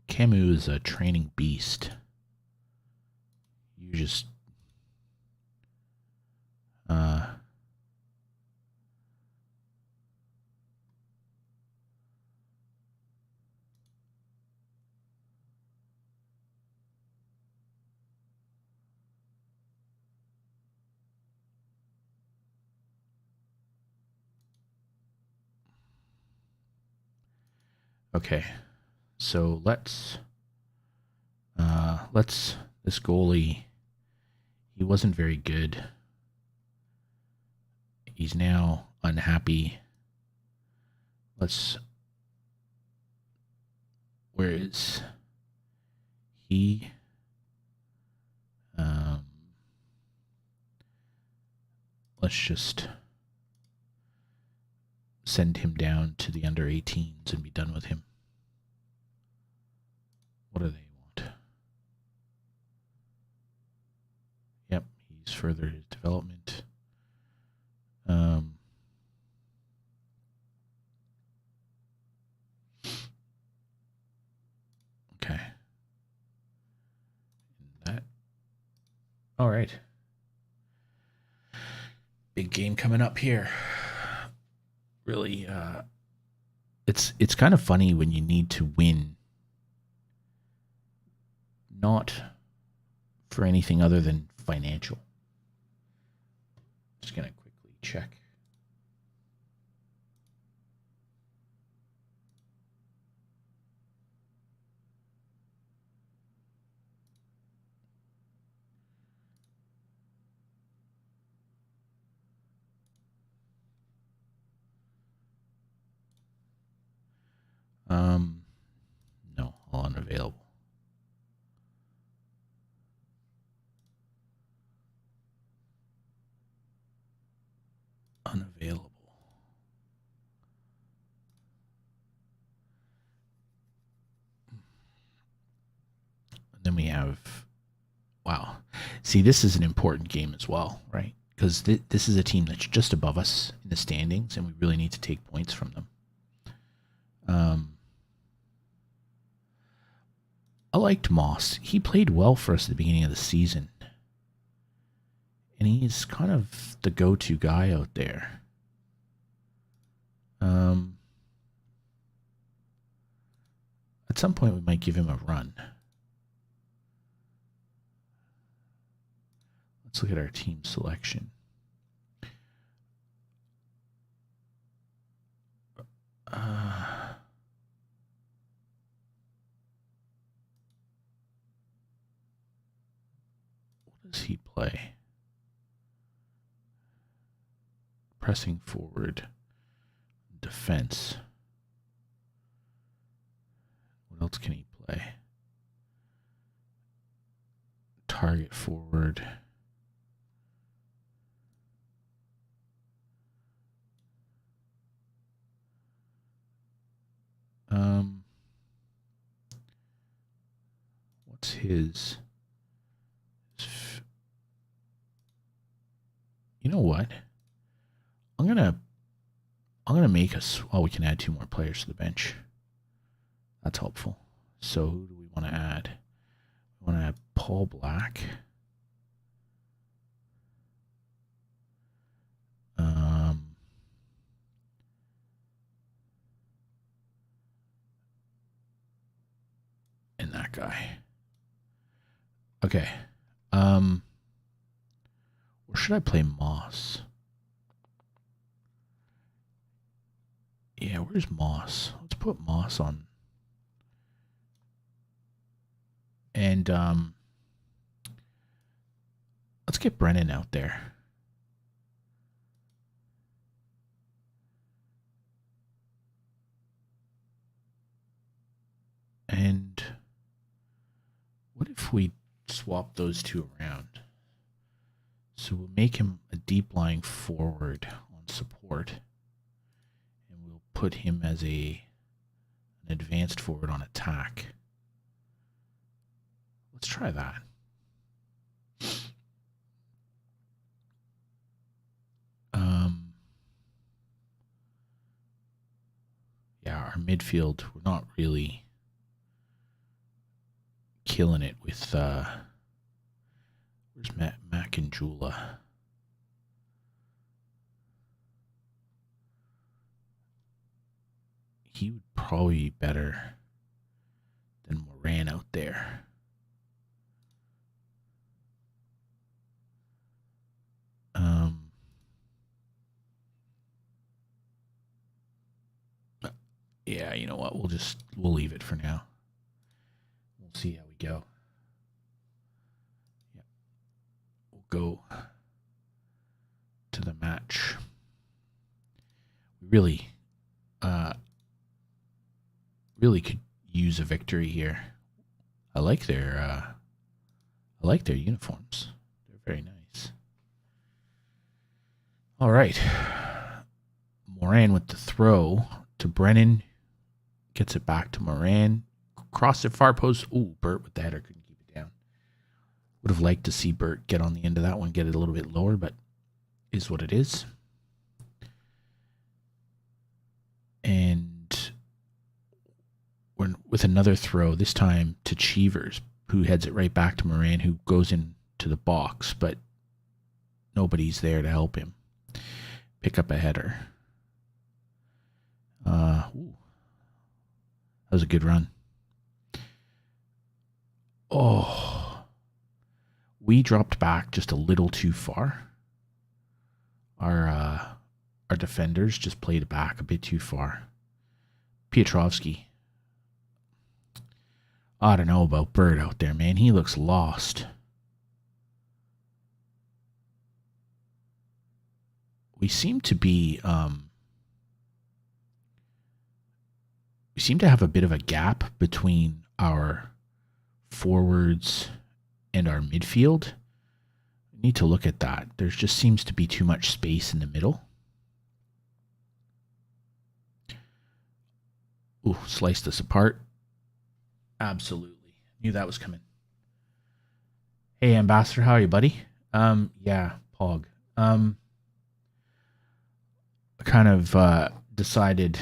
Camus is a training beast. You just okay. So let's this goalie, he wasn't very good. He's now unhappy. Where is he? Let's just send him down to the under 18s and be done with him. What do they want? Yep, he's furthered his development. Okay. That. All right. Big game coming up here. Really, it's kind of funny when you need to win, not for anything other than financial. Just gonna quickly check. No, all unavailable. Unavailable. And then we have, wow. See, this is an important game as well, right? Because this is a team that's just above us in the standings, and we really need to take points from them. I liked Moss. He played well for us at the beginning of the season. And he's kind of the go-to guy out there. At some point, we might give him a run. Let's look at our team selection. What does he play? Pressing forward. Defense. What else can he play? Target forward. What's his? You know what? I'm gonna make us. Oh, we can add 2 more players to the bench. That's helpful. So who do we want to add? We want to add Paul Black. And that guy. Okay. Or should I play Moss? Yeah, where's Moss? Let's put Moss on. And let's get Brennan out there. And what if we swap those 2 around? So we'll make him a deep lying forward on support. And we'll put him as an advanced forward on attack. Let's try that. Yeah, our midfield, we're not really killing it with where's Mac and Jula? He would probably be better than Moran out there. Yeah, you know what? We'll leave it for now. We'll see how we go. Yeah. We'll go to the match. We really could use a victory here. I like their uniforms. They're very nice. All right. Moran with the throw to Brennan. Gets it back to Moran. Crossed it far post. Ooh, Burt with the header. Couldn't keep it down. Would have liked to see Burt get on the end of that one, get it a little bit lower, but is what it is. And with another throw, this time to Cheevers, who heads it right back to Moran, who goes into the box, but nobody's there to help him pick up a header. Ooh. That was a good run. Oh, we dropped back just a little too far. Our defenders just played it back a bit too far. Piotrowski. I don't know about Bird out there, man. He looks lost. We seem to be we seem to have a bit of a gap between our forwards and our midfield. We need to look at that. There just seems to be too much space in the middle. Ooh, sliced us apart. Absolutely. Knew that was coming. Hey, Ambassador, how are you, buddy? Yeah, Pog. I kind of decided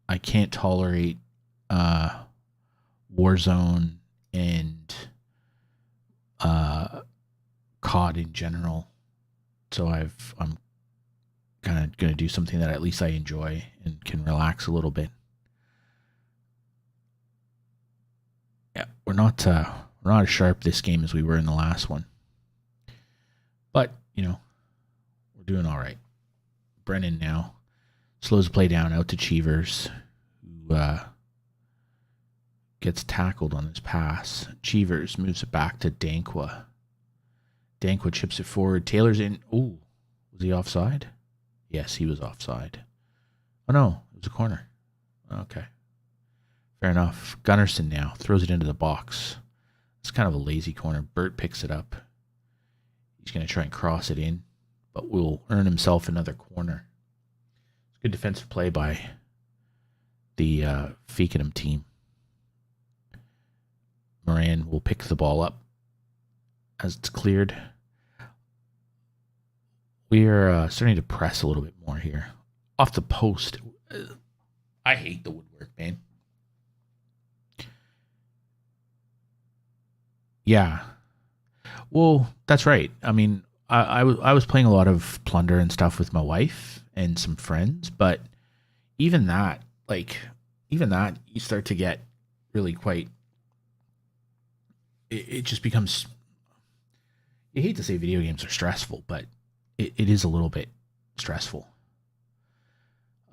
I can't tolerate Warzone and COD in general. So I'm kind of going to do something that at least I enjoy and can relax a little bit. Yeah, we're not as sharp this game as we were in the last one. But, we're doing all right. Brennan now. Slows the play down out to Cheevers, who gets tackled on his pass. Cheevers moves it back to Dankwa. Dankwa chips it forward. Taylor's in. Ooh, was he offside? Yes, he was offside. Oh no, it was a corner. Okay. Fair enough. Gunnarsson now throws it into the box. It's kind of a lazy corner. Burt picks it up. He's going to try and cross it in, but will earn himself another corner. It's good defensive play by the Feckenham team. Moran will pick the ball up as it's cleared. We are starting to press a little bit more here. Off the post. I hate the woodwork, man. Yeah. Well, that's right. I mean, I was playing a lot of Plunder and stuff with my wife and some friends, but even that, you start to get really quite. It just becomes. You hate to say video games are stressful, but it is a little bit stressful.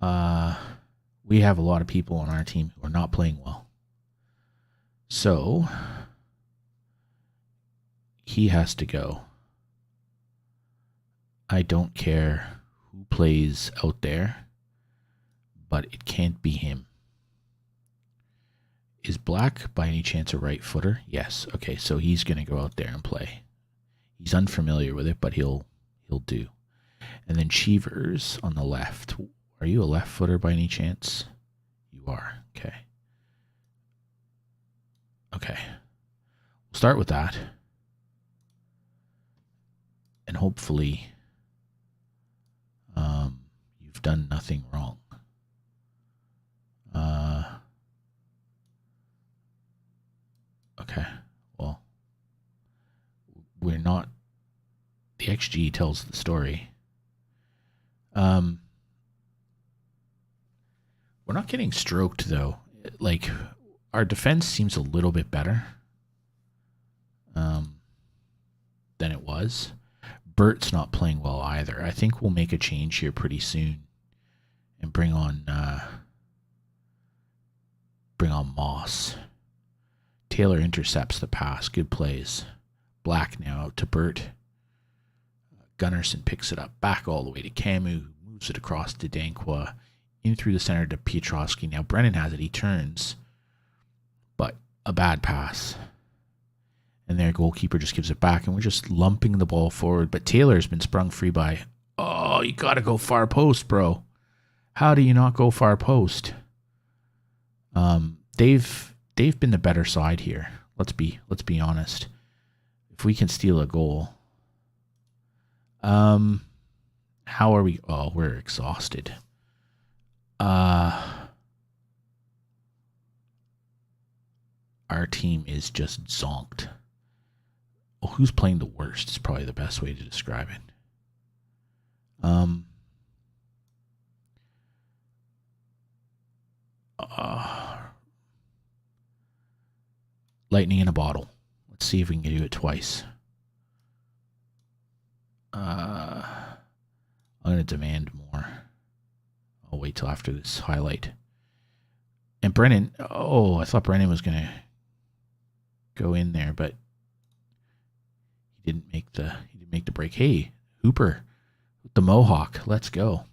We have a lot of people on our team who are not playing well. So he has to go. I don't care who plays out there, but it can't be him. Is Black by any chance a right footer? Yes. Okay, so he's going to go out there and play. He's unfamiliar with it, but he'll do. And then Cheevers on the left. Are you a left footer by any chance? You are. Okay. Okay. We'll start with that. And hopefully you've done nothing wrong. Okay. Well, we're not. The XG tells the story. We're not getting stroked, though. Like, our defense seems a little bit better than it was. Burt's not playing well either. I think we'll make a change here pretty soon and bring on Moss. Taylor intercepts the pass. Good plays. Black now out to Burt. Gunnarsson picks it up back all the way to Camus, who moves it across to Dankwa, in through the center to Piotrowski. Now Brennan has it. He turns, but a bad pass. And their goalkeeper just gives it back, and we're just lumping the ball forward. But Taylor's been sprung free by, oh, you got to go far post, bro. How do you not go far post? They've been the better side here. Let's be honest. If we can steal a goal, how are we? Oh, we're exhausted. Our team is just zonked. Well, who's playing the worst is probably the best way to describe it. Lightning in a bottle. Let's see if we can do it twice. I'm going to demand more. I'll wait till after this highlight. And Brennan, I thought Brennan was going to go in there, but he didn't make the break. Hey, Hooper with the mohawk. Let's go.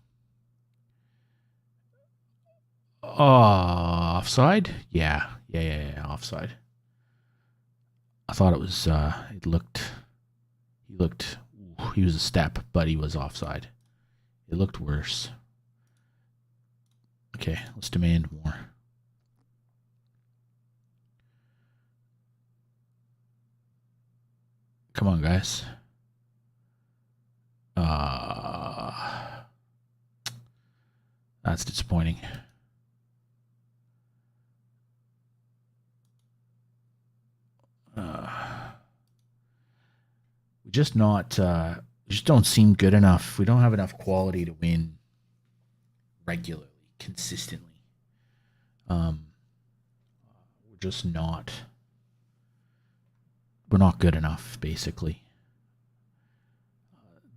Offside? Yeah, offside. I thought it was he was a step, but he was offside. It looked worse. Okay, let's demand more. Come on, guys. That's disappointing. We just don't seem good enough. We don't have enough quality to win regularly, consistently. We're just not. We're not good enough, basically.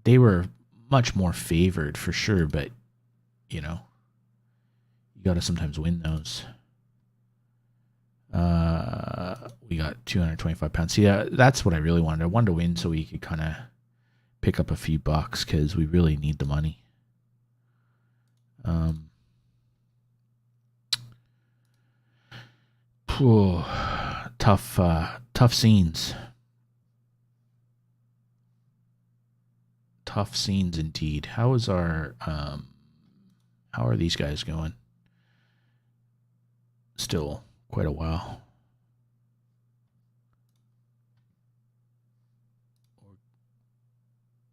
They were much more favored for sure, but You got to sometimes win those. We got 225 pounds. See, that's what I really wanted. I wanted to win so we could kind of pick up a few bucks because we really need the money. Tough scenes. Tough scenes indeed. How is our how are these guys going? Still quite a while.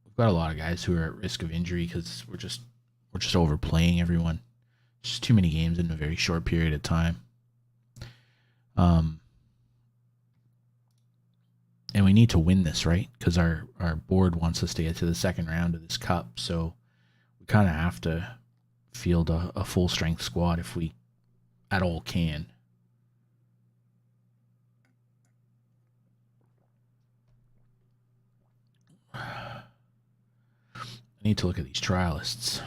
We've got a lot of guys who are at risk of injury because we're just overplaying everyone. Just too many games in a very short period of time. And we need to win this, right? Because our board wants us to get to the second round of this cup, so we kind of have to field a full strength squad if we at all can. I need to look at these trialists.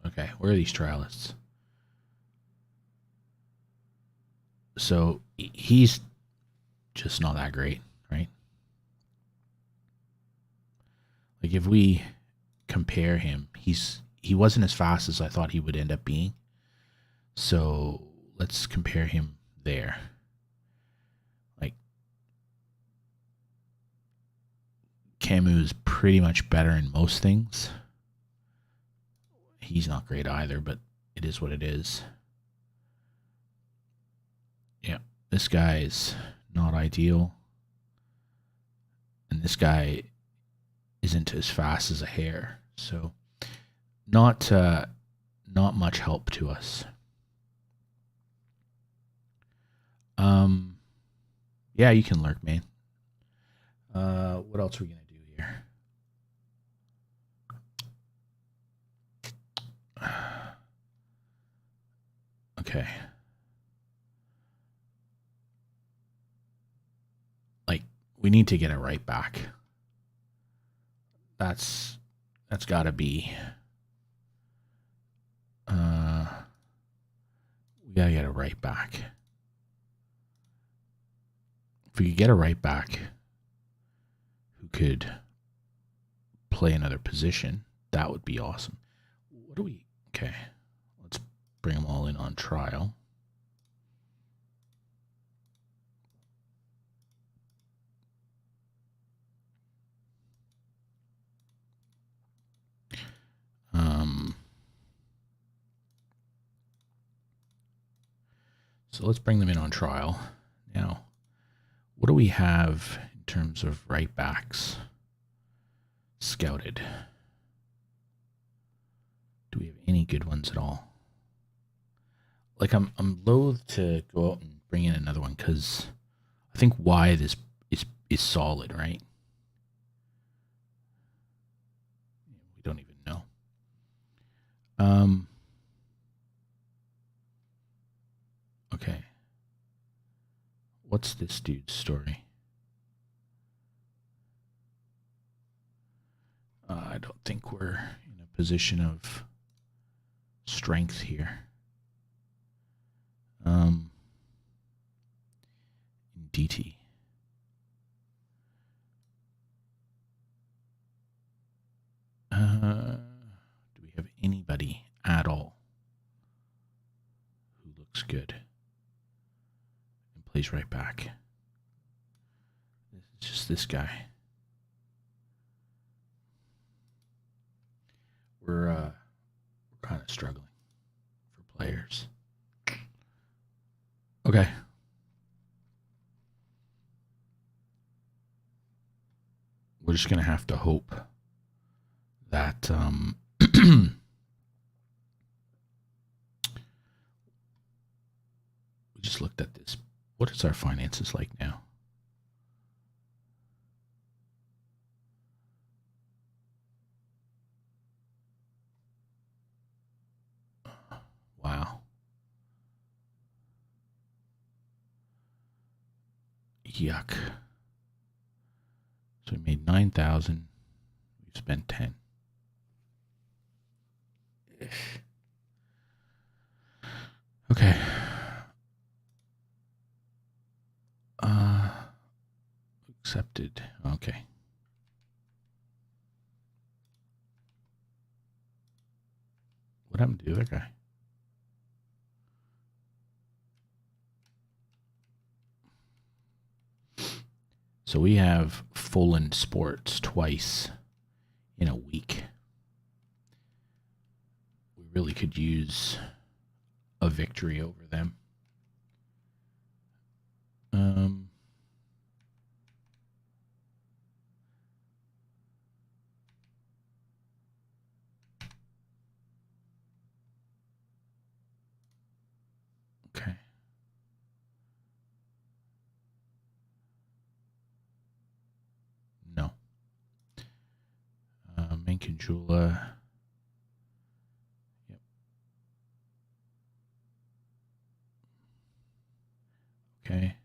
Okay, where are these trialists? So he's just not that great, right? Like if we compare him, he wasn't as fast as I thought he would end up being. So let's compare him there. Like Camus pretty much better in most things. He's not great either, but it is what it is. Yeah, this guy is not ideal. And this guy isn't as fast as a hare. So not much help to us. Yeah, you can lurk, man. What else are we gonna do here? Okay. Like, we need to get it right back. That's gotta be. We gotta get it right back. If we could get it right back, who could play another position, that would be awesome. What do we... Okay, let's bring them all in on trial. So let's bring them in on trial. Now, what do we have in terms of right backs scouted? Do we have any good ones at all? Like I'm loath to go out and bring in another one because I think Wyeth is solid, right? We don't even know. Okay. What's this dude's story? I don't think we're in a position of strength here. In DT. Do we have anybody at all who looks good and plays right back? It's just this guy. We're kind of struggling for players. Okay. We're just gonna have to hope that we just looked at this. What is our finances like now? Wow. Yuck. So we made 9,000. We've spent 10. Okay. Accepted. Okay. What happened to the other guy? So we have Fulham Sports twice in a week. We really could use a victory over them. Okay. No. Mankinjula. Yep. Okay.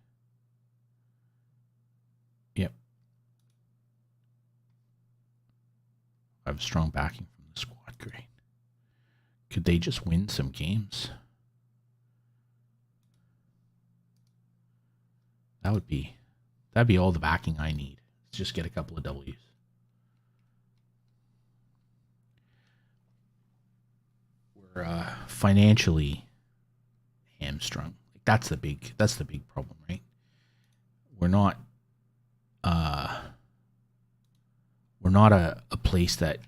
Yep. I have strong backing from the squad. Great. Could they just win some games? That'd be all the backing I need. Just get a couple of W's. We're financially hamstrung. That's the big problem, right? We're not a place that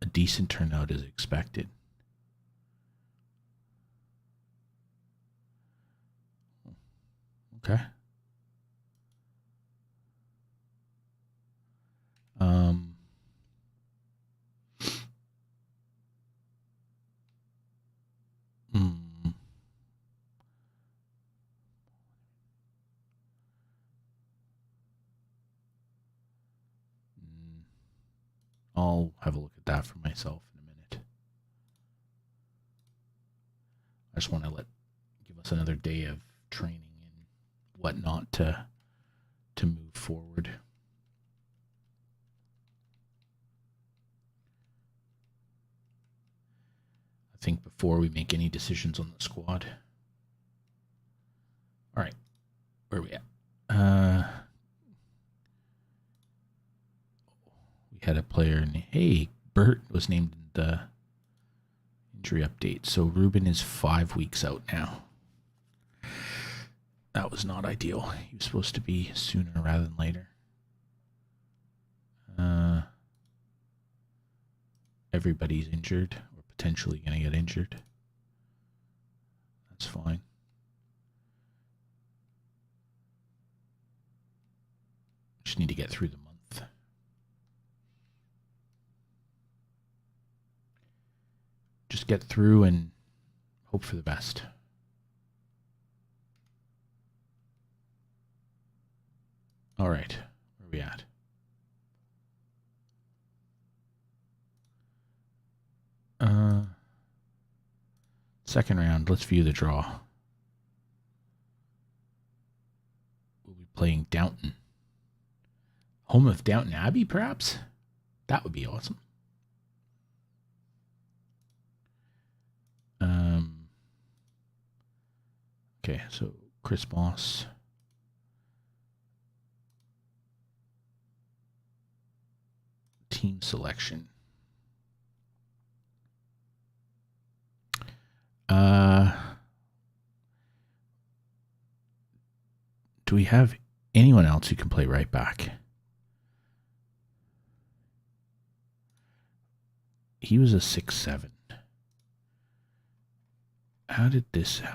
a decent turnout is expected. Okay. I'll have a look at that for myself in a minute. I just want to give us another day of training and whatnot to move forward. I think before we make any decisions on the squad. All right, where are we at? We had a player. Hey, Bert was named in the injury update. So Ruben is 5 weeks out now. That was not ideal. He was supposed to be sooner rather than later. Everybody's injured or potentially going to get injured. That's fine. Just need to get through the month. Just get through and hope for the best. All right, where are we at? Second round, let's view the draw. We'll be playing Downton. Home of Downton Abbey, perhaps? That would be awesome. Okay, so Chris Moss. Team selection. Do we have anyone else who can play right back? He was a 6'7". How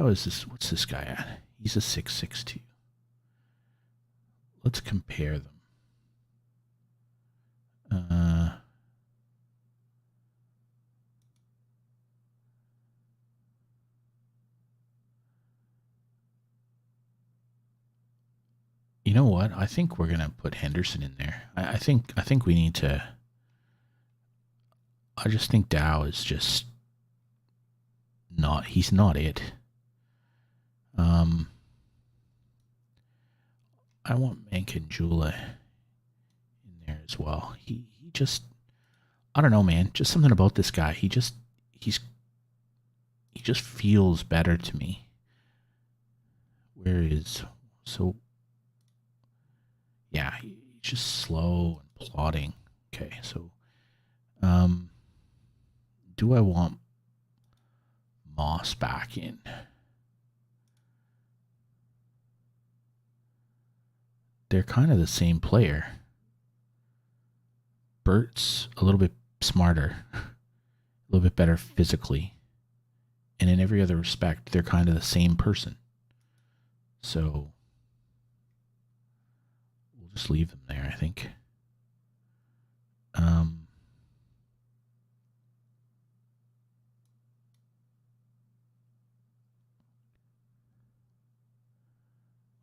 is this? What's this guy at? He's a 6'6" too. Let's compare them. You know what? I think we're gonna put Henderson in there. I think we need to. I just think Dow is just not. He's not it. I want Mankinjula in there as well. He just. I don't know, man. Just something about this guy. He just he just feels better to me. Where is so? Yeah, he's just slow and plodding. Okay, so do I want Moss back in? They're kind of the same player. Bert's a little bit smarter, a little bit better physically, and in every other respect, they're kind of the same person. So we'll just leave them there, I think.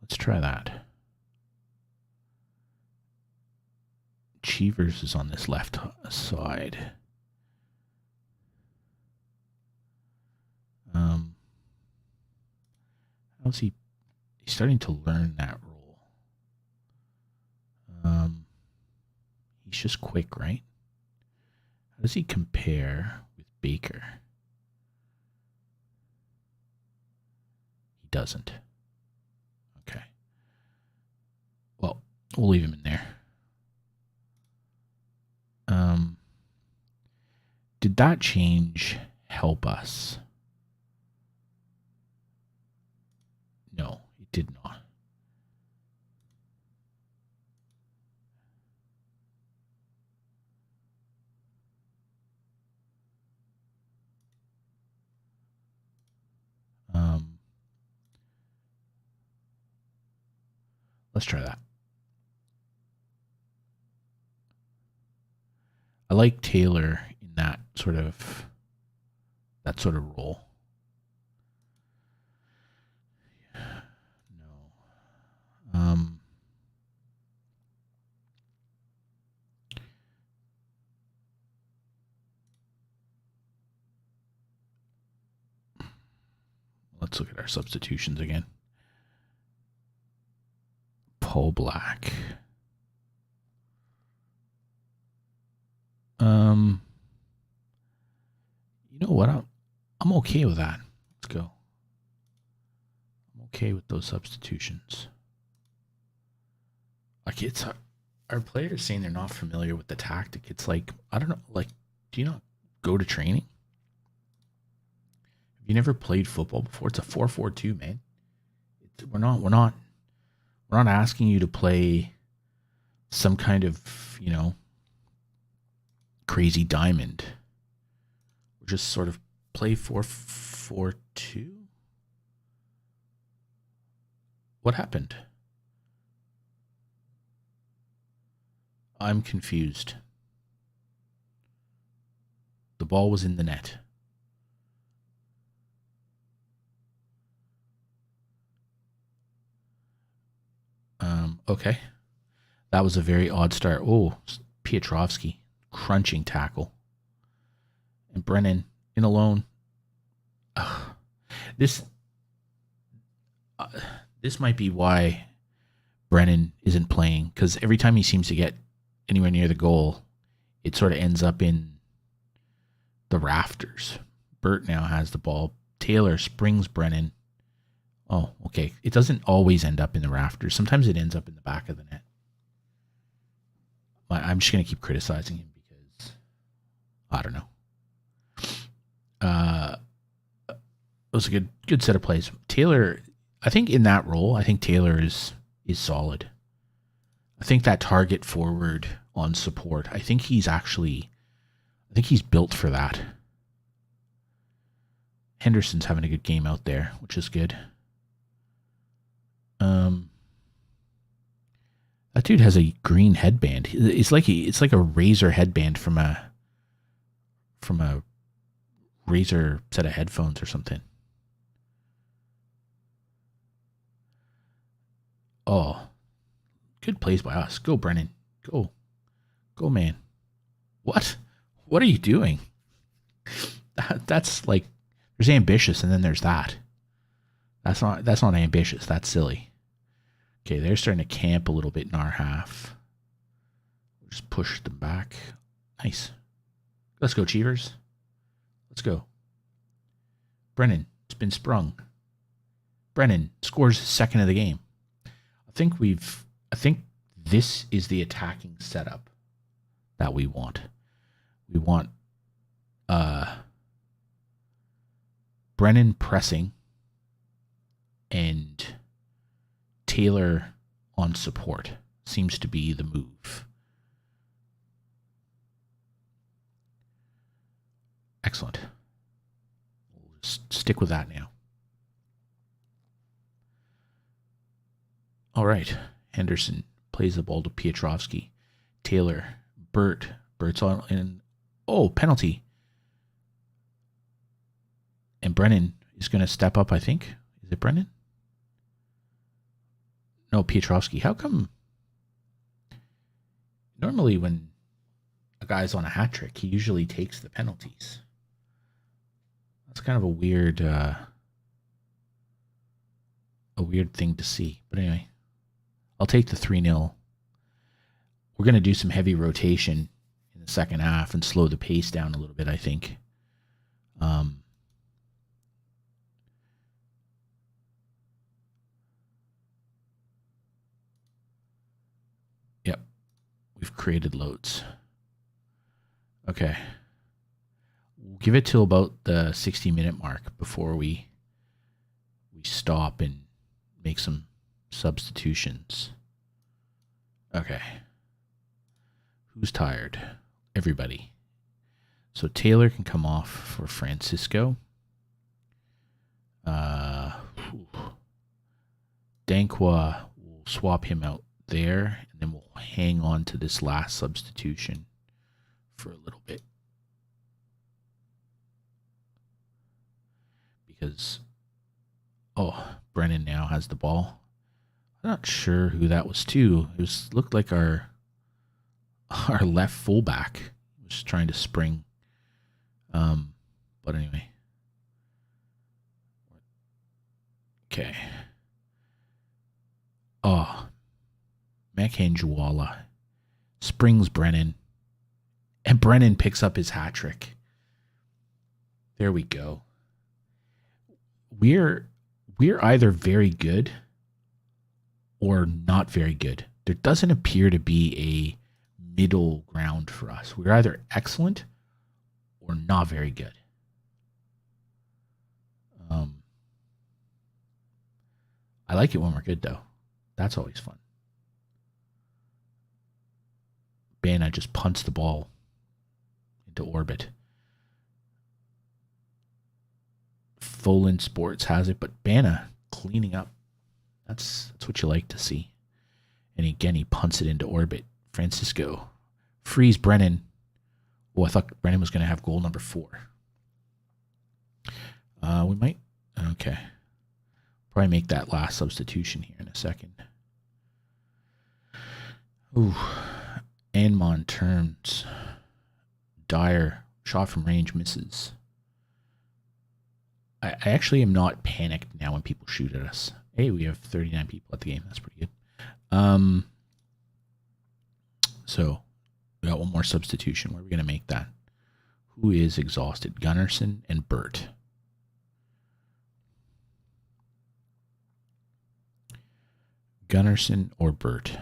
Let's try that. Cheevers is on this left side. How's he? He's starting to learn that role. He's just quick, right? How does he compare with Baker? He doesn't. Okay. Well, we'll leave him in there. Did that change help us? No, it did not. Let's try that. I like Taylor in that sort of role. No. Let's look at our substitutions again. Paul Black. You know what? I'm okay with that. Let's go. I'm okay with those substitutions. Like, it's our players saying they're not familiar with the tactic. It's like, I don't know, like, do you not go to training? Have you never played football before? It's a 4-4-2, man. We're not asking you to play some kind of, crazy diamond. We're just sort of play 4-4-2. What happened? I'm confused. The ball was in the net. Okay. That was a very odd start. Oh, Piotrowski, crunching tackle. And Brennan in alone. This might be why Brennan isn't playing, because every time he seems to get anywhere near the goal, it sort of ends up in the rafters. Bert now has the ball. Taylor springs Brennan. Oh, okay. It doesn't always end up in the rafters. Sometimes it ends up in the back of the net. I'm just going to keep criticizing him because I don't know. It was a good set of plays. Taylor, I think in that role, I think Taylor is solid. I think that target forward on support, I think he's built for that. Henderson's having a good game out there, which is good. That dude has a green headband. It's like a Razer headband from a Razer set of headphones or something. Oh, good plays by us. Go, Brennan. Go, man. What are you doing? That's like, there's ambitious and then there's that. That's not ambitious. That's silly. Okay, they're starting to camp a little bit in our half. We'll just push them back. Nice. Let's go, Cheevers. Let's go. Brennan, it's been sprung. Brennan scores second of the game. I think this is the attacking setup that we want. We want Brennan pressing and Taylor on support seems to be the move. Excellent. We'll just stick with that now. All right. Henderson plays the ball to Piotrowski. Taylor. Bert's on in. Oh, penalty. And Brennan is going to step up, I think. Is it Brennan? No, Piotrowski. How come? Normally when a guy's on a hat trick, he usually takes the penalties. That's kind of a weird thing to see. But anyway, I'll take the 3-0. We're going to do some heavy rotation in the second half and slow the pace down a little bit, I think. Yep. We've created loads. Okay. We'll give it till about the 60-minute mark before we stop and make some substitutions. Okay. Who's tired? Everybody. So Taylor can come off for Francisco. Dankwa, we'll swap him out there, and then we'll hang on to this last substitution for a little bit. Because, Brennan now has the ball. I'm not sure who that was to. It looked like our left fullback was trying to spring. But anyway. Okay. Makanjuwala springs Brennan. And Brennan picks up his hat trick. There we go. We're either very good or not very good. There doesn't appear to be a middle ground for us. We're either excellent or not very good. I like it when we're good, though. That's always fun. Bana just punts the ball into orbit. Folan Sports has it, but Bana cleaning up. That's what you like to see. And again, he punts it into orbit. Francisco frees Brennan. Oh, I thought Brennan was going to have goal number 4. We might. Okay. Probably make that last substitution here in a second. Ooh. Anmon turns. Dyer. Shot from range misses. I actually am not panicked now when people shoot at us. Hey, we have 39 people at the game. That's pretty good. So we got one more substitution. Where are we going to make that? Who is exhausted? Gunnarsson and Bert. Gunnarsson or Bert?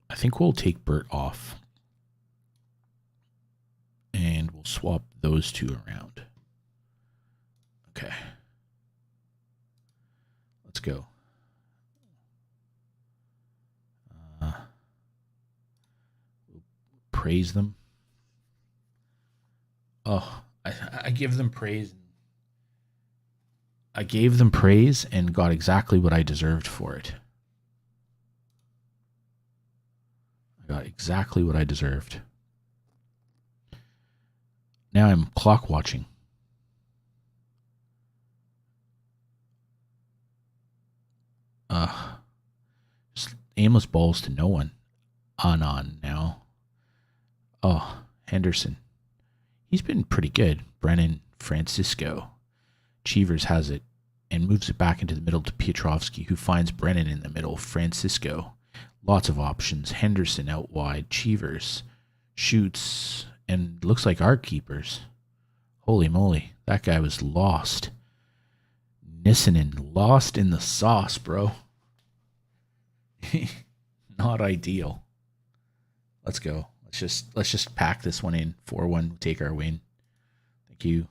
I think we'll take Bert off. And we'll swap those two around. Okay. Let's go. We'll praise them. Oh, I give them praise. I gave them praise and got exactly what I deserved for it. I got exactly what I deserved. Now I'm clock watching. Just aimless balls to no one. On now. Oh, Henderson. He's been pretty good. Brennan, Francisco. Cheevers has it and moves it back into the middle to Piotrowski, who finds Brennan in the middle. Francisco. Lots of options. Henderson out wide. Cheevers shoots and looks like our keepers. Holy moly, that guy was lost. Nissinen lost in the sauce, bro. Not ideal. Let's go. Let's just pack this one in. 4-1, take our win. Thank you.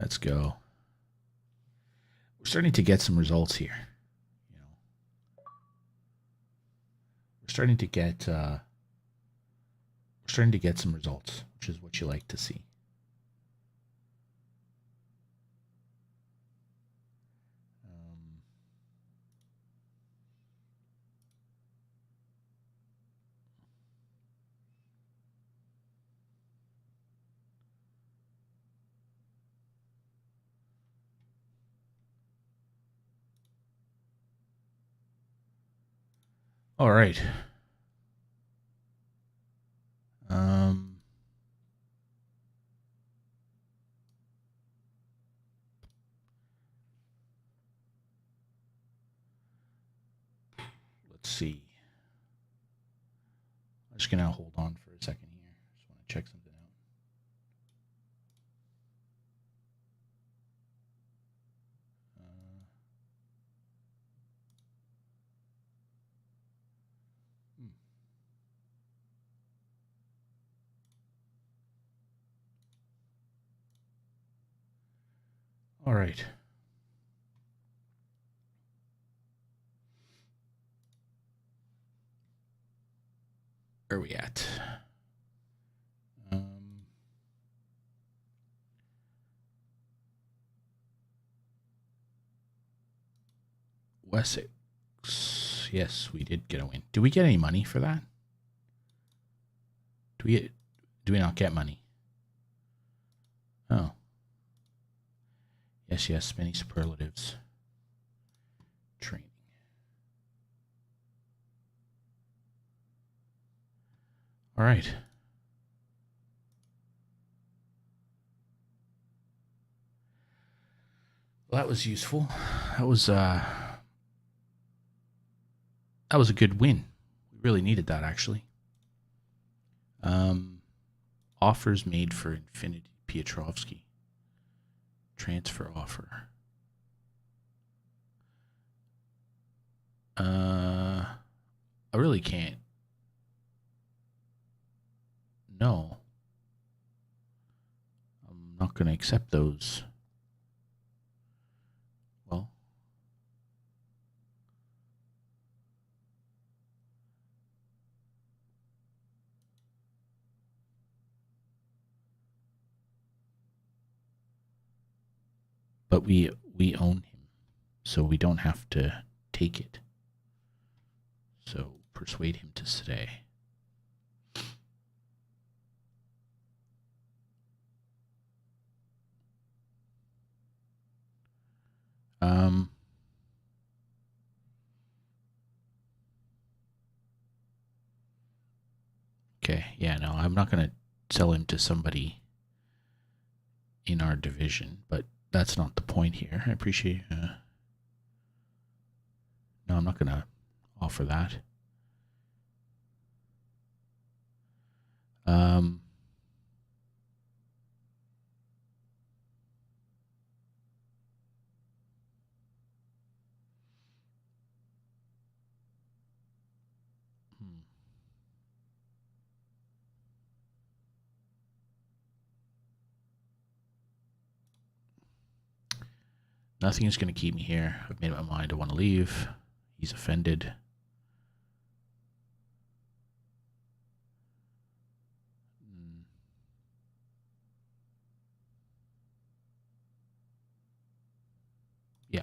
Let's go. We're starting to get some results here. You know, we're starting to get some results, which is what you like to see. All right. Let's see. I'm just gonna hold on for a second here. Just want to check something out. All right. Where are we at? Wessex. Yes, we did get a win. Do we get any money for that? Do we not get money? Oh. Yes, many superlatives. Training. All right. Well, that was useful. That was a good win. We really needed that, actually. Offers made for Infinity Pietrovsky. Transfer offer. I really can't. No. I'm not going to accept those. Well. But we own him, so we don't have to take it. So persuade him to stay. Okay, yeah, no, I'm not going to sell him to somebody in our division, but that's not the point here. I appreciate no, I'm not going to offer that. Nothing is going to keep me here. I've made up my mind. I want to leave. He's offended. Yeah.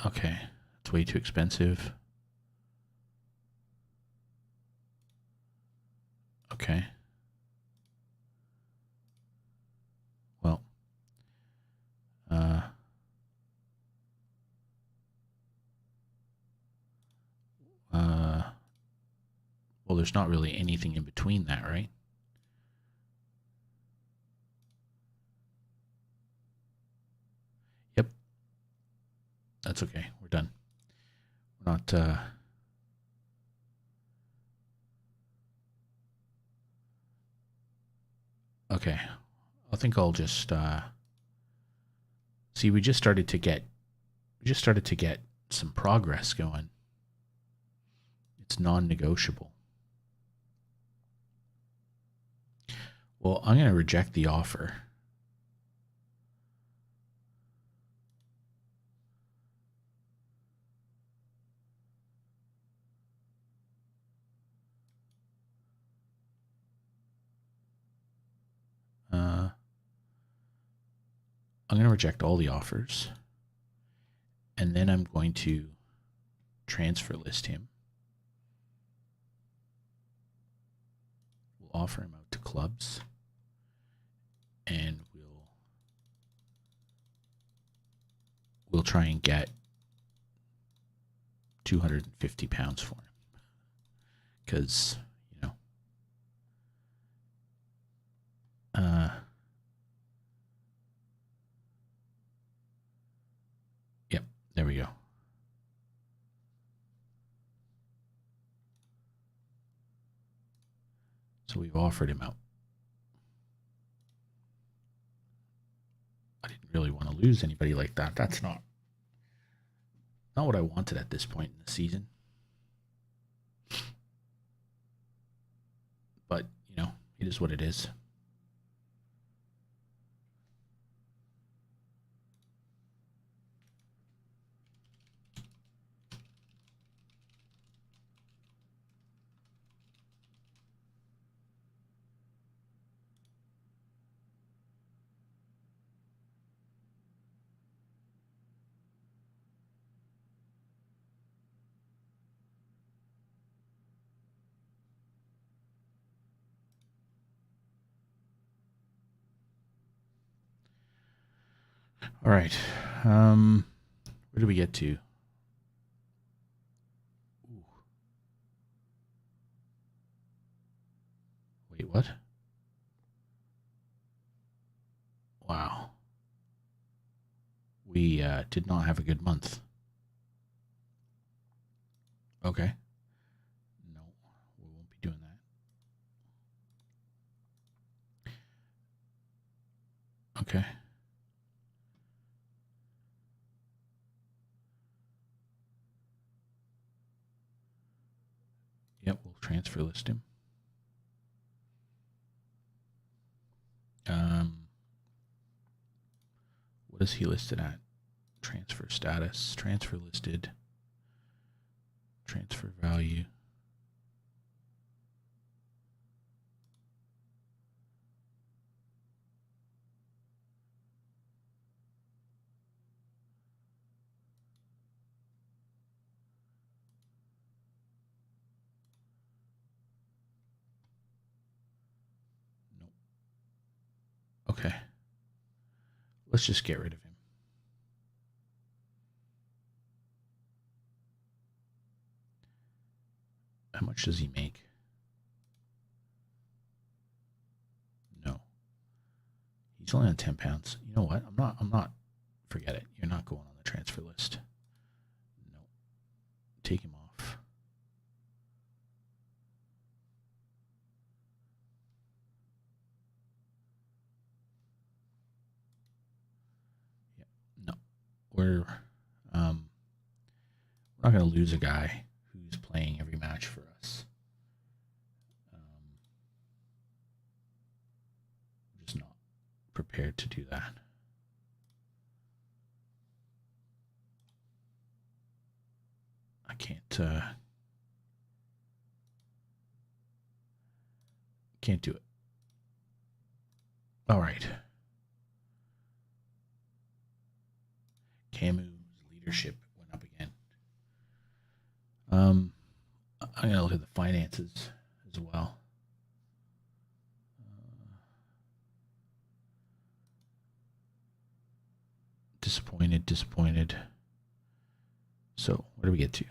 Okay. It's way too expensive. Okay. Well. Well, there's not really anything in between that, right? That's okay. We're done. We're not. Okay. I think I'll just see. We just started to get some progress going. It's non-negotiable. Well, I'm going to reject the offer. I'm going to reject all the offers. And then I'm going to transfer list him. We'll offer him out to clubs. And we'll try and get £250 for him. Because, you know, yep, there we go. So we've offered him out. I didn't really want to lose anybody like that. That's not what I wanted at this point in the season. But, you know, it is what it is. All right. Where do we get to? Ooh. Wait, what? Wow. We did not have a good month. Okay. No, we won't be doing that. Okay. Yep, we'll transfer list him. What is he listed at? Transfer status, transfer listed, transfer value. Nope. Okay. Let's just get rid of him. How much does he make? No. He's only on £10. You know what? I'm not forget it. You're not going on the transfer list. No. Take him off. Yeah. No. We're not going to lose a guy who's playing every match for us. I'm just not prepared to do that. I can't do it. All right. Camus' leadership went up again. I'm gonna look at the finances as well. Disappointed. So where do we get to?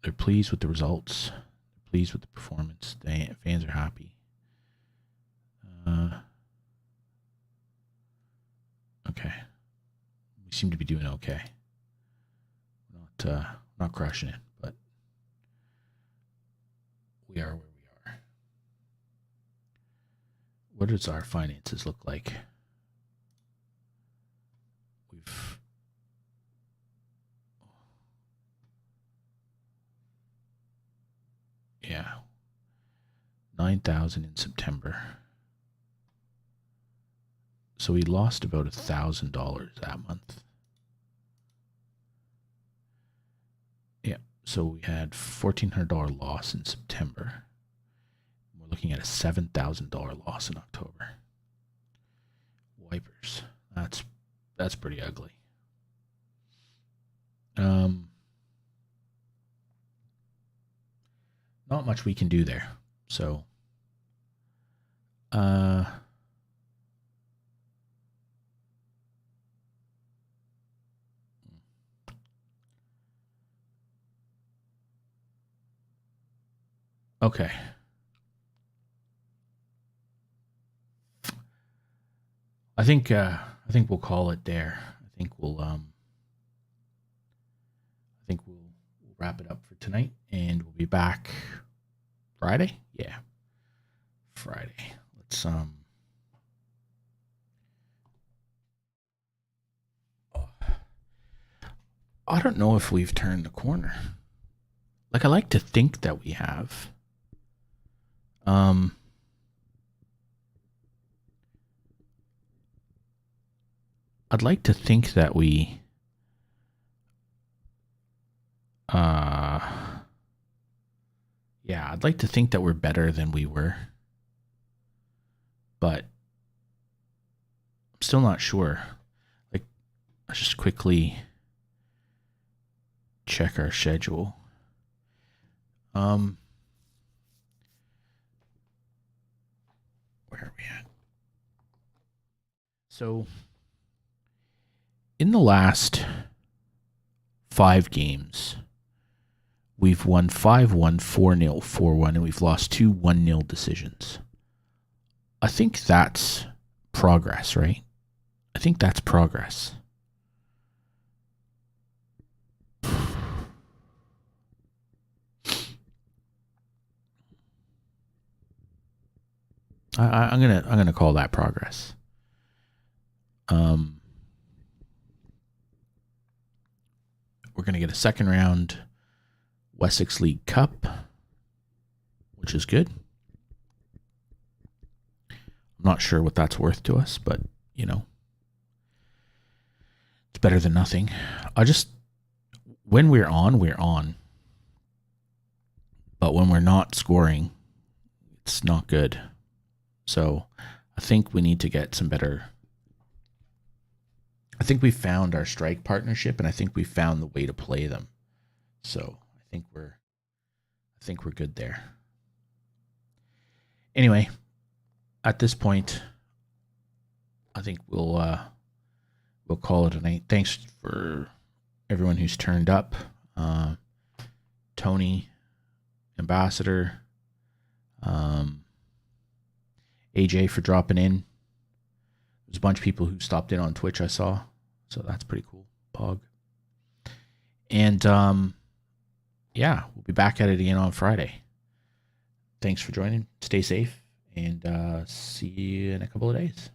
They're pleased with the results. They're pleased with the performance. The fans are happy. Okay. we seem to be doing okay. Not crushing it, but we are where we are. What does our finances look like? Yeah, 9,000 in September. So we lost about $1,000 that month. Yeah, so we had $1,400 loss in September. We're looking at a $7,000 loss in October. Wipers. That's pretty ugly. Not much we can do there. So okay. I think we'll call it there. I think we'll wrap it up for tonight, and we'll be back Friday. Yeah, Friday. Let's I don't know if we've turned the corner. Like, I like to think that we have. I'd like to think that we yeah, I'd like to think that we're better than we were. But I'm still not sure. Like, let's just quickly check our schedule. Where are we at? So, in the last 5 games, we've won 5-1, 4-0, 4-1, and we've lost 2 1-0 decisions. I think that's progress, right? I think that's progress. I'm gonna call that progress. We're gonna get a second round Wessex League Cup, which is good. I'm not sure what that's worth to us, but you know, it's better than nothing. When we're on, we're on. But when we're not scoring, it's not good. So I think we need to get some better. I think we found our strike partnership, and I think we found the way to play them. So I think we're good there. Anyway, at this point, I think we'll call it a night. Thanks for everyone who's turned up. Tony, Ambassador, AJ for dropping in. There's a bunch of people who stopped in on Twitch, I saw. So that's pretty cool. Pog. And yeah, we'll be back at it again on Friday. Thanks for joining. Stay safe, and see you in a couple of days.